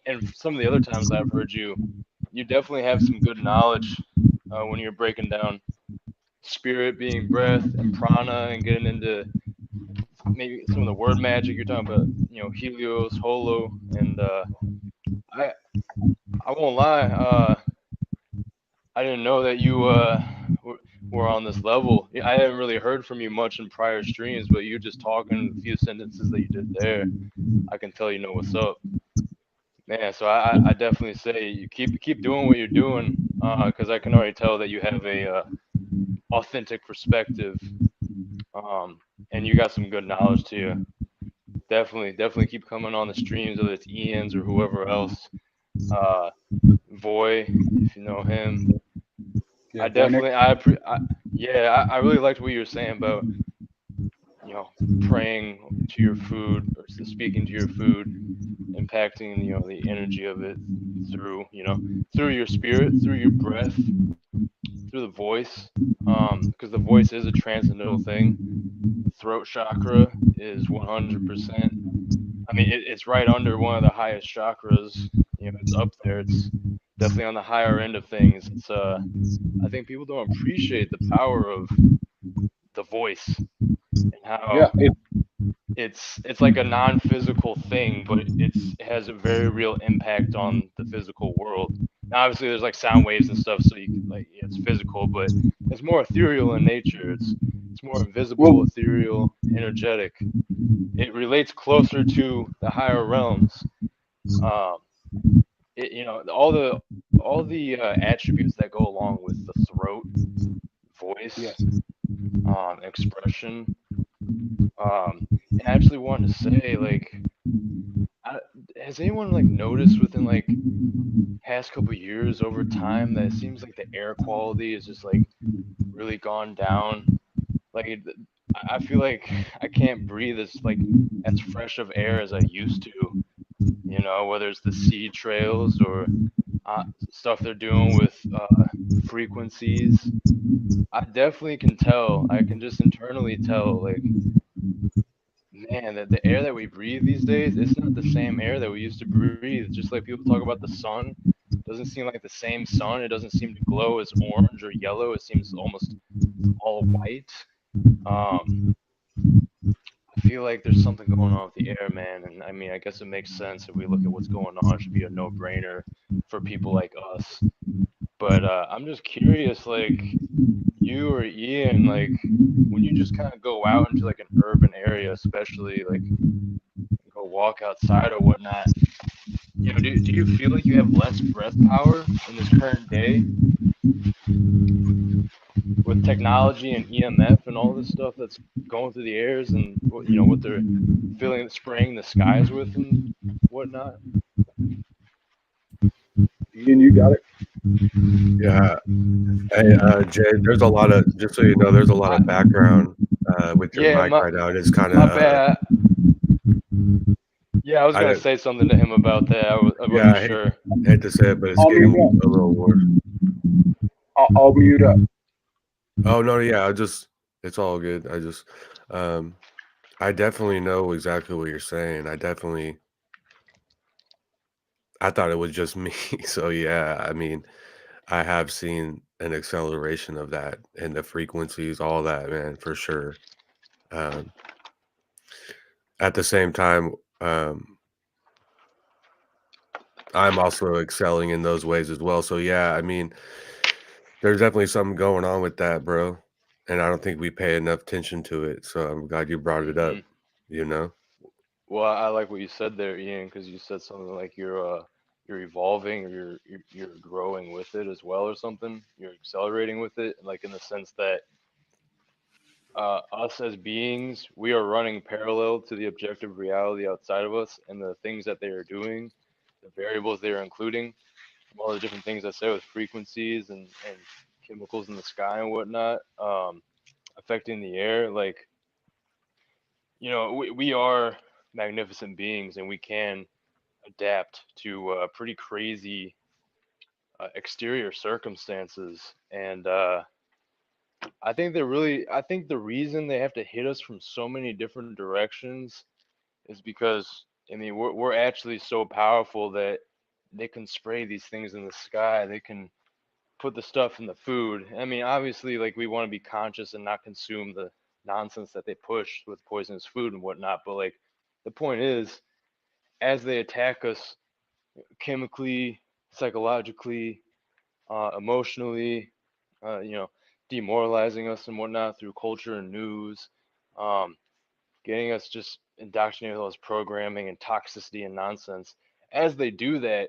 and some of the other times I've heard you, you definitely have some good knowledge when you're breaking down spirit being breath and prana and getting into maybe some of the word magic you're talking about, you know, helios, holo, and I I won't lie, I didn't know that you were on this level. Yeah, I haven't really heard from you much in prior streams, but you just talking a few sentences that you did there, I can tell you know what's up, man. So I definitely say you keep doing what you're doing, because I can already tell that you have a authentic perspective, and you got some good knowledge to you. Definitely keep coming on the streams, whether it's Ian's or whoever else. Uh, Voy, if you know him. Yeah, I Voynich. definitely, yeah, I really liked what you were saying about, you know, praying to your food or speaking to your food, impacting, you know, the energy of it through, you know, through your spirit, through your breath, through the voice, because the voice is a transcendental thing. The throat chakra is 100%. I mean, it's right under one of the highest chakras. You know, it's up there. It's definitely on the higher end of things. It's I think people don't appreciate the power of the voice and Yeah, how, it's like a non-physical thing, but it has a very real impact on the physical world. Now, obviously, there's like sound waves and stuff, so you like yeah, it's physical, but it's more ethereal in nature. It's more invisible, Well, ethereal, energetic. It relates closer to the higher realms. Um, you know, all the attributes that go along with the throat, voice, yes. expression. And I actually wanted to say, like, I, has anyone like noticed within like past couple years over time that it seems like the air quality is just like really gone down? Like, I feel like I can't breathe as fresh of air as I used to. You know, whether it's the sea trails or uh, stuff they're doing with frequencies. I definitely can tell. I can just internally tell, like, man, that the air that we breathe these days, it's not the same air that we used to breathe. Just like people talk about the sun, doesn't seem like the same sun. It doesn't seem to glow as orange or yellow. It seems almost all white. I feel like there's something going on with the air, man. And I mean, I guess it makes sense if we look at what's going on. It should be a no-brainer for people like us. But I'm just curious, like you or Ian, like when you just kind of go out into like an urban area, especially like go walk outside or whatnot, you know, do you feel like you have less breath power in this current day with technology and EMF and all this stuff that's going through the airs and you know what they're filling, spraying the skies with and whatnot? Ian, you got it. Yeah. Hey, Jay, there's a lot of, just so you know, there's a lot I of background with your yeah, mic right now. It is kind my of, bad. Yeah, I was I gonna didn't, say something to him about that. I yeah, wasn't sure. hate to say it, but it's I'll mute getting up. a little worse. I'll mute up. Oh, no, yeah, it's all good. Um, I definitely know exactly what you're saying. I thought it was just me. So, yeah, I mean, I have seen an acceleration of that and the frequencies, all that, man, for sure. Um, at the same time, um, I'm also excelling in those ways as well. So yeah, I mean, there's definitely something going on with that, bro. And I don't think we pay enough attention to it. So I'm glad you brought it up, Hmm. you know? Well, I like what you said there, Ian, because you said something like you're evolving or you're growing with it as well or something. You're accelerating with it, like in the sense that us as beings, we are running parallel to the objective reality outside of us, and the things that they are doing, the variables they are including, from all the different things I say with frequencies and chemicals in the sky and whatnot, affecting the air. Like, you know, we are magnificent beings, and we can adapt to pretty crazy exterior circumstances. And I think the reason they have to hit us from so many different directions is because, I mean, we're actually so powerful that they can spray these things in the sky. They can put the stuff in the food. I mean, obviously, like we want to be conscious and not consume the nonsense that they push with poisonous food and whatnot. But like, the point is, as they attack us chemically, psychologically, emotionally, you know, demoralizing us and whatnot through culture and news, um, getting us just indoctrinated with all this programming and toxicity and nonsense. As they do that,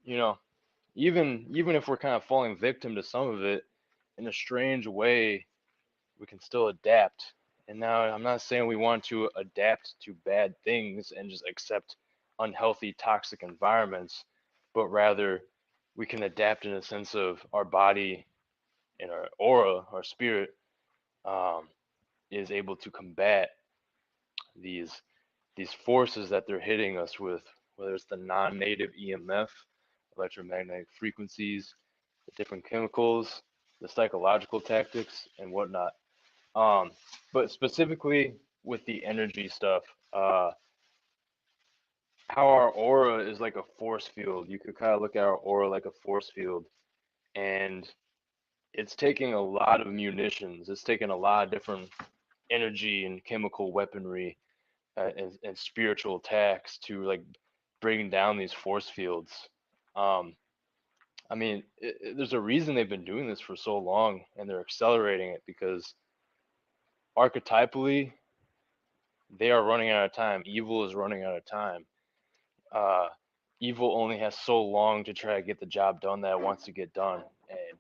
you know, even if we're kind of falling victim to some of it, in a strange way, we can still adapt. And now I'm not saying we want to adapt to bad things and just accept unhealthy, toxic environments, but rather we can adapt in a sense of our body and our aura, our spirit, um, is able to combat these these forces that they're hitting us with, whether it's the non-native EMF, electromagnetic frequencies, the different chemicals, the psychological tactics, and whatnot. Um, but specifically with the energy stuff, uh, how our aura is like a force field. You could kind of look at our aura like a force field, and it's taking a lot of munitions. It's taking a lot of different energy and chemical weaponry and spiritual attacks to like bring down these force fields. Um, I mean, there's a reason they've been doing this for so long, and they're accelerating it because archetypally they are running out of time. Evil is running out of time. Uh, Evil only has so long to try to get the job done that it wants to get done, and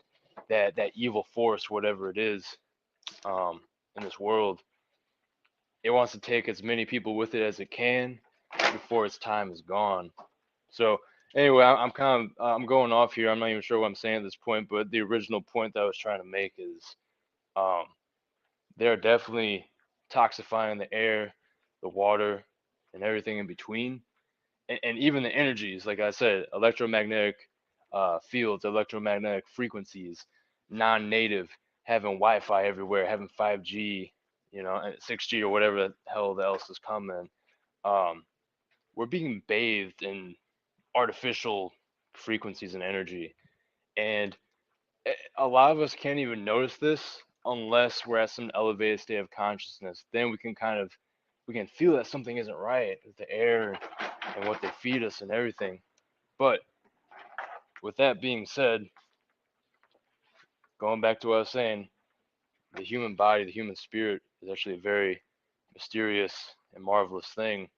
that evil force, whatever it is, um, in this world, it wants to take as many people with it as it can before its time is gone. So anyway, I'm kind of I'm going off here. I'm not even sure what I'm saying at this point, but the original point that I was trying to make is um, they're definitely toxifying the air, the water, and everything in between, and even the energies. Like I said, electromagnetic fields, electromagnetic frequencies, non-native, having Wi-Fi everywhere, having 5G, and 6G or whatever the hell else is coming. Um, we're being bathed in artificial frequencies and energy. And a lot of us can't even notice this unless we're at some elevated state of consciousness. Then we can feel that something isn't right with the air and what they feed us and everything. But with that being said, going back to what I was saying, the human body, the human spirit is actually a very mysterious and marvelous thing.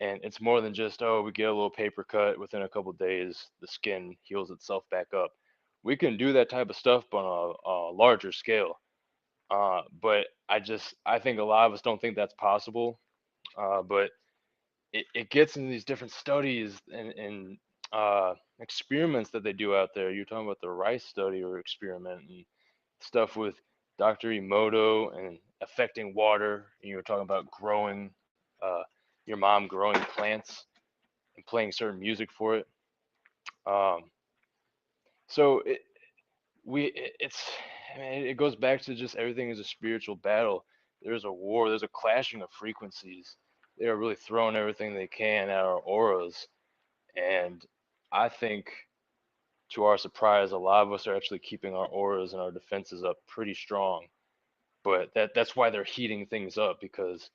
And it's more than just, oh, we get a little paper cut within a couple of days, the skin heals itself back up. We can do that type of stuff, but on a larger scale. But I think a lot of us don't think that's possible. But it gets into these different studies and experiments that they do out there. You're talking about the rice study or experiment and stuff with Dr. Emoto and affecting water. And you were talking about growing, your mom growing plants and playing certain music for it. Um, so it's I mean, it goes back to just everything is a spiritual battle. There's a war. There's a clashing of frequencies. They are really throwing everything they can at our auras, and I think to our surprise, a lot of us are actually keeping our auras and our defenses up pretty strong. But that's why they're heating things up because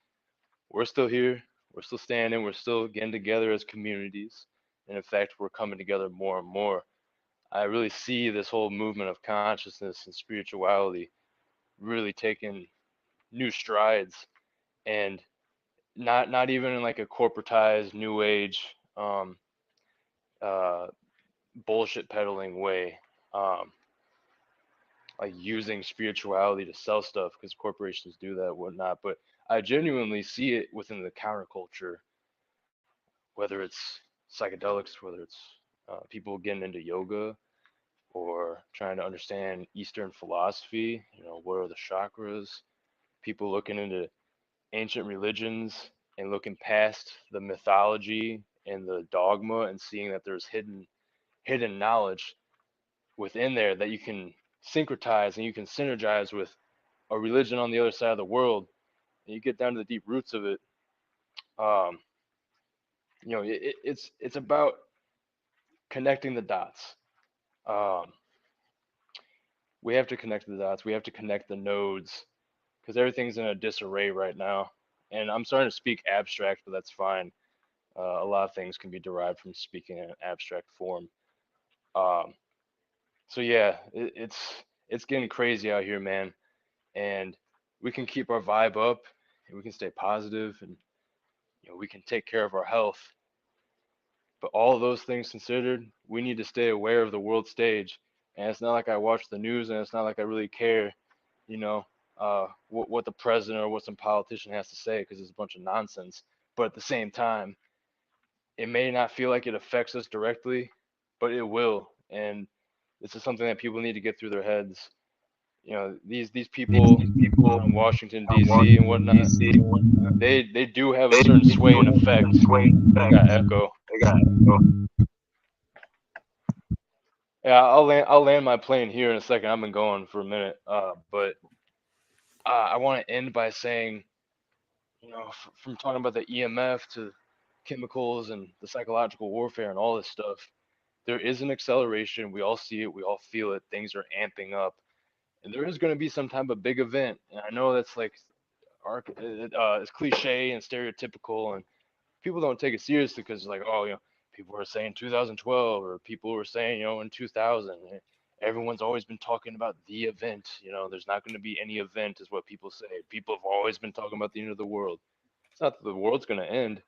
we're still here, we're still standing, we're still getting together as communities, and in fact, we're coming together more and more. I really see this whole movement of consciousness and spirituality really taking new strides, and not even in like a corporatized new age uh, bullshit peddling way, um, like using spirituality to sell stuff because corporations do that and whatnot. But I genuinely see it within the counterculture, whether it's psychedelics, whether it's people getting into yoga or trying to understand Eastern philosophy. What are the chakras? People looking into ancient religions and looking past the mythology and the dogma and seeing that there's hidden knowledge within there that you can syncretize and you can synergize with a religion on the other side of the world, and you get down to the deep roots of it. um it's about connecting the dots. um we have to connect the dots, we have to connect the nodes because everything's in a disarray right now. And I'm starting to speak abstract, but that's fine. A lot of things can be derived from speaking in an abstract form. Um, so yeah, it's getting crazy out here, man. And we can keep our vibe up, and we can stay positive, and we can take care of our health. But all of those things considered, we need to stay aware of the world stage. And it's not like I watch the news, and it's not like I really care, you know, what the president or what some politician has to say because it's a bunch of nonsense. But at the same time, it may not feel like it affects us directly, but it will. And this is something that people need to get through their heads. These people out in Washington D.C. and whatnot, they do have a certain sway and effect. I got echo. Yeah, I'll land my plane here in a second. I've been going for a minute, but I want to end by saying, from talking about the EMF to chemicals and the psychological warfare and all this stuff, there is an acceleration. We all see it. We all feel it. Things are amping up, and there is going to be some type of big event. And I know that's like it's cliche and stereotypical, and people don't take it seriously because like, oh, people are saying 2012, or people were saying, in 2000. Everyone's always been talking about the event. There's not going to be any event, is what people say. People have always been talking about the end of the world. It's not that the world's going to end.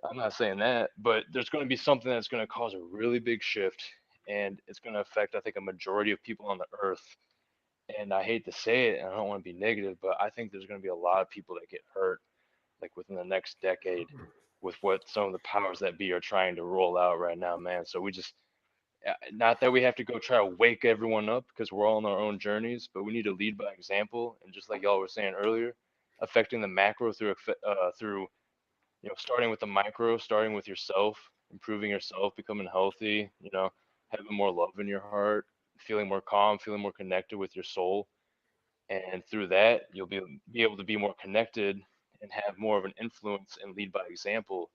I'm not saying that, but there's going to be something that's going to cause a really big shift, and it's going to affect, I think, a majority of people on the earth. And I hate to say it, and I don't want to be negative, but I think there's going to be a lot of people that get hurt, like within the next decade, with what some of the powers that be are trying to roll out right now, man. So we just, not that we have to go try to wake everyone up because we're all on our own journeys, but we need to lead by example. And just like y'all were saying earlier, affecting the macro through starting with the micro, starting with yourself, improving yourself, becoming healthy, having more love in your heart, feeling more calm, feeling more connected with your soul. And through that, you'll be able to be more connected and have more of an influence and lead by example,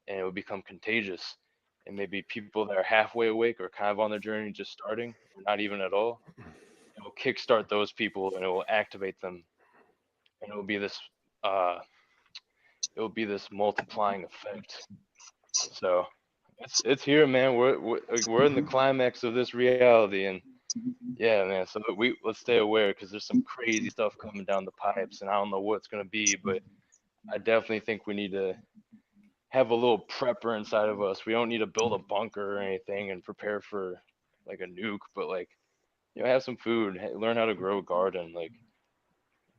and it will become contagious. And maybe people that are halfway awake or kind of on their journey, just starting, or not even at all, it will kickstart those people and it will activate them, and uh, it will be this multiplying effect. So it's here, man. We're in the climax of this reality, and yeah, man. So let's stay aware because there's some crazy stuff coming down the pipes, and I don't know what it's gonna be, but I definitely think we need to have a little prepper inside of us. We don't need to build a bunker or anything and prepare for like a nuke, but like have some food, learn how to grow a garden, like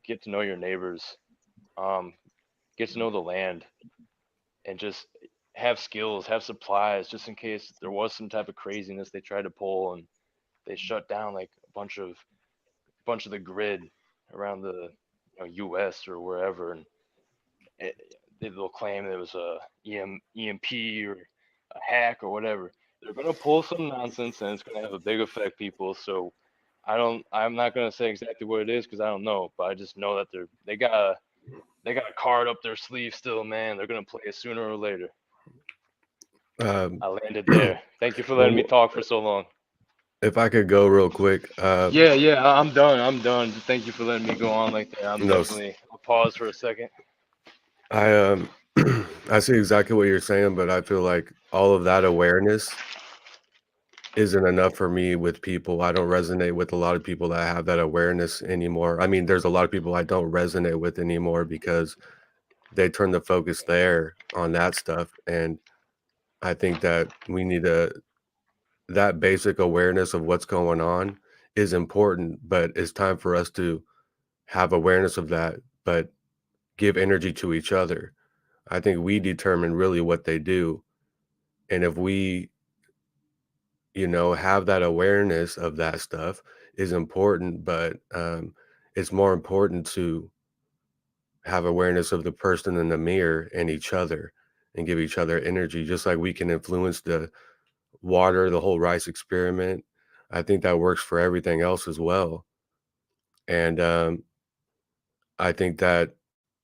get to know your neighbors, um, get to know the land, and just have skills, have supplies, just in case there was some type of craziness they tried to pull and they shut down like a bunch of the grid around the U.S. or wherever, and it, they'll claim it was a EMP or a hack or whatever. They're gonna pull some nonsense and it's gonna have a big effect, people. So I'm not gonna say exactly what it is because I don't know, but I just know that they got a card up their sleeve still, man. They're gonna play it sooner or later. Um, I landed there. Thank you for letting me well, talk for so long. if I could go real quick, Yeah, yeah, I'm done. I'm done. Thank you for letting me go on like that. I'm no, definitely. I'll pause for a second. I I see exactly what you're saying, but I feel like all of that awareness isn't enough for me with people. I don't resonate with a lot of people that have that awareness anymore. I mean, there's a lot of people I don't resonate with anymore because they turn the focus there on that stuff. And I think that we need that basic awareness of what's going on is important, but it's time for us to have awareness of that, but give energy to each other. I think we determine really what they do. And if we, have that awareness of that stuff is important, but it's more important to have awareness of the person in the mirror and each other and give each other energy, just like we can influence the water, the whole rice experiment. I think that works for everything else as well. And I think that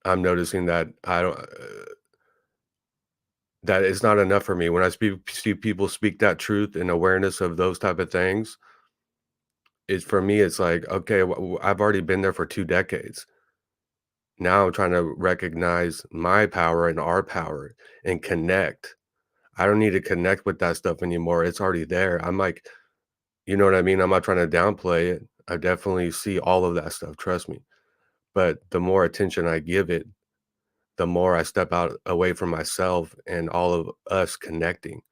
I'm noticing that I don't. That it's not enough for me when I see people speak that truth and awareness of those type of things. It's for me, it's like, okay, I've already been there for 2 decades. Now I'm trying to recognize my power and our power and connect. I don't need to connect with that stuff anymore. It's already there. I'm like, you know what I mean? I'm not trying to downplay it. I definitely see all of that stuff. Trust me. But the more attention I give it, the more I step out away from myself and all of us connecting.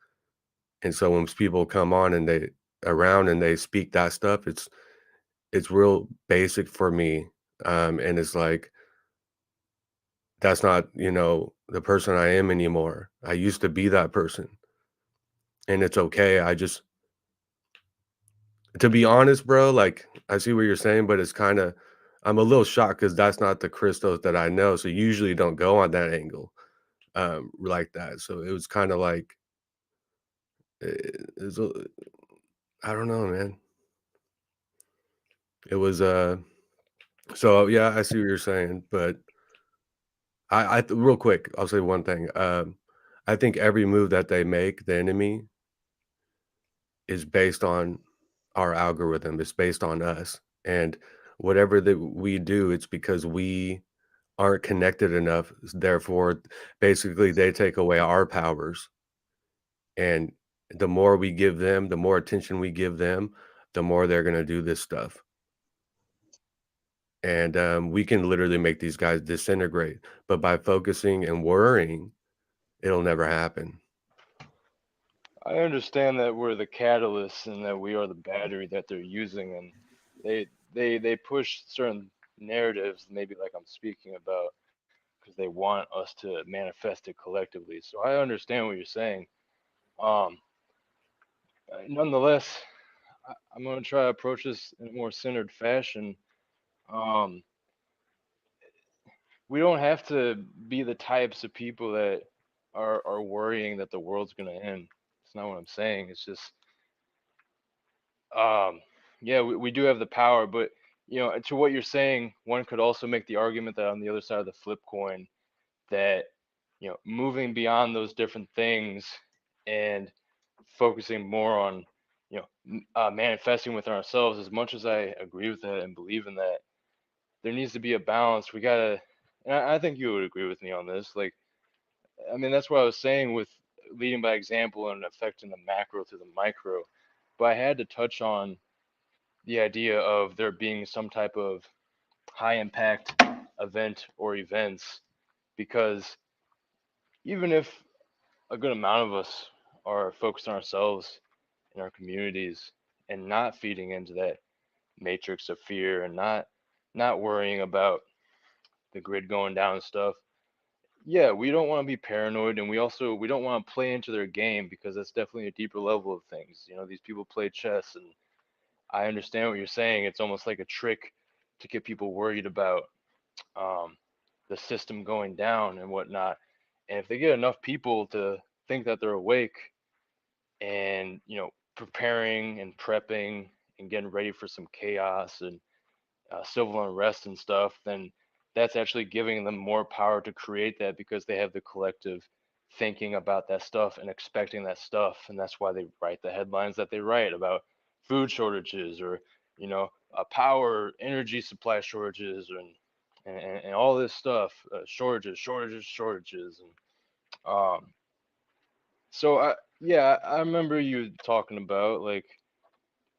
And so when people come on and they around and they speak that stuff, it's real basic for me. And it's like that's not, the person I am anymore. I used to be that person. And it's okay. I just to be honest, bro, like I see what you're saying, but it's kind of I'm a little shocked because that's not the Christos that I know. So usually don't go on that angle like that. So it was kind of like it was I don't know, man. It was so yeah, I see what you're saying, but real quick, I'll say one thing. I think every move that they make, the enemy, is based on our algorithm. It's based on us, and whatever that we do, it's because we aren't connected enough. Therefore, basically, they take away our powers. And the more we give them, the more attention we give them, the more they're going to do this stuff. And we can literally make these guys disintegrate. But by focusing and worrying, it'll never happen. I understand that we're the catalyst and that we are the battery that they're using, and they push certain narratives, maybe like I'm speaking about, because they want us to manifest it collectively. So I understand what you're saying. Um, Nonetheless, I'm gonna try to approach this in a more centered fashion. Um, we don't have to be the types of people that are worrying that the world's gonna end. It's not what I'm saying. It's just um, yeah, we do have the power, but to what you're saying, one could also make the argument that on the other side of the flip coin, that moving beyond those different things and focusing more on manifesting within ourselves. As much as I agree with that and believe in that, there needs to be a balance. We gotta, and I think you would agree with me on this. Like, I mean, that's what I was saying with leading by example and affecting the macro to the micro. But I had to touch on the idea of there being some type of high impact event or events, because even if a good amount of us are focused on ourselves in our communities and not feeding into that matrix of fear and not worrying about the grid going down and stuff. Yeah, we don't want to be paranoid, and we don't want to play into their game, because that's definitely a deeper level of things. These people play chess, and I understand what you're saying. It's almost like a trick to get people worried about um, the system going down and whatnot. And if they get enough people to think that they're awake and preparing and prepping and getting ready for some chaos and civil unrest and stuff, then that's actually giving them more power to create that, because they have the collective thinking about that stuff and expecting that stuff, and that's why they write the headlines that they write about food shortages, or power energy supply shortages, and all this stuff, shortages, and um so yeah, I remember you talking about, like,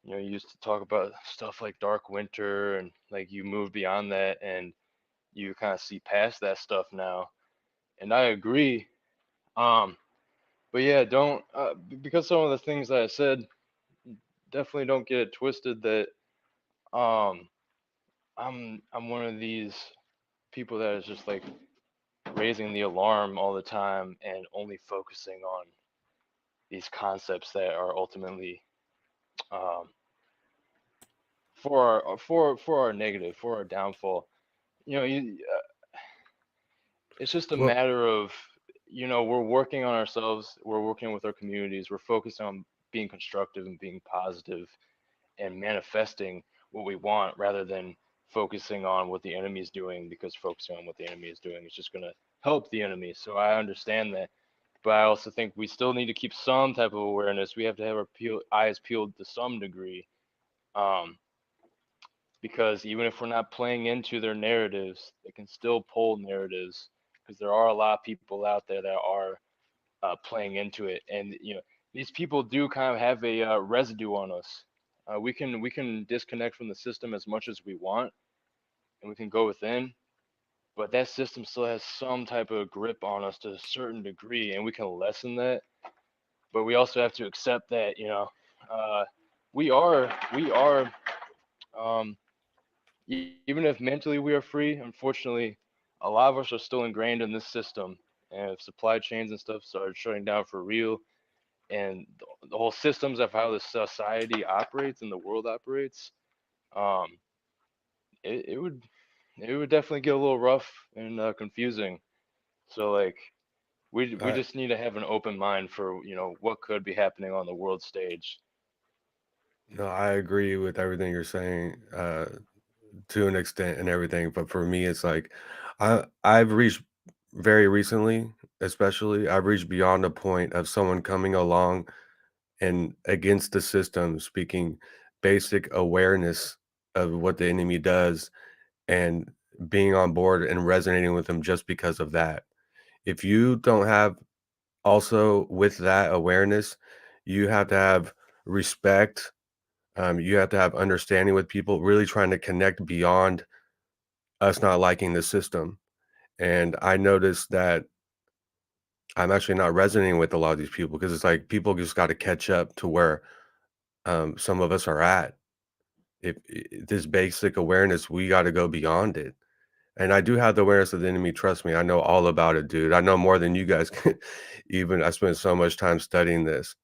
you used to talk about stuff like Dark Winter, and like you moved beyond that and you kind of see past that stuff now. And I agree. Um, but yeah, don't because some of the things that I said, definitely don't get it twisted that um I'm one of these people that is just like raising the alarm all the time and only focusing on these concepts that are ultimately um for our negative, for our downfall. You It's just a Well, matter of, we're working on ourselves, we're working with our communities, we're focused on being constructive and being positive and manifesting what we want, rather than focusing on what the enemy is doing, because focusing on what the enemy is doing is just going to help the enemy. So I understand that. But I also think we still need to keep some type of awareness. We have to have our eyes peeled to some degree. Um, because even if we're not playing into their narratives, they can still pull narratives, because there are a lot of people out there that are playing into it, and these people do kind of have a residue on us. We can disconnect from the system as much as we want, and we can go within, but that system still has some type of grip on us to a certain degree, and we can lessen that. But we also have to accept that uh, we are um, even if mentally we are free, unfortunately, a lot of us are still ingrained in this system. And if supply chains and stuff started shutting down for real, and the whole systems of how the society operates and the world operates, um, it would definitely get a little rough and confusing. So like we I just need to have an open mind for what could be happening on the world stage. no, I agree with everything you're saying, to an extent and everything. But for me, it's like I've reached very recently, especially, I've reached beyond the point of someone coming along and against the system, speaking basic awareness of what the enemy does, and being on board and resonating with them just because of that. If you don't have also with that awareness, you have to have respect. You have to have understanding with people, really trying to connect beyond us not liking the system. And I noticed that I'm actually not resonating with a lot of these people because it's like people just got to catch up to where some of us are at. If this basic awareness, we got to go beyond it. And I do have the awareness of the enemy. Trust me, I know all about it, dude. I know more than you guys can. Even I spent so much time studying this.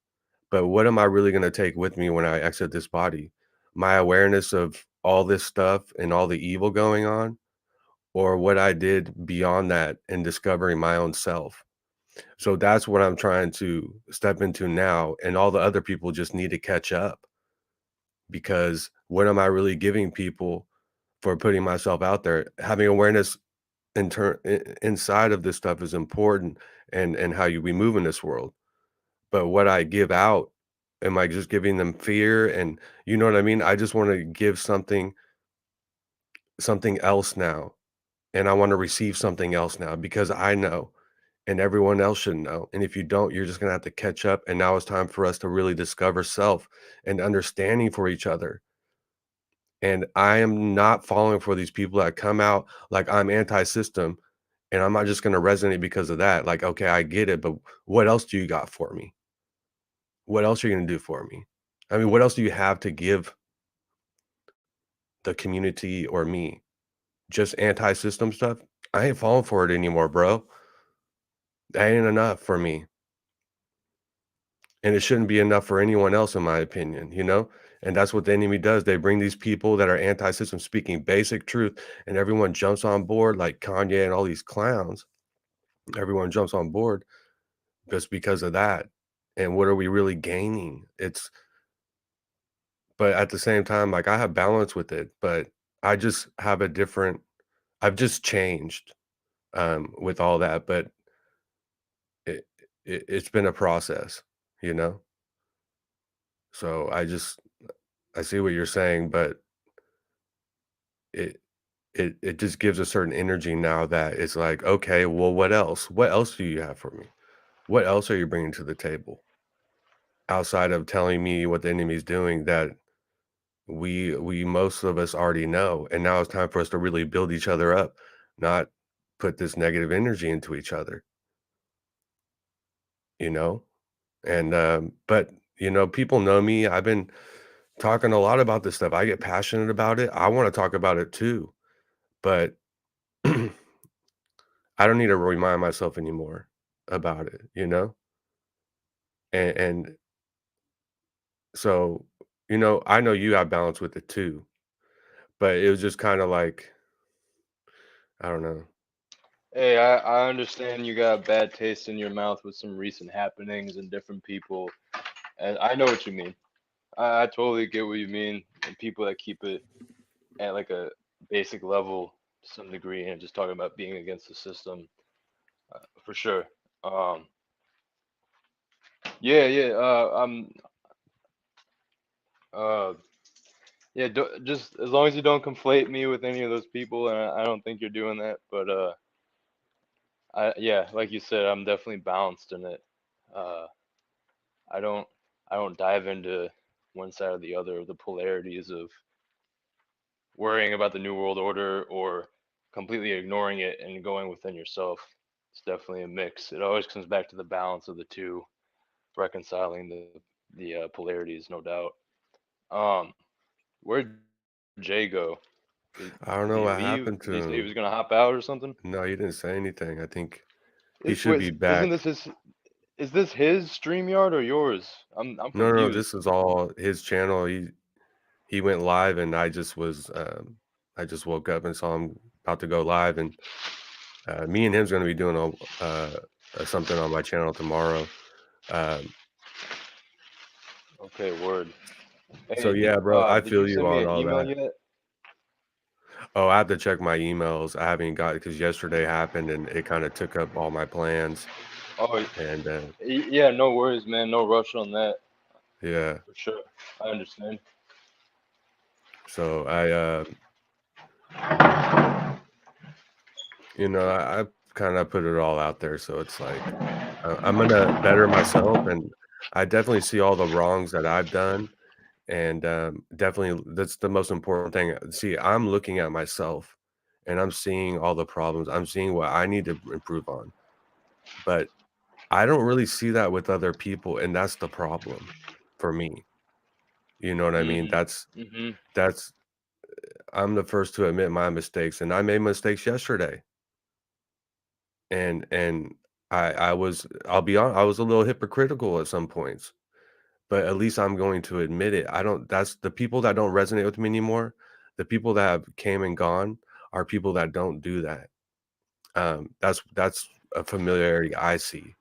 But what am I really going to take with me when I exit this body? My awareness of all this stuff and all the evil going on, or what I did beyond that and discovering my own self? So that's what I'm trying to step into now. And all the other people just need to catch up because what am I really giving people for putting myself out there? Having awareness inside of this stuff is important and how we move in this world. But what I give out, am I just giving them fear? And you know what I mean? I just want to give something else now. And I want to receive something else now because I know and everyone else should know. And if you don't, you're just gonna have to catch up. And now it's time for us to really discover self and understanding for each other. And I am not falling for these people that come out like I'm anti-system and I'm not just gonna resonate because of that. Like, okay, I get it, but what else do you got for me? What else are you gonna do for me? I mean, what else do you have to give the community or me? Just anti-system stuff? I ain't falling for it anymore, bro. That ain't enough for me. And it shouldn't be enough for anyone else, in my opinion, you know? And that's what the enemy does. They bring these people that are anti-system speaking basic truth, and everyone jumps on board like Kanye and all these clowns. Everyone jumps on board just because of that. And what are we really gaining? But at the same time, like I have balance with it, but I just have a different, I've just changed with all that, but it, it's been a process, you know? So I see what you're saying, but it it just gives a certain energy now that it's like, okay, well, what else? What else do you have for me? What else are you bringing to the table outside of telling me what the enemy's doing that we most of us already know, and now it's time for us to really build each other up, not put this negative energy into each other, you know? And but people know me. I've been talking a lot about this stuff. I get passionate about it. I want to talk about it too, but I don't need to remind myself anymore about it, you know? And so, I know you have balance with it too, but it was just kind of like, I don't know. Hey, I understand you got a bad taste in your mouth with some recent happenings and different people, and I know what you mean. I totally get what you mean. And people that keep it at like a basic level to some degree and just talking about being against the system, for sure. Um, yeah, yeah. Uh, yeah. Just as long as you don't conflate me with any of those people, and I don't think you're doing that. But yeah, like you said, I'm definitely balanced in it. Uh, I don't, I don't dive into one side or the other of the polarities of worrying about the new world order or completely ignoring it and going within yourself. It's definitely a mix. It always comes back to the balance of the two, reconciling the polarities, no doubt. Um, where'd Jay go? Did he I don't leave? know Did what he say he was happened gonna to hop him. out or something? No, he didn't say anything. I think he should be Isn't this back. his? Is this his StreamYard or yours? I'm No, no, confused. this is all his channel. He went live, and I just woke up and saw him about to go live, and me and him's gonna be doing something on my channel tomorrow. Um, Okay, word. so Hey, yeah, bro, I did you feel you send me on an all email that. yet? Oh, I have to check my emails. I haven't got it because yesterday happened and it kind of took up all my plans. Oh, And yeah, no worries, man. No rush on that, yeah, for sure. I understand. so I kind of put it all out there, so it's like I'm gonna better myself, and I definitely see all the wrongs that I've done, and definitely that's the most important thing. See, I'm looking at myself, and I'm seeing all the problems. I'm seeing what I need to improve on, but I don't really see that with other people, and that's the problem for me. You know what I mean? Mhm. Mhm. That's I'm the first to admit my mistakes, and I made mistakes yesterday. And I was I'll be honest, I was a little hypocritical at some points, but at least I'm going to admit it. I don't That's the people that don't resonate with me anymore, the people that have came and gone are people that don't do that. That's a familiarity I see,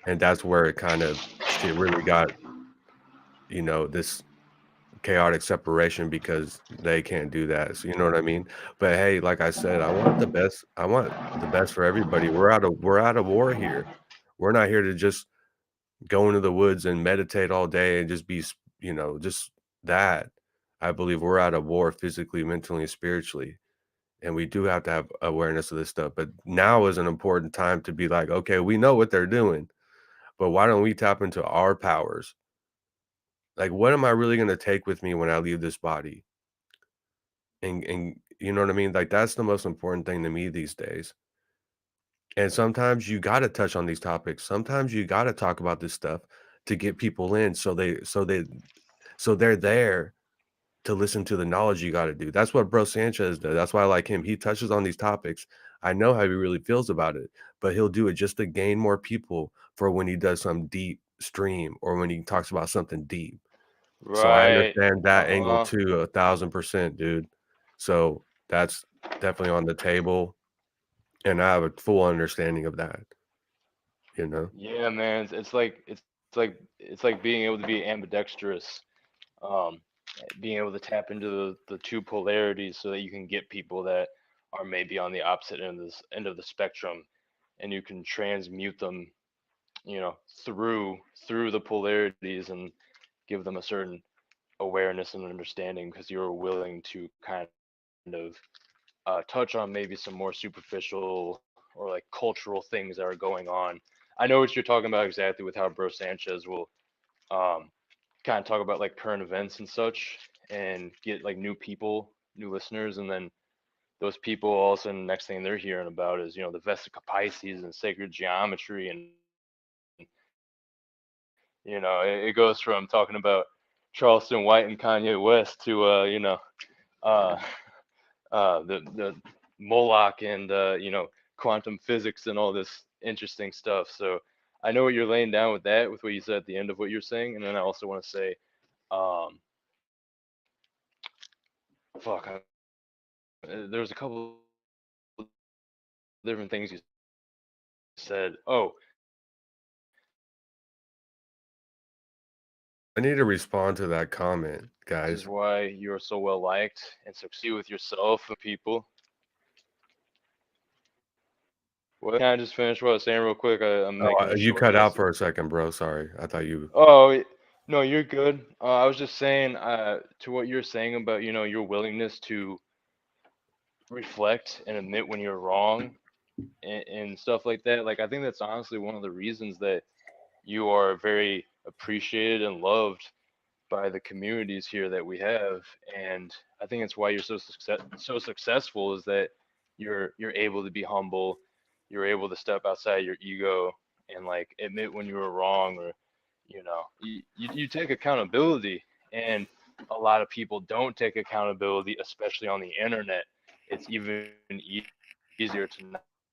and that's where it kind of shit really got, this chaotic separation because they can't do that. So you know what I mean? But hey, like I said, I want the best. I want the best for everybody. We're out of war here. We're not here to just go into the woods and meditate all day and just just that. I believe we're out of war physically, mentally, and spiritually. And we do have to have awareness of this stuff. But now is an important time to be like, okay, we know what they're doing, but why don't we tap into our powers? Like, what am I really going to take with me when I leave this body? And you know what I mean? Like, that's the most important thing to me these days. And sometimes you gotta touch on these topics. Sometimes you gotta talk about this stuff to get people in so they're there to listen to the knowledge you gotta do. That's what Bro Sanchez does. That's why I like him. He touches on these topics. I know how he really feels about it, but he'll do it just to gain more people for when he does some deep stream or when he talks about something deep. So I Right. understand that angle Uh-huh. too, 1,000%, dude. So that's definitely on the table, and I have a full understanding of that, you know? Yeah, man. It's like being able to be ambidextrous. Um, Being able to tap into the two polarities so that you can get people that are maybe on the opposite end of the spectrum, and you can transmute them, you know, through the polarities and give them a certain awareness and understanding because you're willing to kind of touch on maybe some more superficial or like cultural things that are going on. I know what you're talking about exactly with how Bro Sanchez will um, kind of talk about like current events and such and get like new people, new listeners, and then those people all of a sudden next thing they're hearing about is the Vesica Pisces and sacred geometry and it goes from talking about Charleston White and Kanye West to uh the Moloch and quantum physics and all this interesting stuff. So I know what you're laying down with that, with what you said at the end of what you're saying, and then I also want to say, um, fuck, there was a couple different things you said. I need to respond to that comment, This is guys. why you're so well liked and succeed with yourself and people. What? Can I just finish what I was saying real quick? I'm Oh, making it you short cut here. out for a second, bro. Sorry. I thought you No, you're good. I was just saying to what you're saying about your willingness to reflect and admit when you're wrong and stuff like that. Like I think that's honestly one of the reasons that you are very appreciated and loved by the communities here that we have, and I think it's why you're so successful is that you're able to be humble, you're able to step outside your ego and like admit when you were wrong, or you take accountability, and a lot of people don't take accountability, especially on the internet. It's even easier to not take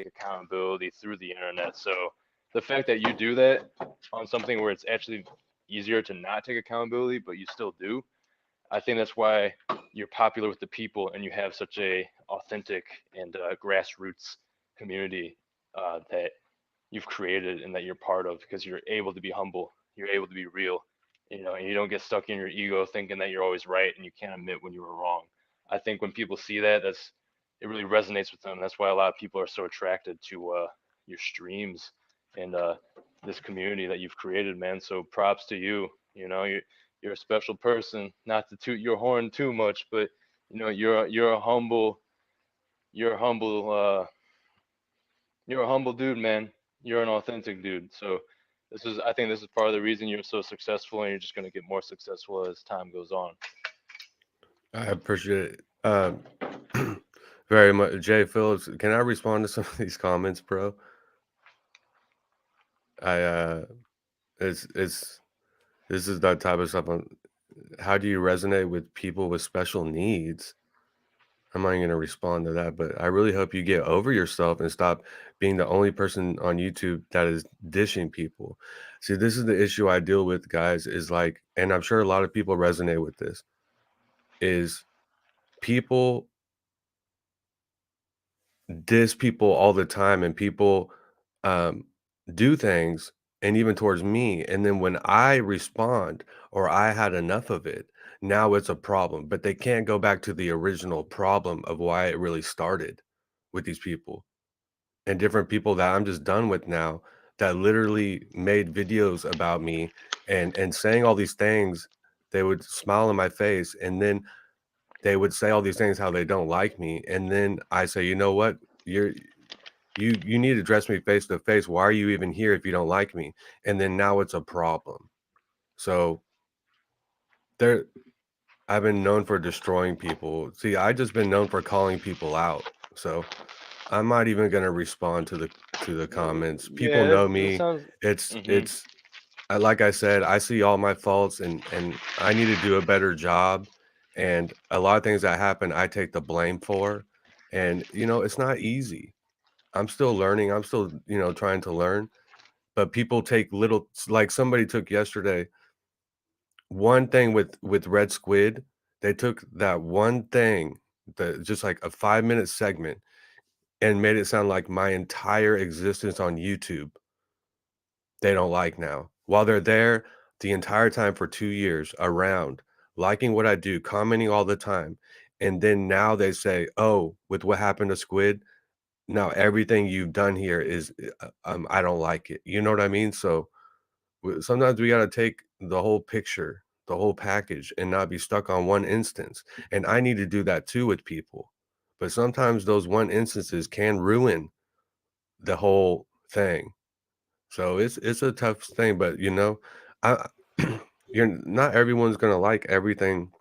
accountability through the internet. So the fact that you do that on something where it's actually easier to not take accountability, but you still do, I think that's why you're popular with the people and you have such a authentic and grassroots community that you've created and that you're part of because you're able to be humble, you're able to be real, and you don't get stuck in your ego thinking that you're always right and you can't admit when you were wrong. I think when people see that, it really resonates with them. That's why a lot of people are so attracted to your streams and this community that you've created, man. So props to you. You're a special person. Not to toot your horn too much, but you're a humble. you're a humble you're a humble dude, man. You're an authentic dude. So I think this is part of the reason you're so successful, and you're just gonna get more successful as time goes on. I appreciate it very much. Jay Phillips, can I respond to some of these comments, bro? I it's this is that type of stuff. How do you resonate with people with special needs? I'm not going to respond to that, but I really hope you get over yourself and stop being the only person on YouTube that is dishing people. See, this is the issue I deal with, guys, is like, and I'm sure a lot of people resonate with this, is people diss people all the time, and people um, do things, and even towards me. And then when I respond or I had enough of it, now it's a problem. But they can't go back to the original problem of why it really started with these people and different people that I'm just done with now that literally made videos about me and saying all these things. They would smile in my face, and then they would say all these things how they don't like me, and then I say, you know what, you're you need to address me face to face. Why are you even here if you don't like me? And then now it's a problem. So there, I've been known for destroying people. See, I just been known for calling people out. So I'm not even gonna respond to the comments. People Yeah, know that me. sounds. It's Mhm. it's like I said, I see all my faults, and I need to do a better job. And a lot of things that happen, I take the blame for. And it's not easy. I'm still learning. I'm still, trying to learn. But people take little, like somebody took yesterday, one thing with Red Squid. They took that one thing, just like a 5-minute segment, and made it sound like my entire existence on YouTube they don't like now. While they're there the entire time for 2 years around, liking what I do, commenting all the time, and then now they say, "Oh, with what happened to Squid, now everything you've done here is, I don't like it." You know what I mean? So, sometimes we gotta take the whole picture, the whole package, and not be stuck on one instance, and I need to do that too with people. But sometimes those one instances can ruin the whole thing. So it's a tough thing, but I you're not everyone's gonna like everything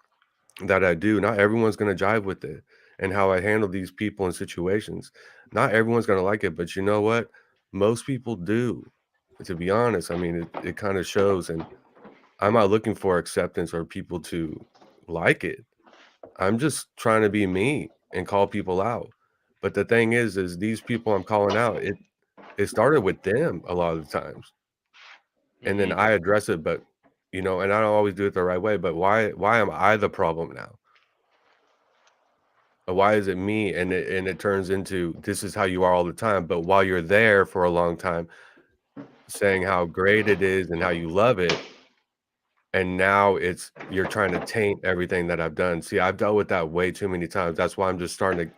that I do. Not everyone's gonna jive with it and how I handle these people and situations. Not everyone's gonna like it, but you know what? Most people do. To be honest, I mean, it kind of shows, and I'm not looking for acceptance or people to like it. I'm just trying to be me and call people out. But the thing is these people I'm calling out, it started with them a lot of the times. And then Mhm. I address it, but, and I don't always do it the right way, but why am I the problem now? Why is it me? And it turns into, this is how you are all the time, but while you're there for a long time, saying how great it is and how you love it, and now you're trying to taint everything that I've done. See, I've dealt with that way too many times. That's why I'm just starting to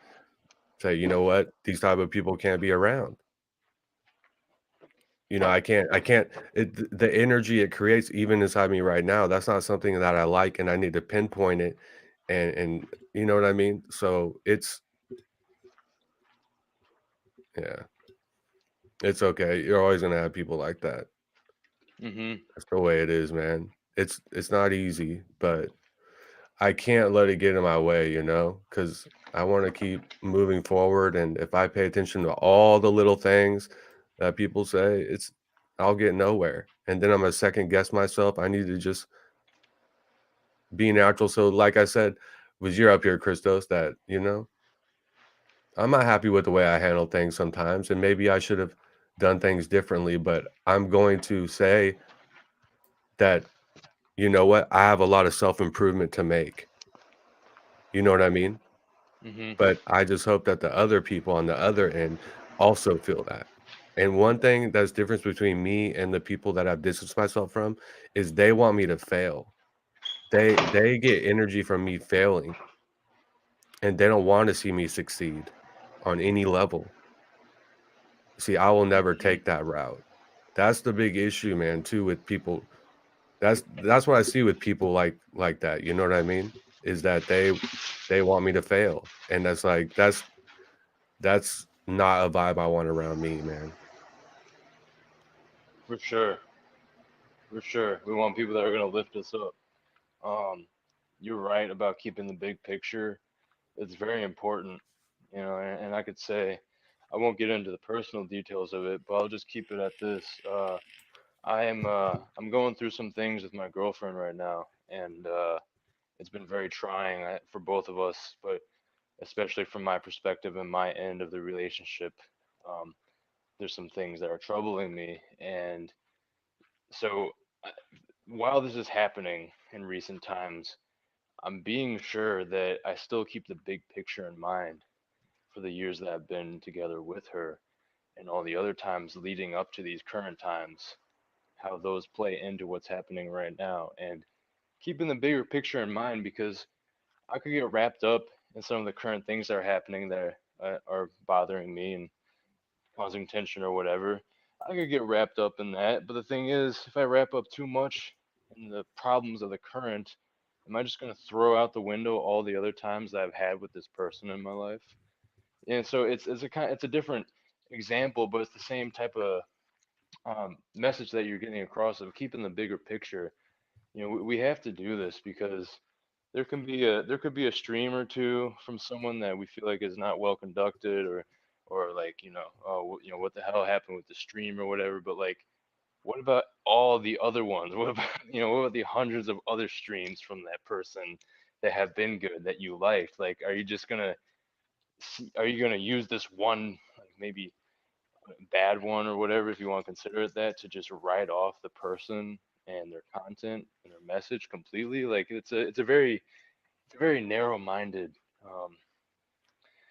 say, you know what? These type of people can't be around. I can't the energy it creates even inside me right now, that's not something that I like, and I need to pinpoint it, and you know what I mean? So yeah, it's okay. You're always gonna have people like that. Mhm. That's the way it is, man. It's not easy, but I can't let it get in my way, because I want to keep moving forward. And if I pay attention to all the little things that people say, I'll get nowhere. And then I'm gonna second guess myself. I need to just be natural. So, like I said, was you're up here, Christos, that I'm not happy with the way I handle things sometimes, and maybe I should have done things differently. But I'm going to say that you know what, I have a lot of self improvement to make. You know what I mean? Mhm. But I just hope that the other people on the other end also feel that. And one thing that's difference between me and the people that I've distanced myself from is they want me to fail. They get energy from me failing, and they don't want to see me succeed on any level. See, I will never Mhm. take that route. That's the big issue, man, too, with people. That's what I see with people like that. You know what I mean? Is that they want me to fail. And that's like that's not a vibe I want around me, man. For sure. For sure. We want people that are going to lift us up. Um, you're right about keeping the big picture. It's very important, and I could say, I won't get into the personal details of it, but I'll just keep it at this. I'm going through some things with my girlfriend right now, and it's been very trying for both of us, but especially from my perspective and my end of the relationship. Um, there's some things that are troubling me, and so uh, while this is happening in recent times, I'm being sure that I still keep the big picture in mind for the years that I've been together with her and all the other times leading up to these current times, how those play into what's happening right now, and keeping the bigger picture in mind because I could get wrapped up in some of the current things that are happening that are bothering me and causing tension or whatever. I could get wrapped up in that, but the thing is, if I wrap up too much in the problems of the current, am I just going to throw out the window all the other times that I've had with this person in my life? And so it's a different example, but it's the same type of message that you're getting across of keeping the bigger picture. We have to do this because there could be a stream or two from someone that we feel like is not well conducted or like oh what the hell happened with the stream or whatever. But like, what about all the other ones? What about what about the hundreds of other streams from that person that have been good that you liked? Like, are you gonna use this one, like maybe bad one or whatever, if you want to consider it that, to just write off the person and their content and their message completely? Like, it's a very narrow-minded um,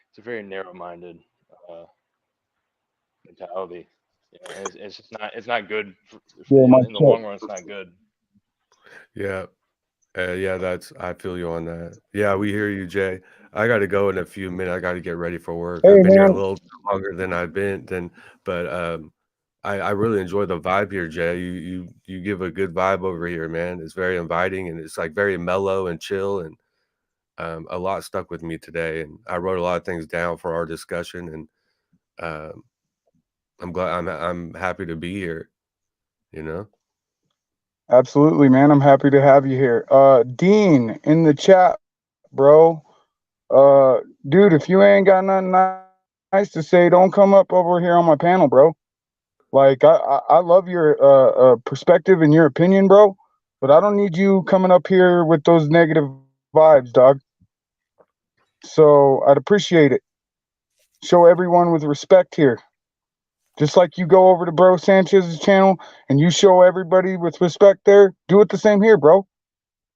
it's a very narrow-minded uh, mentality. It's just it's not good Yeah, my in the check. long run. It's not good. Yeah. Yeah, I feel you on that. Yeah, we hear you, Jay. I got to go in a few minutes. I got to get ready for work. Hey I've been here a man, little longer than I've been, but I really enjoy the vibe here, Jay. You give a good vibe over here, man. It's very inviting and it's like very mellow and chill, and a lot stuck with me today. And I wrote a lot of things down for our discussion, and um, I'm glad I'm happy to be here. You know. absolutely, man. I'm happy to have you here. Dean in the chat, bro. Dude, if you ain't got nothing nice to say, don't come up over here on my panel, bro. Like, I love your perspective and your opinion, bro. But I don't need you coming up here with those negative vibes, dog. So I'd appreciate it. Show everyone with respect here. Just like you go over to Bro Sanchez's channel and you show everybody with respect there, do it the same here, bro.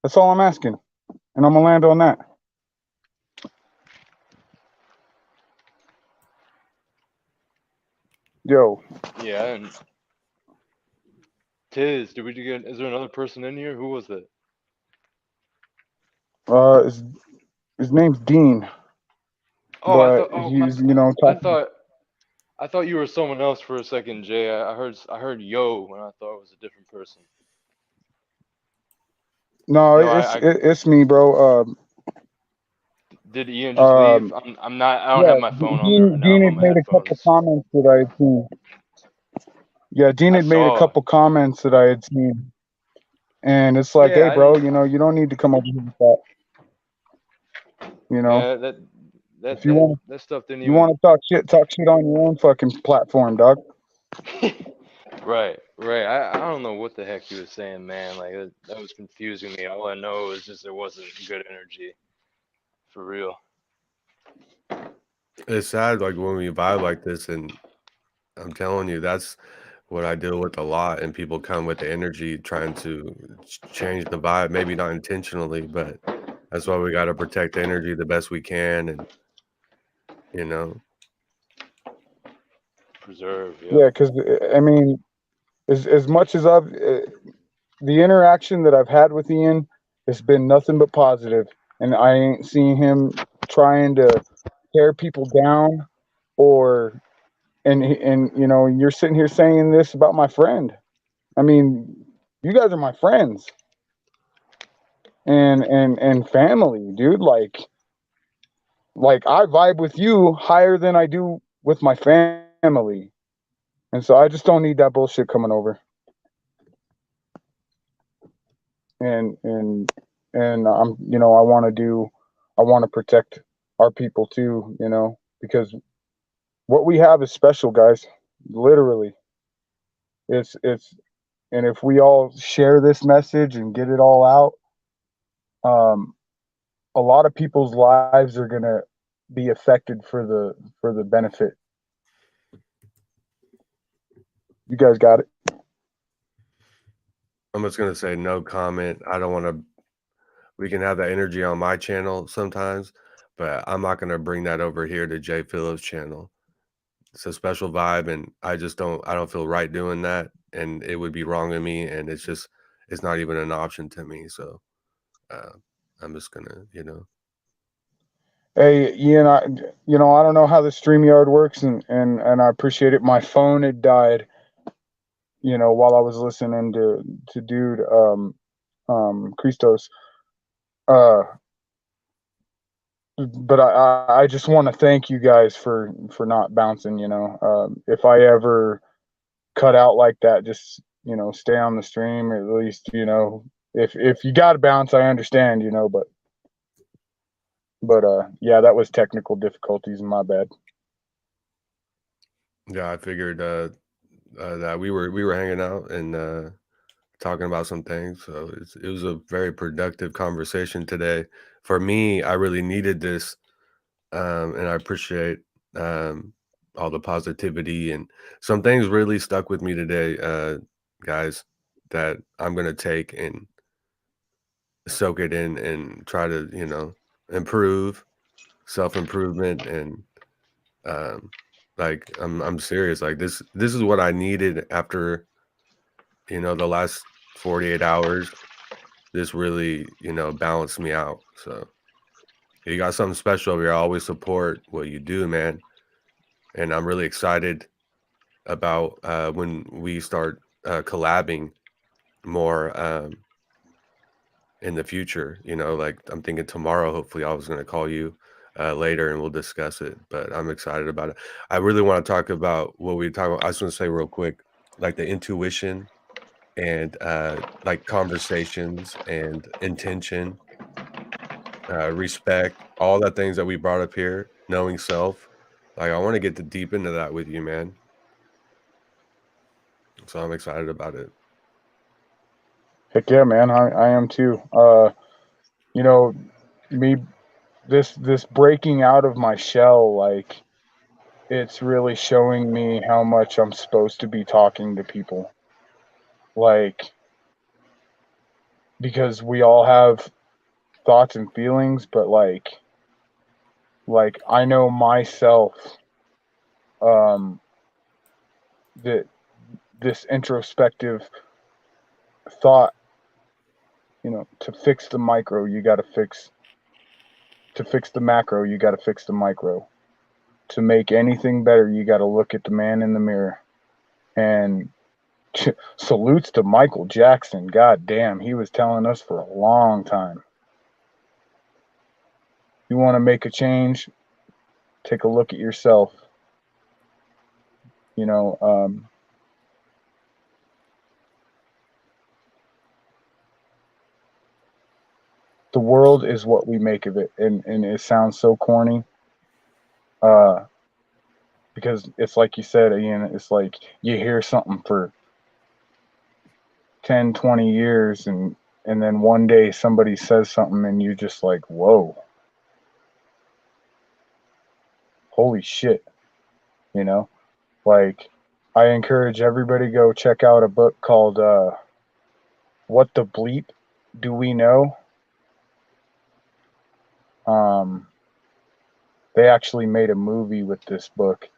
That's all I'm asking. And I'm gonna land on that. Yo, Yeah, and Tiz, did we get? Is there another person in here? Who was that? his name's Dean, Oh, but he's I talking. thought I thought you were someone else for a second, Jay. I heard yo when I thought it was a different person. No, No, it's me, bro. did Ian just leave? Um, I'm not. I don't have yeah, my phone on me right now. Dean I'm on had my made a couple headphones. comments that I had seen. Yeah, Dean I had made a saw. couple comments that I had seen, and it's like, Yeah, hey, I bro, didn't. you don't need to come over here with that. You know, Yeah, if you want that stuff didn't you want even. to talk shit on your own fucking platform, dog. Right, right. I don't know what the heck he was saying, man. Like that was confusing me. All I know is just there wasn't good energy for real. It's sad, like when we vibe like this, and I'm telling you, that's what I deal with a lot. And people come with the energy trying to change the vibe, maybe not intentionally, but that's why we got to protect the energy the best we can. And, you know, Preserve. Yep. Yeah, because I mean, as much as I've the interaction that I've had with Ian has been nothing but positive, and I ain't seen him trying to tear people down or and you're sitting here saying this about my friend. I mean, you guys are my friends and family, dude. like I vibe with you higher than I do with my family. And so I just don't need that bullshit coming over. And I'm, I want to protect our people too, because what we have is special, guys. Literally. It's and if we all share this message and get it all out, a lot of people's lives are going to be affected for the benefit. You guys got it. I'm just gonna say no comment. I don't want to. We can have that energy on my channel sometimes, but I'm not gonna bring that over here to Jay Phillips' channel. It's a special vibe, and I just don't. I don't feel right doing that, and it would be wrong of me, and it's not even an option to me. So uh, I'm just gonna, Hey, Ian, I don't know how the StreamYard works, and I appreciate it. My phone had died, while I was listening to dude, Christos. Uh, but I just want to thank you guys for not bouncing. If I ever cut out like that, just stay on the stream, or at least if you got to bounce, I understand, but yeah, that was technical difficulties, my bad. Yeah, I figured that we were hanging out and talking about some things. So it was a very productive conversation today. For me, I really needed this, and I appreciate all the positivity, and some things really stuck with me today, guys, that I'm gonna take and soak it in and try to, improve, self-improvement, and um, like I'm serious. Like this is what I needed after, the last 48 hours. This really, balanced me out. So you got something special over here. I always support what you do, man. And I'm really excited about when we start collabing more in the future. Like I'm thinking tomorrow, hopefully I was going to call you later and we'll discuss it, but I'm excited about it. I really want to talk about what we talk about. I just want to say real quick, like the intuition and like conversations and intention, respect, all the things that we brought up here, knowing self. Like I want to get deep into that with you, man. So I'm excited about it. Heck yeah, man, I am too. You know, me this breaking out of my shell, like it's really showing me how much I'm supposed to be talking to people. Like, because we all have thoughts and feelings, but like I know myself, um that this introspective thought, to fix the micro, you got to fix the macro, you got to fix the micro. To make anything better, you got to look at the man in the mirror. And salutes to Michael Jackson. God damn, he was telling us for a long time. You want to make a change? Take a look at yourself. You know, the world is what we make of it, and it sounds so corny. Uh, because it's like you said, Ian. It's like you hear something for 10, 20 years, and then one day somebody says something, and you're just like, whoa, holy shit, you know. Like, I encourage everybody to go check out a book called "What the Bleep Do We Know?" Um, they actually made a movie with this book,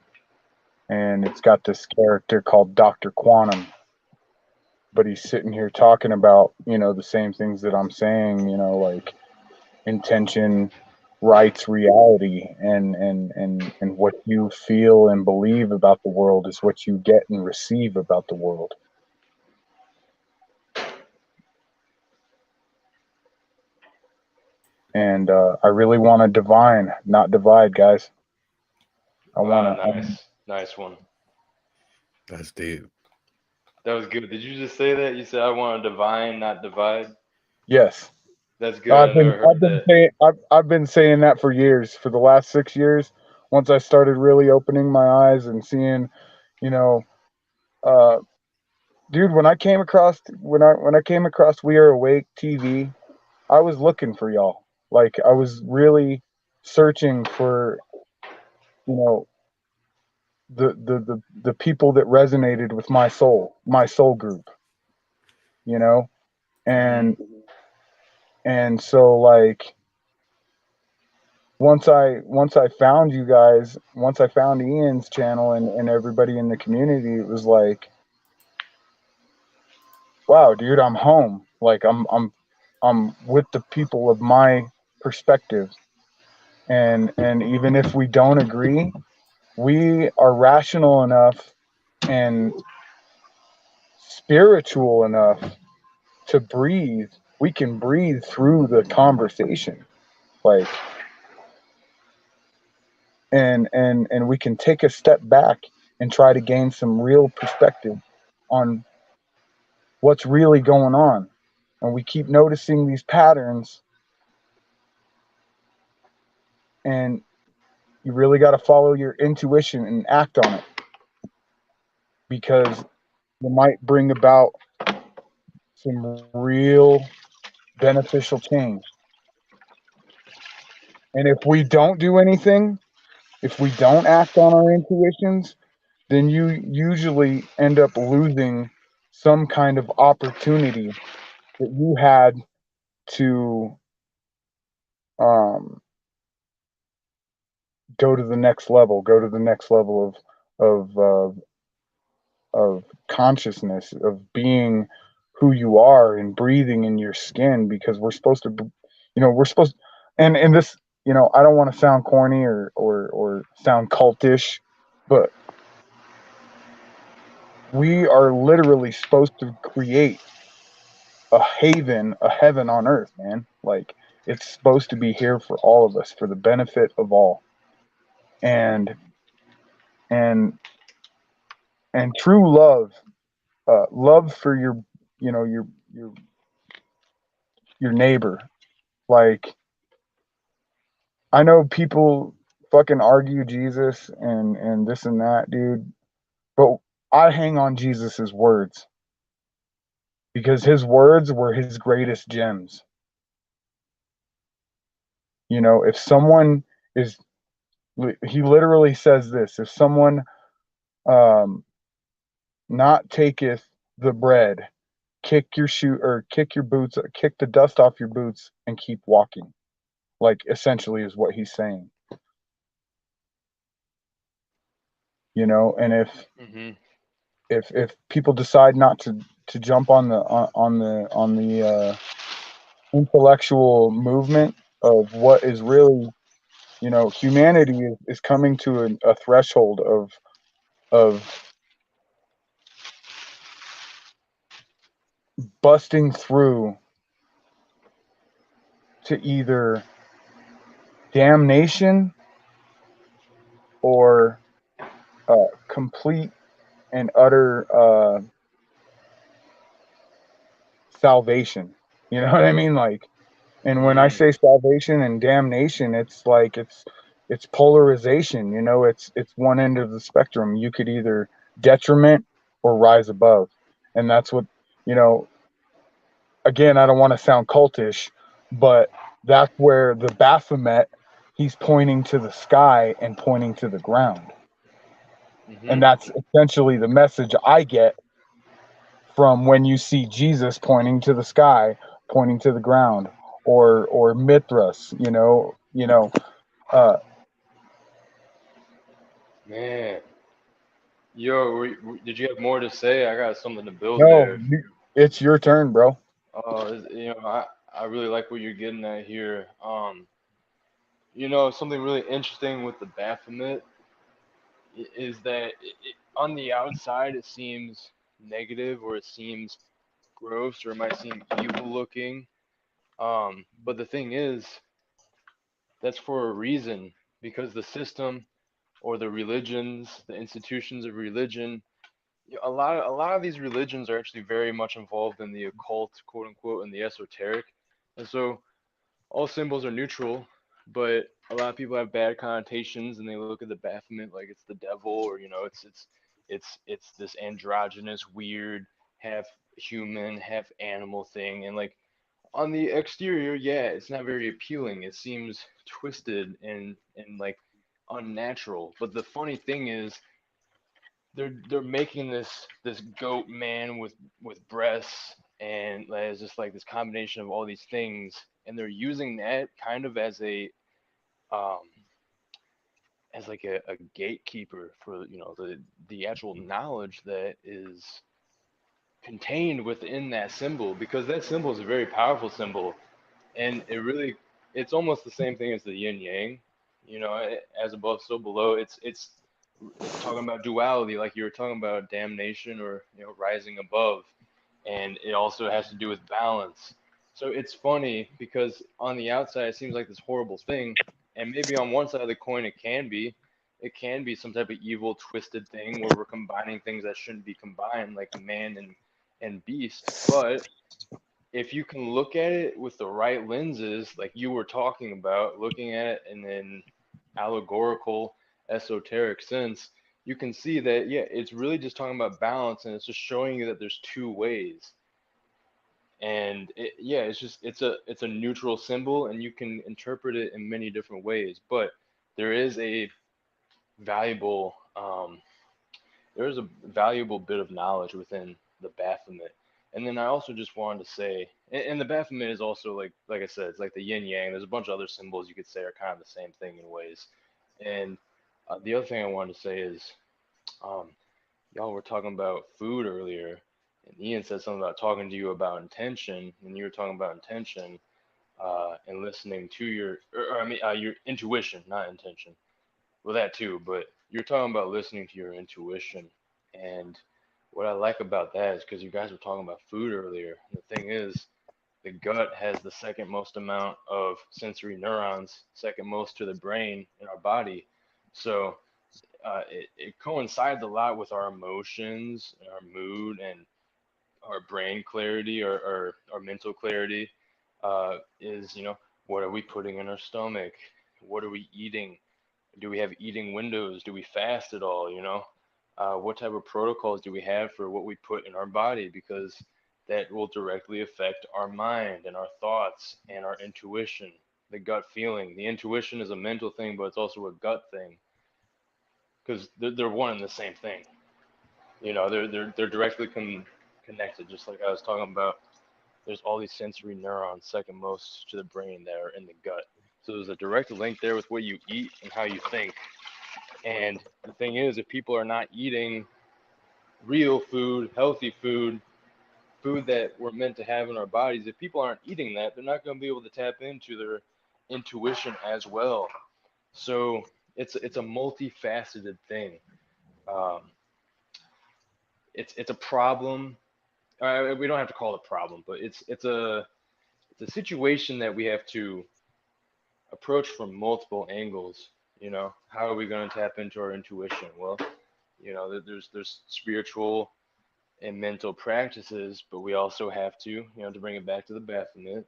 and it's got this character called Dr. Quantum. But he's sitting here talking about, the same things that I'm saying, like intention, rights, reality, and what you feel and believe about the world is what you get and receive about the world. And I really want to divine, not divide, guys. I want Wow, to. nice one. That's deep. That was good. Did you just say that? You said I want to divine, not divide. Yes. That's good. I never heard that. I've been saying that for years, for the last 6 years. Once I started really opening my eyes and seeing, you know, uh, dude, when I came across We Are Awake TV, I was looking for y'all. Like I was really searching for, you know, the people that resonated with my soul group, you know, Hmm. and so like once I found you guys, once I found Ian's channel and everybody in the community, it was like, wow, dude, I'm home. Like I'm with the people of my perspective. And even if we don't agree, we are rational enough and spiritual enough to breathe. We can breathe through the conversation. Like and we can take a step back and try to gain some real perspective on what's really going on. And we keep noticing these patterns, and you really got to follow your intuition and act on it, because it might bring about some real beneficial change. And if we don't do anything, if we don't act on our intuitions, then you usually end up losing some kind of opportunity that you had to um, go to the next level of consciousness, of being who you are and breathing in your skin, because we're supposed to, we're supposed, and this, I don't want to sound corny or sound cultish, but we are literally supposed to create a haven, a heaven on earth, man. Like it's supposed to be here for all of us, for the benefit of all. And and and true love, love for your, you know, your your neighbor. Like I know people fucking argue Jesus and this and that, dude, but I hang on Jesus's words, because his words were his greatest gems. If someone is, he literally says this: if someone um not taketh the bread, kick your shoe, or kick your boots, or kick the dust off your boots and keep walking. Like essentially is what he's saying. And Hmm. if people decide not to jump on the intellectual movement of what is really, humanity is coming to a threshold of busting through to either damnation or complete and utter salvation. You know what I mean? Like, and when I Mm. say salvation and damnation, it's like it's polarization. It's one end of the spectrum. You could either detriment or rise above, and that's what you know. Again, I don't want to sound cultish, but that's where the Baphomet, he's pointing to the sky and pointing to the ground, Hmm. and that's essentially the message I get from when you see Jesus pointing to the sky, pointing to the ground, or Mithras, uh, Man, yo, did you have more to say? I got something to build no, there. it's your turn, bro. I really like what you're getting at here. Something really interesting with the Baphomet is that on the outside it seems negative, or it seems gross, or it might seem evil looking. But the thing is, that's for a reason, because the system or the religions, the institutions of religion, a lot of these religions are actually very much involved in the occult, quote unquote, and the esoteric. And so all symbols are neutral, but a lot of people have bad connotations and they look at the Baphomet like it's the devil, or it's this androgynous, weird, half human, half animal thing. And like on the exterior, yeah, it's not very appealing. It seems twisted and like unnatural. But the funny thing is they're making this goat man with breasts, and it's just like this combination of all these things, and they're using that kind of um as like a gatekeeper for the actual knowledge that is contained within that symbol, because that symbol is a very powerful symbol. And it's almost the same thing as the yin yang, as above so below. It's talking about duality, like you were talking about damnation, or rising above. And it also has to do with balance. So it's funny because on the outside it seems like this horrible thing, and maybe on one side of the coin it can be some type of evil twisted thing where we're combining things that shouldn't be combined, like man and beast. But if you can look at it with the right lenses, like you were talking about, looking at it in an allegorical, esoteric sense, you can see that, yeah, it's really just talking about balance, and it's just showing you that there's two ways. And yeah, it's a neutral symbol, and you can interpret it in many different ways. But there is a valuable there's a valuable bit of knowledge within the Baphomet. And then I also just wanted to say, and the Baphomet is also like I said, it's like the yin yang. There's a bunch of other symbols you could say are kind of the same thing in ways. And the other thing I wanted to say is, um, y'all were talking about food earlier, and Ian said something about talking to you about intention, and you were talking about intention, and listening to I mean, your intuition, not intention. Well, that too, but you're talking about listening to your intuition. And what I like about that is because you guys were talking about food earlier. And the thing is, the gut has the second most amount of sensory neurons, second most to the brain in our body. So it coincides a lot with our emotions, and our mood, and our brain clarity, or our mental clarity. Is, what are we putting in our stomach? What are we eating? Do we have eating windows? Do we fast at all? What type of protocols do we have for what we put in our body? Because that will directly affect our mind and our thoughts and our intuition, the gut feeling. The intuition is a mental thing, but it's also a gut thing, because they're one and the same thing. They're directly connected, just like I was talking about. There's all these sensory neurons, second most to the brain, that are in the gut. So there's a direct link there with what you eat and how you think. And the thing is, if people are not eating real food, healthy food, food that we're meant to have in our bodies, if people aren't eating that, they're not going to be able to tap into their intuition as well. So it's a multifaceted thing. Um, it's a problem. We don't have to call it a problem, but it's a situation that we have to approach from multiple angles. How are we going to tap into our intuition? Well, there's spiritual and mental practices, but we also have to bring it back to the Baphomet,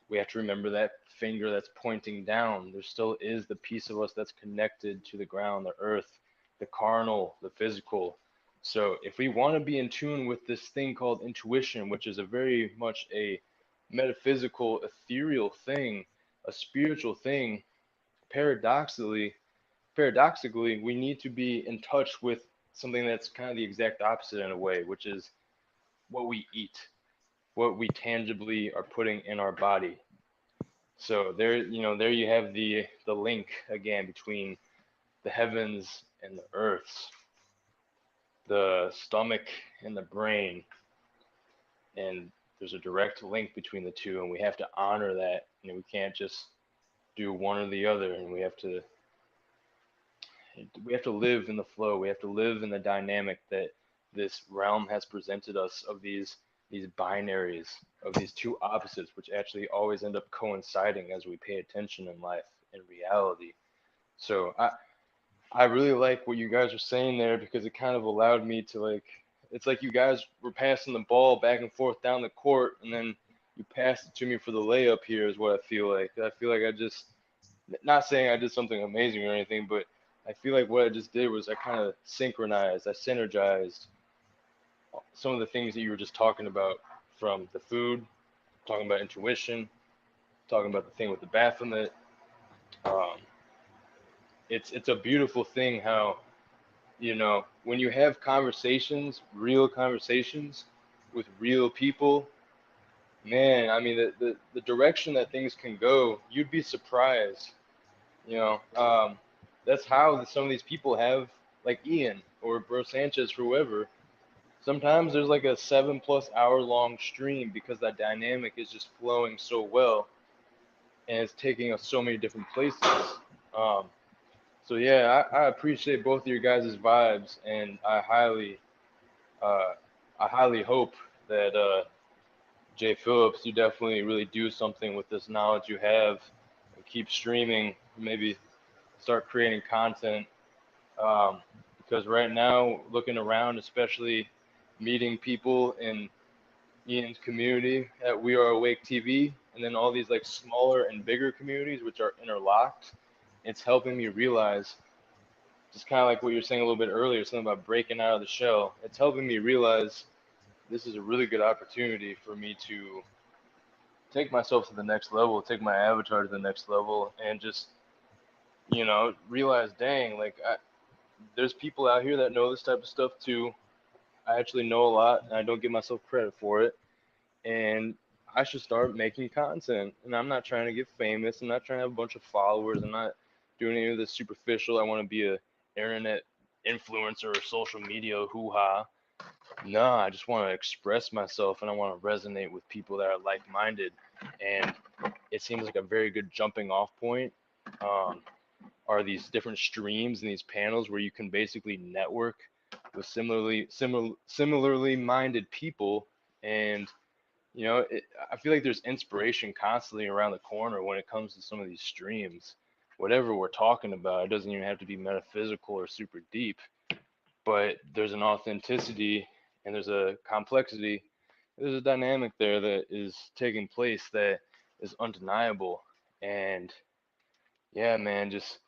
we have to remember that finger that's pointing down. There still is the piece of us that's connected to the ground, the earth, the carnal, the physical. So if we want to be in tune with this thing called intuition, which is a very much a metaphysical, ethereal thing, a spiritual thing, paradoxically, paradoxically, we need to be in touch with something that's kind of the exact opposite in a way, which is what we eat, what we tangibly are putting in our body. So there you have the link again between the heavens and the earths, the stomach and the brain, and there's a direct link between the two, and we have to honor that. We can't just do one or the other, and we have to live in the flow. We have to live in the dynamic that this realm has presented us, of these binaries, of these two opposites, which actually always end up coinciding as we pay attention in life. in reality. So I really like what you guys are saying there because it kind of allowed me to like, it's like you guys were passing the ball back and forth down the court, and then you passed it to me for the layup here is what I feel like. I feel like I just, not saying I did something amazing or anything, but I feel like what I just did was I kind of synchronized, I synergized some of the things that you were just talking about, from the food, talking about intuition, talking about the thing with the Baphomet. Um, it's a beautiful thing how, when you have conversations, real conversations with real people, man, I mean, the direction that things can go, you'd be surprised. You know, that's how some of these people have, like Ian or Bro Sanchez, whoever. Sometimes there's like a 7+ hour long stream because that dynamic is just flowing so well and it's taking us so many different places. Um, so yeah, I appreciate both of your guys' vibes, and uh, I highly hope that Jay Phillips, you definitely really do something with this knowledge you have, and keep streaming. Maybe start creating content, um, because right now, looking around, especially meeting people in Ian's community at We Are Awake TV, and then all these like smaller and bigger communities which are interlocked, it's helping me realize, just kind of like what you were saying a little bit earlier, something about breaking out of the shell. It's helping me realize this is a really good opportunity for me to take myself to the next level, take my avatar to the next level, and just, realize, dang, like there's people out here that know this type of stuff too. I actually know a lot, and I don't give myself credit for it. And I should start making content. And I'm not trying to get famous. I'm not trying to have a bunch of followers. I'm not doing any of this superficial. I want to be a internet influencer or social media hoo-ha. No, I just want to express myself, and I want to resonate with people that are like-minded. And it seems like a very good jumping off point. Um, are these different streams and these panels where you can basically network with similarly minded people. And I feel like there's inspiration constantly around the corner when it comes to some of these streams. Whatever we're talking about, it doesn't even have to be metaphysical or super deep, but there's an authenticity and there's a complexity, there's a dynamic there that is taking place that is undeniable. And yeah, man, just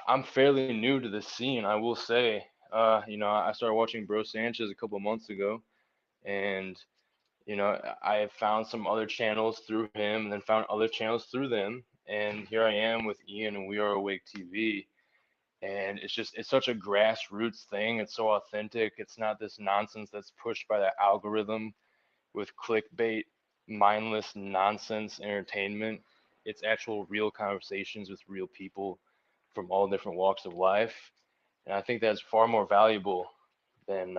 I'm fairly new to this scene, I will say. I started watching Bro Sanchez a couple of months ago, and I have found some other channels through him, and then found other channels through them, and here I am with Ian and We Are Awake TV. And it's such a grassroots thing. It's so authentic. It's not this nonsense that's pushed by the algorithm with clickbait, mindless nonsense entertainment. It's actual real conversations with real people from all different walks of life. And I think that's far more valuable than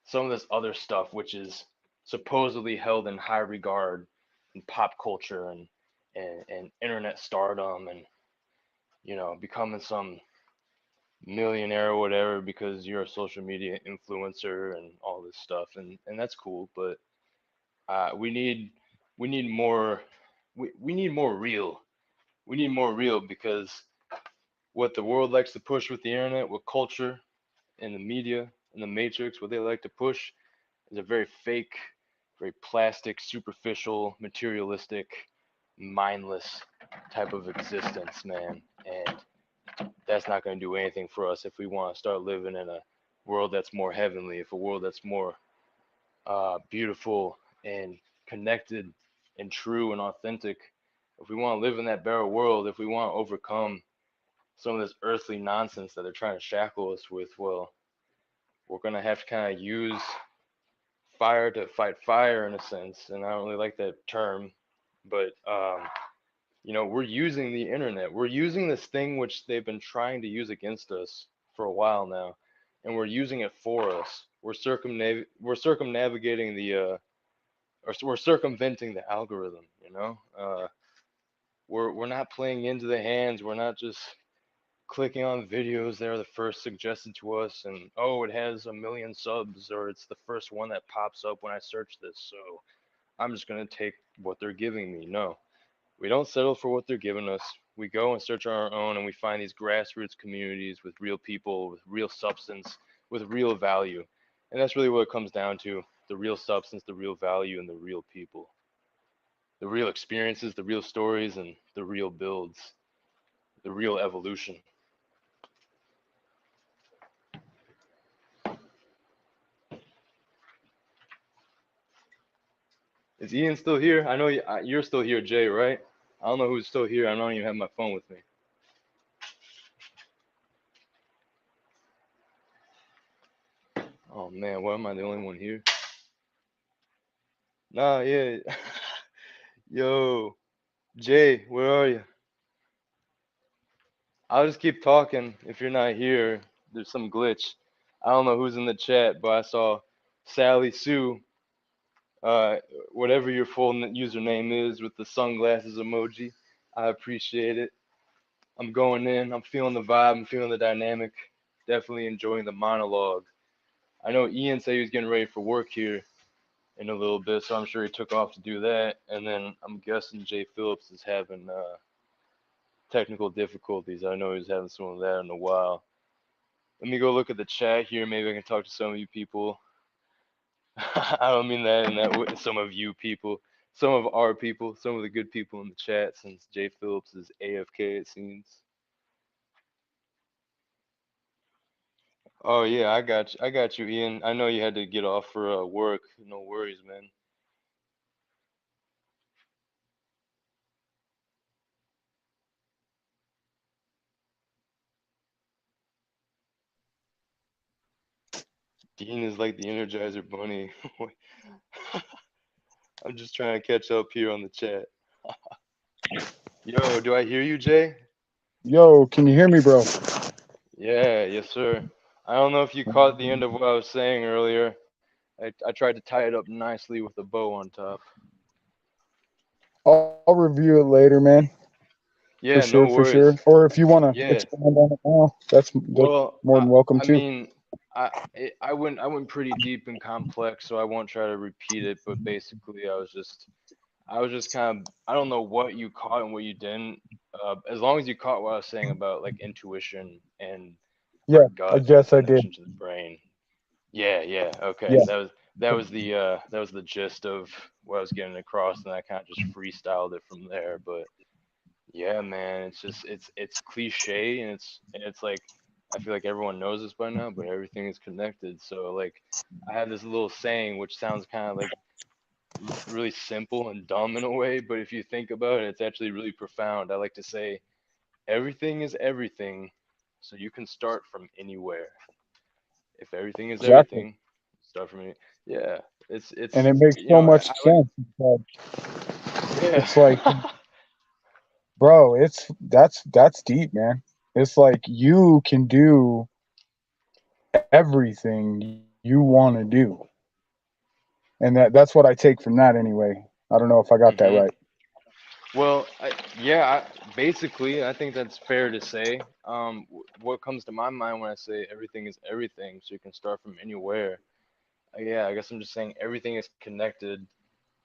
some of this other stuff, which is supposedly held in high regard in pop culture and internet stardom, and becoming some millionaire or whatever because you're a social media influencer and all this stuff, and that's cool, but we need more, we need more real, we need more real, because what the world likes to push with the internet, what culture and the media and the matrix, what they like to push is a very fake, very plastic, superficial, materialistic, mindless type of existence, man. And that's not going to do anything for us if we want to start living in a world that's more heavenly, if a world that's more beautiful and connected and true and authentic. If we want to live in that better world, if we want to overcome some of this earthly nonsense that they're trying to shackle us with, well, we're going to have to kind of use fire to fight fire in a sense. And I don't really like that term, but we're using the internet. We're using this thing which they've been trying to use against us for a while now, and we're using it for us. We're circumnavigating or we're circumventing the algorithm. We're not playing into the hands. We're not just clicking on videos that are the first suggested to us, and oh, it has 1 million subs, or it's the first one that pops up when I search this, so I'm just gonna take what they're giving me. No, We don't settle for what they're giving us. We go and search on our own, and we find these grassroots communities with real people, with real substance, with real value. And that's really what it comes down to: the real substance, the real value, and the real people, the real experiences, the real stories, and the real builds, the real evolution. Is Ian still here? I know you're still here, Jay, right? I don't know who's still here. I don't even have my phone with me. Oh man, why am I the only one here? Nah, yeah. Yo, Jay, where are you? I'll just keep talking. If you're not here, there's some glitch. I don't know who's in the chat, but I saw Sally Sue, uh, whatever your full username is, with the sunglasses emoji. I appreciate it. I'm going in. I'm feeling the vibe. I'm feeling the dynamic. Definitely enjoying the monologue. I know Ian said he was getting ready for work here in a little bit, so I'm sure he took off to do that. And then I'm guessing Jay Phillips is having technical difficulties. I know he's having some of that in a while. Let me go look at the chat here. Maybe I can talk to some of you people. I don't mean that in that way. Some of you people, some of our people, some of the good people in the chat, since Jay Phillips is AFK, it seems. Oh yeah, I got you, Ian. I know you had to get off for work. No worries, man. Dean is like the Energizer Bunny. I'm just trying to catch up here on the chat. Yo, do I hear you, Jay? Yo, can you hear me, bro? Yeah, yes, sir. I don't know if you caught the end of what I was saying earlier. I tried to tie it up nicely with a bow on top. I'll review it later, man. Yeah, no For worries. sure. Or if you want to Yeah. expand on it now, that's Well, more than welcome I to. mean, I went pretty deep and complex, so I won't try to repeat it. But basically, I was just kind of, I don't know what you caught and what you didn't. As long as you caught what I was saying about like intuition and our Yeah, I gut and the guess I did. connection to the brain. Yeah, yeah, okay. Yeah, That was the gist of what I was getting across, and I kind of just freestyled it from there. But yeah, man, it's just it's cliche, and it's like I feel like everyone knows this by now, but everything is connected. So like I have this little saying which sounds kind of like really simple and dumb in a way, but if you think about it, it's actually really profound. I like to say everything is everything, so you can start from anywhere. If everything is exactly. everything, start from any. Yeah, it's And it's it makes you so know much I like sense. yeah. It's like, bro, that's deep, man. It's like you can do everything you want to do, and that's what I take from that anyway. I don't know if I got that hmm right. Well, yeah, basically, I think that's fair to say. What comes to my mind when I say everything is everything, so you can start from anywhere. Yeah, I guess I'm just saying everything is connected.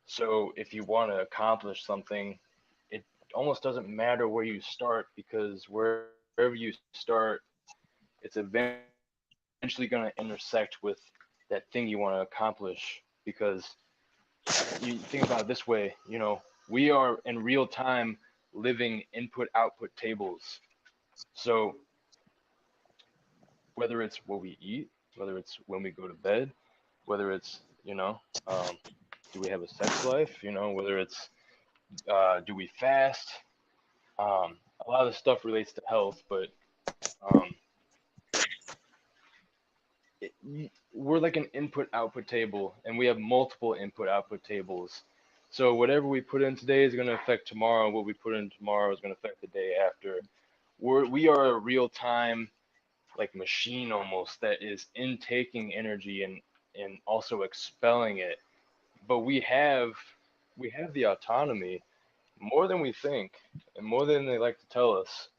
So if you want to accomplish something, it almost doesn't matter where you start because wherever you start, it's eventually going to intersect with that thing you want to accomplish. Because you think about it this way, we are in real time living input output tables. So whether it's what we eat, whether it's when we go to bed, whether it's, do we have a sex life, whether it's do we fast, a lot of this stuff relates to health, but um, we're like an input output table, and we have multiple input output tables. So whatever we put in today is going to affect tomorrow. What we put in tomorrow is going to affect the day after. We are a real time like machine almost that is intaking energy and also expelling it. But we have the autonomy more than we think, and more than they like to tell us.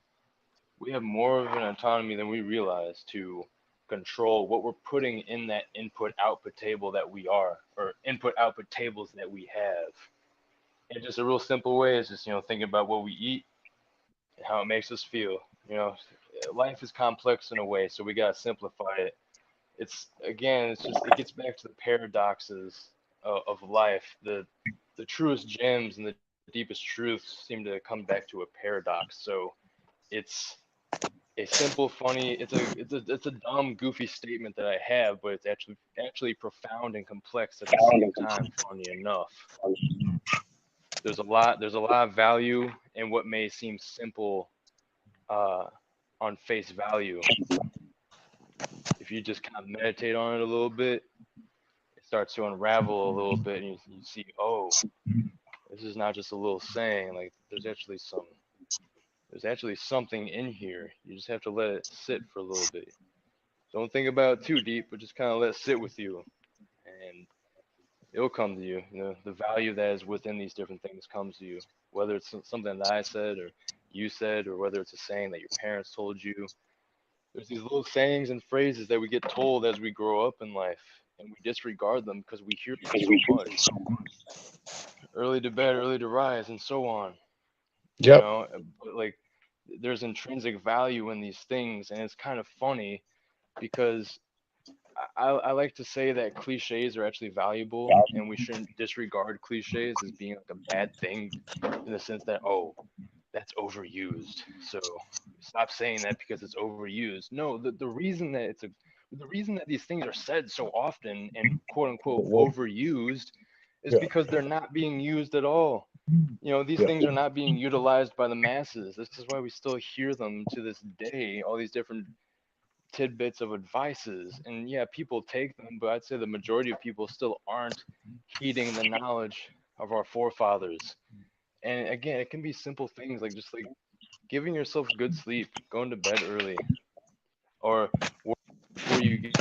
We have more of an autonomy than we realize to control what we're putting in that input output table that we are, or input output tables that we have. And just a real simple way is just, thinking about what we eat and how it makes us feel. You know, life is complex in a way, so we gotta simplify it. It's again, it's just it gets back to the paradoxes of life. The truest gems and the deepest truths seem to come back to a paradox. So it's a simple, funny. It's a dumb, goofy statement that I have, but it's actually profound and complex at the same time. Funny enough, there's a lot of value in what may seem simple uh, on face value. If you just kind of meditate on it a little bit, it starts to unravel a little bit, and you see, oh, this is not just a little saying. Like there's actually something in here. You just have to let it sit for a little bit. Don't think about it too deep, but just kind of let it sit with you, and it'll come to you. The value that is within these different things comes to you, whether it's something that I said or you said, or whether it's a saying that your parents told you. There's these little sayings and phrases that we get told as we grow up in life, and we disregard them because we hear them so much. Early to bed, early to rise, and so on. You Yep. know, but like there's intrinsic value in these things, and it's kind of funny because I like to say that cliches are actually valuable, and we shouldn't disregard cliches as being like a bad thing, in the sense that, oh, that's overused. So stop saying that because it's overused. No, the reason that these things are said so often and quote unquote overused is Yeah. because they're not being used at all. These Yeah. things are not being utilized by the masses. This is why we still hear them to this day, all these different tidbits of advices. And yeah, people take them, but I'd say the majority of people still aren't heeding the knowledge of our forefathers. And again, it can be simple things like just like giving yourself good sleep, going to bed early, or where you get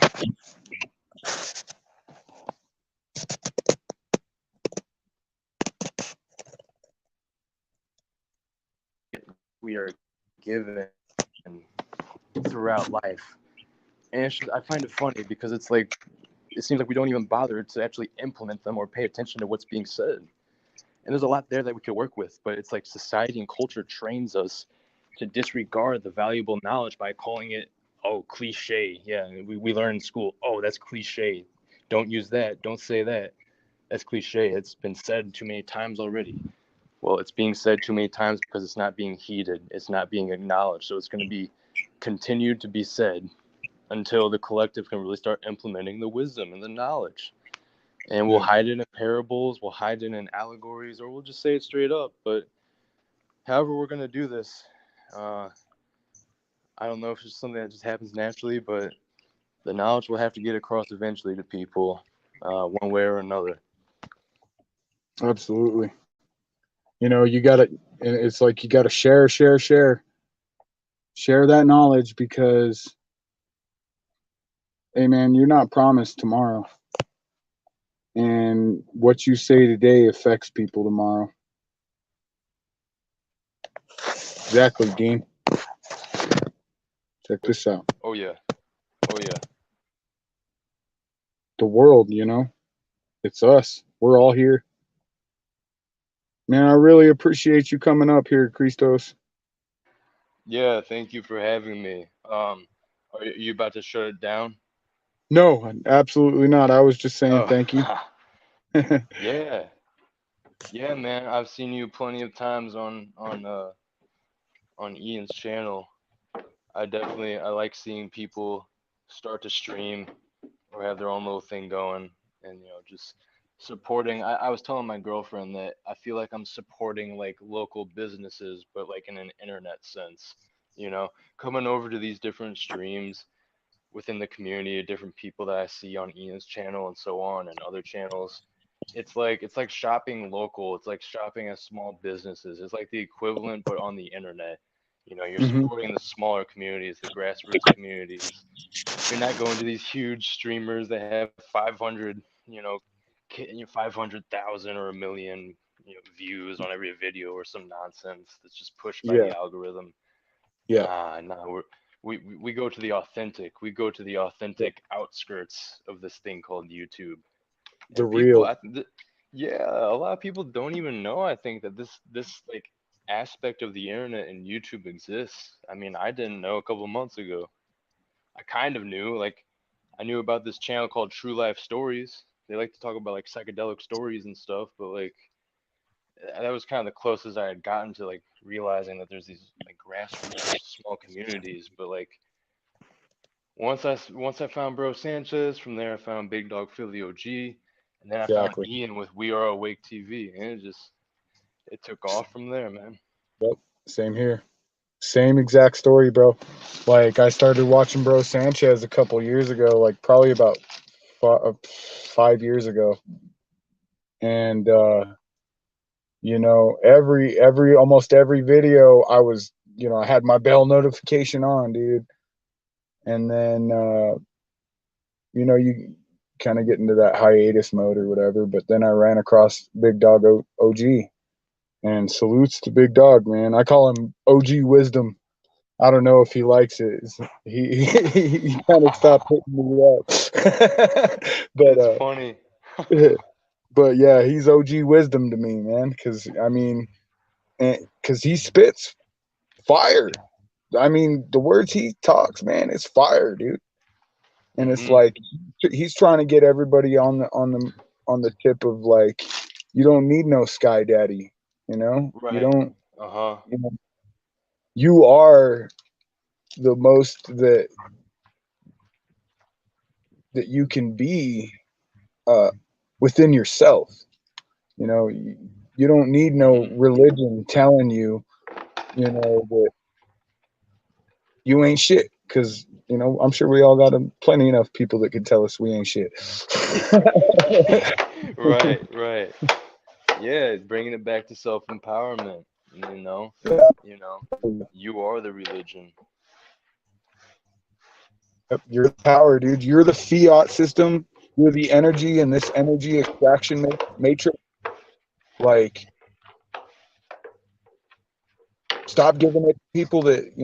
we are given throughout life. And I find it funny because it's like it seems like we don't even bother to actually implement them or pay attention to what's being said. And there's a lot there that we could work with, but it's like society and culture trains us to disregard the valuable knowledge by calling it, oh, cliche. Yeah, we learn in school, oh, that's cliche. Don't use that. Don't say that. That's cliche. It's been said too many times already. Well, it's being said too many times because it's not being heeded. It's not being acknowledged. So it's going to be continued to be said until the collective can really start implementing the wisdom and the knowledge. And we'll hide it in parables, we'll hide it in allegories, or we'll just say it straight up. But however we're going to do this, I don't know if it's something that just happens naturally, but the knowledge will have to get across eventually to people, one way or another. Absolutely. You got to, and it's like you got to share that knowledge because, hey, man, you're not promised tomorrow. And what you say today affects people tomorrow. Exactly, Dean. Check this out. Oh, yeah. Oh, yeah. The world, it's us. We're all here. Man, I really appreciate you coming up here, Christos. Yeah, thank you for having me. Are you about to shut it down? No, absolutely not. I was just saying Oh, thank you. yeah. Yeah, man. I've seen you plenty of times on Ian's channel. I like seeing people start to stream or have their own little thing going, and just supporting. I was telling my girlfriend that I feel like I'm supporting like local businesses, but like in an internet sense. Coming over to these different streams within the community of different people that I see on Ian's channel and so on and other channels. It's like shopping local. It's like shopping at small businesses. It's like the equivalent, but on the internet. You're Hmm. supporting the smaller communities, the grassroots communities. You're not going to these huge streamers that have 500, 500,000 or a million, views on every video or some nonsense that's just pushed by Yeah, the algorithm. yeah. Nah, we go to the authentic. We go to the authentic outskirts of this thing called YouTube. The And people, real. Yeah, a lot of people don't even know, I think, that this like aspect of the internet and YouTube exists. I mean, I didn't know a couple months ago. I kind of knew, like I knew about this channel called True Life Stories. They like to talk about like psychedelic stories and stuff, but like that was kind of the closest I had gotten to like realizing that there's these like grassroots small communities. But like once I found Bro Sanchez, from there I found Big Dog Philly OG, and then I found Exactly. Ian with We Are Awake TV, and it took off from there, man. Yep. Same here. Same exact story, bro. Like I started watching Bro Sanchez a couple years ago, like probably about 5 years ago, and every almost every video I was, I had my bell notification on, dude, and then you kind of get into that hiatus mode or whatever. But then I ran across Big Dog OG, and salutes to Big Dog, man. I call him OG Wisdom. I don't know if he likes it. He kind of stopped hitting me up, but It's funny. but yeah, he's OG Wisdom to me, man. Because I mean, because he spits fire. I mean, the words he talks, man, it's fire, dude. And it's Mhm. like he's trying to get everybody on the tip of like, you don't need no sky daddy, you know. You Right. don't. Uh-huh. You know, you are the most that you can be uh, within yourself. You don't need no Mhm. religion telling you, that you ain't shit. Because I'm sure we all got plenty enough people that could tell us we ain't shit. Right, right. Yeah, bringing it back to self-empowerment, you know. You know, you are the religion. Yep, you're the power, dude. You're the fiat system. You're the energy in this energy extraction matrix. Like, stop giving it to people that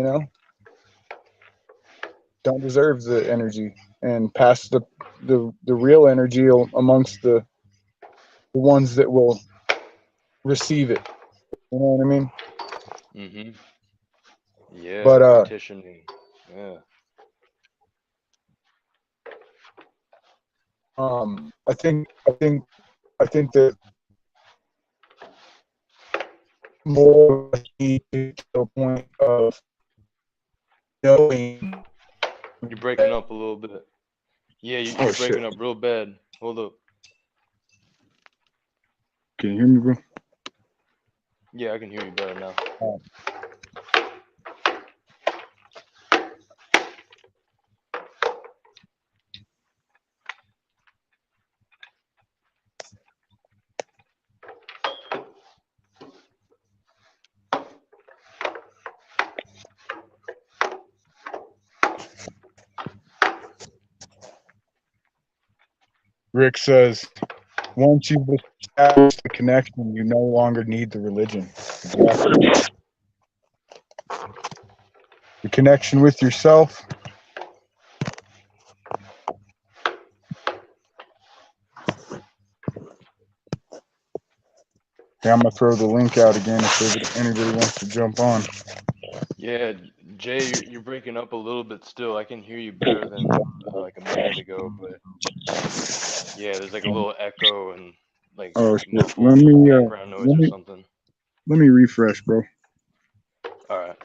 don't deserve the energy, and pass the real energy amongst the ones that will receive it. You know what I mean? Mhm. Yeah, But partitioning. Yeah. I think that more of us need to get to a point of knowing. You're breaking up a little bit. Yeah, Oh you're shit! breaking up real bad. Hold up. Can you hear me, bro? Yeah, I can hear you better now. Rick says, once you've established the connection, you no longer need the religion. Exactly. The connection with yourself. Yeah, I'm gonna throw the link out again if anybody wants to jump on. Yeah, Jay, you're breaking up a little bit still. I can hear you better than like a minute ago, but yeah, there's like a little echo and like Oh shit! Let muffled me background noise let or me something. let me refresh, bro. All right.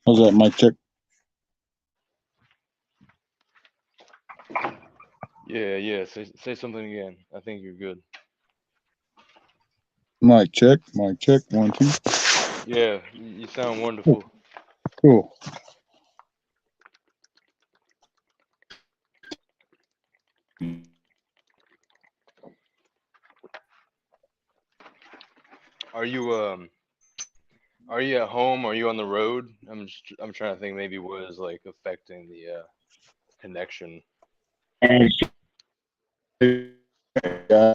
How's that, mic check? Yeah, yeah. Say something again. I think you're good. Mic check. Mic check. 1, 2. Yeah, you sound wonderful. Cool. Are you are you at home? Are you on the road? I'm trying to think maybe what is like affecting the connection. Yeah,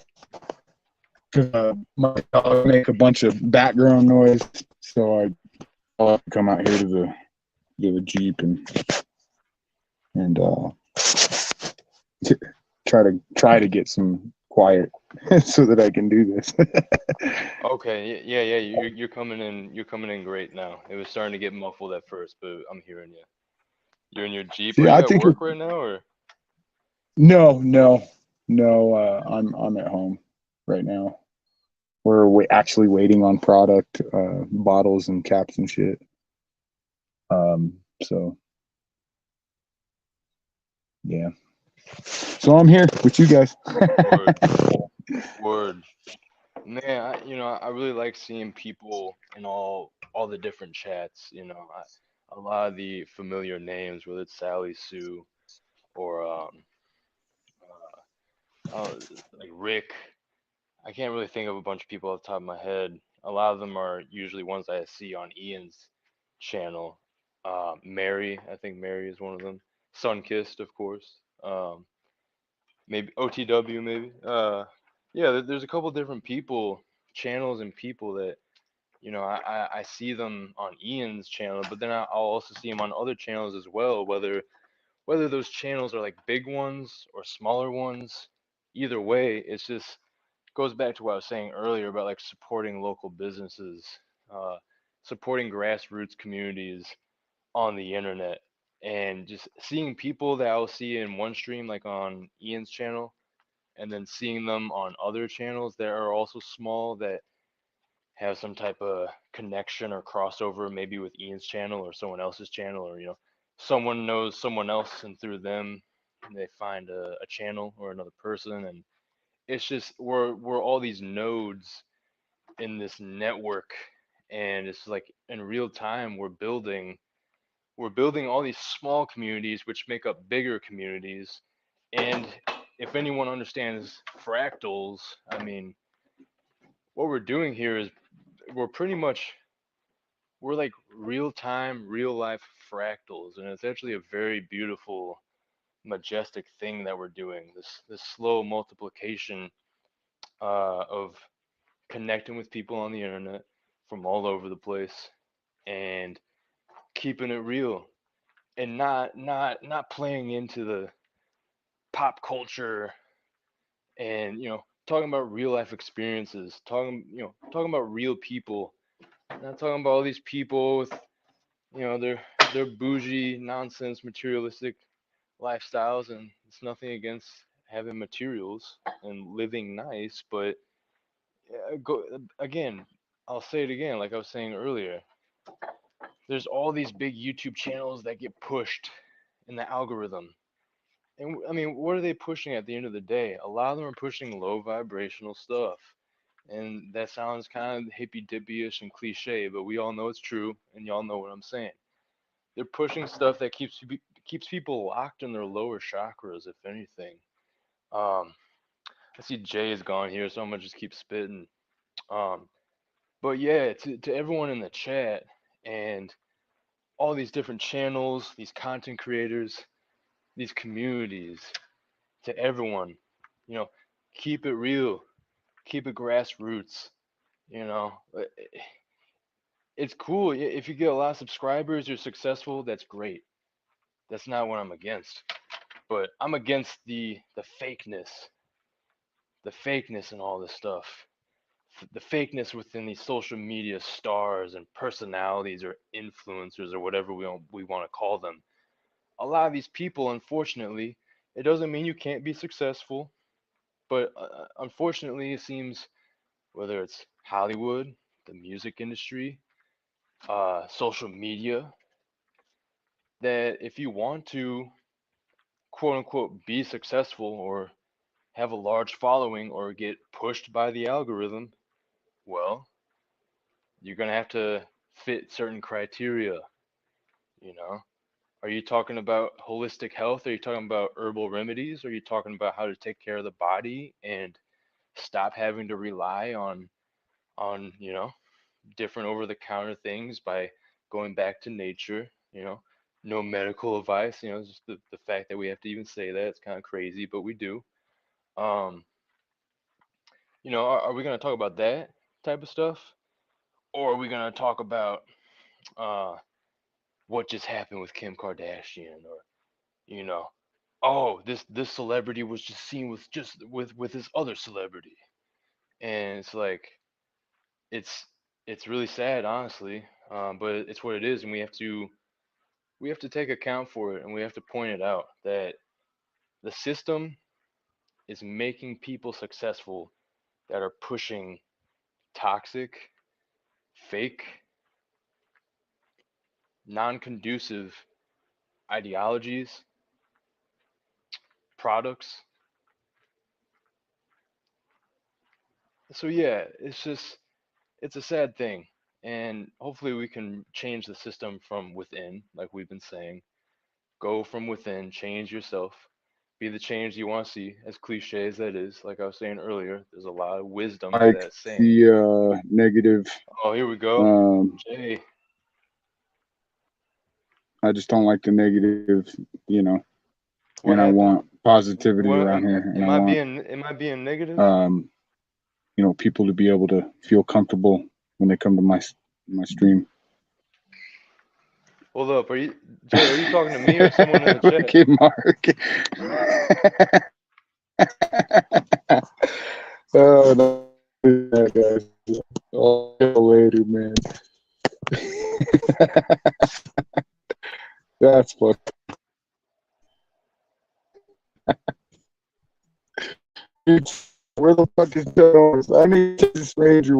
my dog make a bunch of background noise, so I'll have to come out here to the Jeep and try to get some quiet so that I can do this. Okay, yeah, you're coming in. You're coming in great now. It was starting to get muffled at first, but I'm hearing you. You're in your Jeep. Are Yeah, I you at think work right now, or? no. I'm at home right now. We're actually waiting on product, bottles and caps and shit. So yeah. So I'm here with you guys. Word, word. Man, I really like seeing people in all the different chats. A lot of the familiar names, whether it's Sally Sue or uh, like Rick. I can't really think of a bunch of people off the top of my head. A lot of them are usually ones I see on Ian's channel. Mary, I think Mary is one of them. Sunkissed, of course. Maybe OTW, maybe. Yeah, there's a couple different people, channels, and people that I see them on Ian's channel, but then I'll also see them on other channels as well. Whether those channels are like big ones or smaller ones, either way, it's just goes back to what I was saying earlier about like supporting local businesses, uh, supporting grassroots communities on the internet, and just seeing people that I'll see in one stream, like on Ian's channel, and then seeing them on other channels that are also small that have some type of connection or crossover, maybe with Ian's channel or someone else's channel, or someone knows someone else, and through them, they find a channel or another person, and it's just we're all these nodes in this network, and it's like in real time we're building all these small communities which make up bigger communities. And if anyone understands fractals, I mean, what we're doing here is we're pretty much we're like real time, real life fractals, and it's actually a very beautiful, majestic thing that we're doing. This slow multiplication of connecting with people on the internet from all over the place, and keeping it real, and not playing into the pop culture, and talking about real life experiences, talking about real people, not talking about all these people with their bougie nonsense materialistic lifestyles. And it's nothing against having materials and living nice, but go again, I'll say it again, like I was saying earlier, there's all these big YouTube channels that get pushed in the algorithm. And I mean, what are they pushing at the end of the day? A lot of them are pushing low vibrational stuff. And that sounds kind of hippy dippy-ish and cliche, but we all know it's true, and y'all know what I'm saying. They're pushing stuff that keeps people locked in their lower chakras, if anything. Um, I see Jay is gone here, so I'm gonna just keep spitting. Um, but yeah, to everyone in the chat and all these different channels, these content creators, these communities, to everyone, you know, keep it real, keep it grassroots. You know, it's cool if you get a lot of subscribers, you're successful. That's great. That's not what I'm against. But I'm against the fakeness and all this stuff. The fakeness within these social media stars and personalities or influencers or whatever we want to call them. A lot of these people, unfortunately, it doesn't mean you can't be successful, but unfortunately, it seems whether it's Hollywood, the music industry, social media, that if you want to quote unquote be successful or have a large following or get pushed by the algorithm, well, you're gonna have to fit certain criteria, you know? Are you talking about holistic health? Are you talking about herbal remedies? Are you talking about how to take care of the body and stop having to rely on, different over the counter things by going back to nature, no medical advice, just the fact that we have to even say that, it's kind of crazy, but we do. Um, are we going to talk about that type of stuff? Or are we going to talk about uh, what just happened with Kim Kardashian, or, you know, oh, this celebrity was just seen with this other celebrity. And it's like, it's it's really sad, honestly, but it's what it is, and we have to take account for it, and we have to point it out that the system is making people successful that are pushing toxic, fake, non-conducive ideologies, products. So yeah, it's a sad thing, and hopefully we can change the system from within, like we've been saying. Go from within, change yourself, be the change you want to see. As cliche as that is, like I was saying earlier, there's a lot of wisdom to Like that saying. the negative. Oh, here we go. Um, Jay, I just don't like the negative, what and I happened? want positivity What around am, here, and am I I want, being negative? people to be able to feel comfortable when they come to my stream. Hold up, Jay? Are you talking to me or someone in the chat? Okay, Mark. Oh, no, guys. I'll get later, man. That's fucked. Where the fuck is Jones? I need to stranger.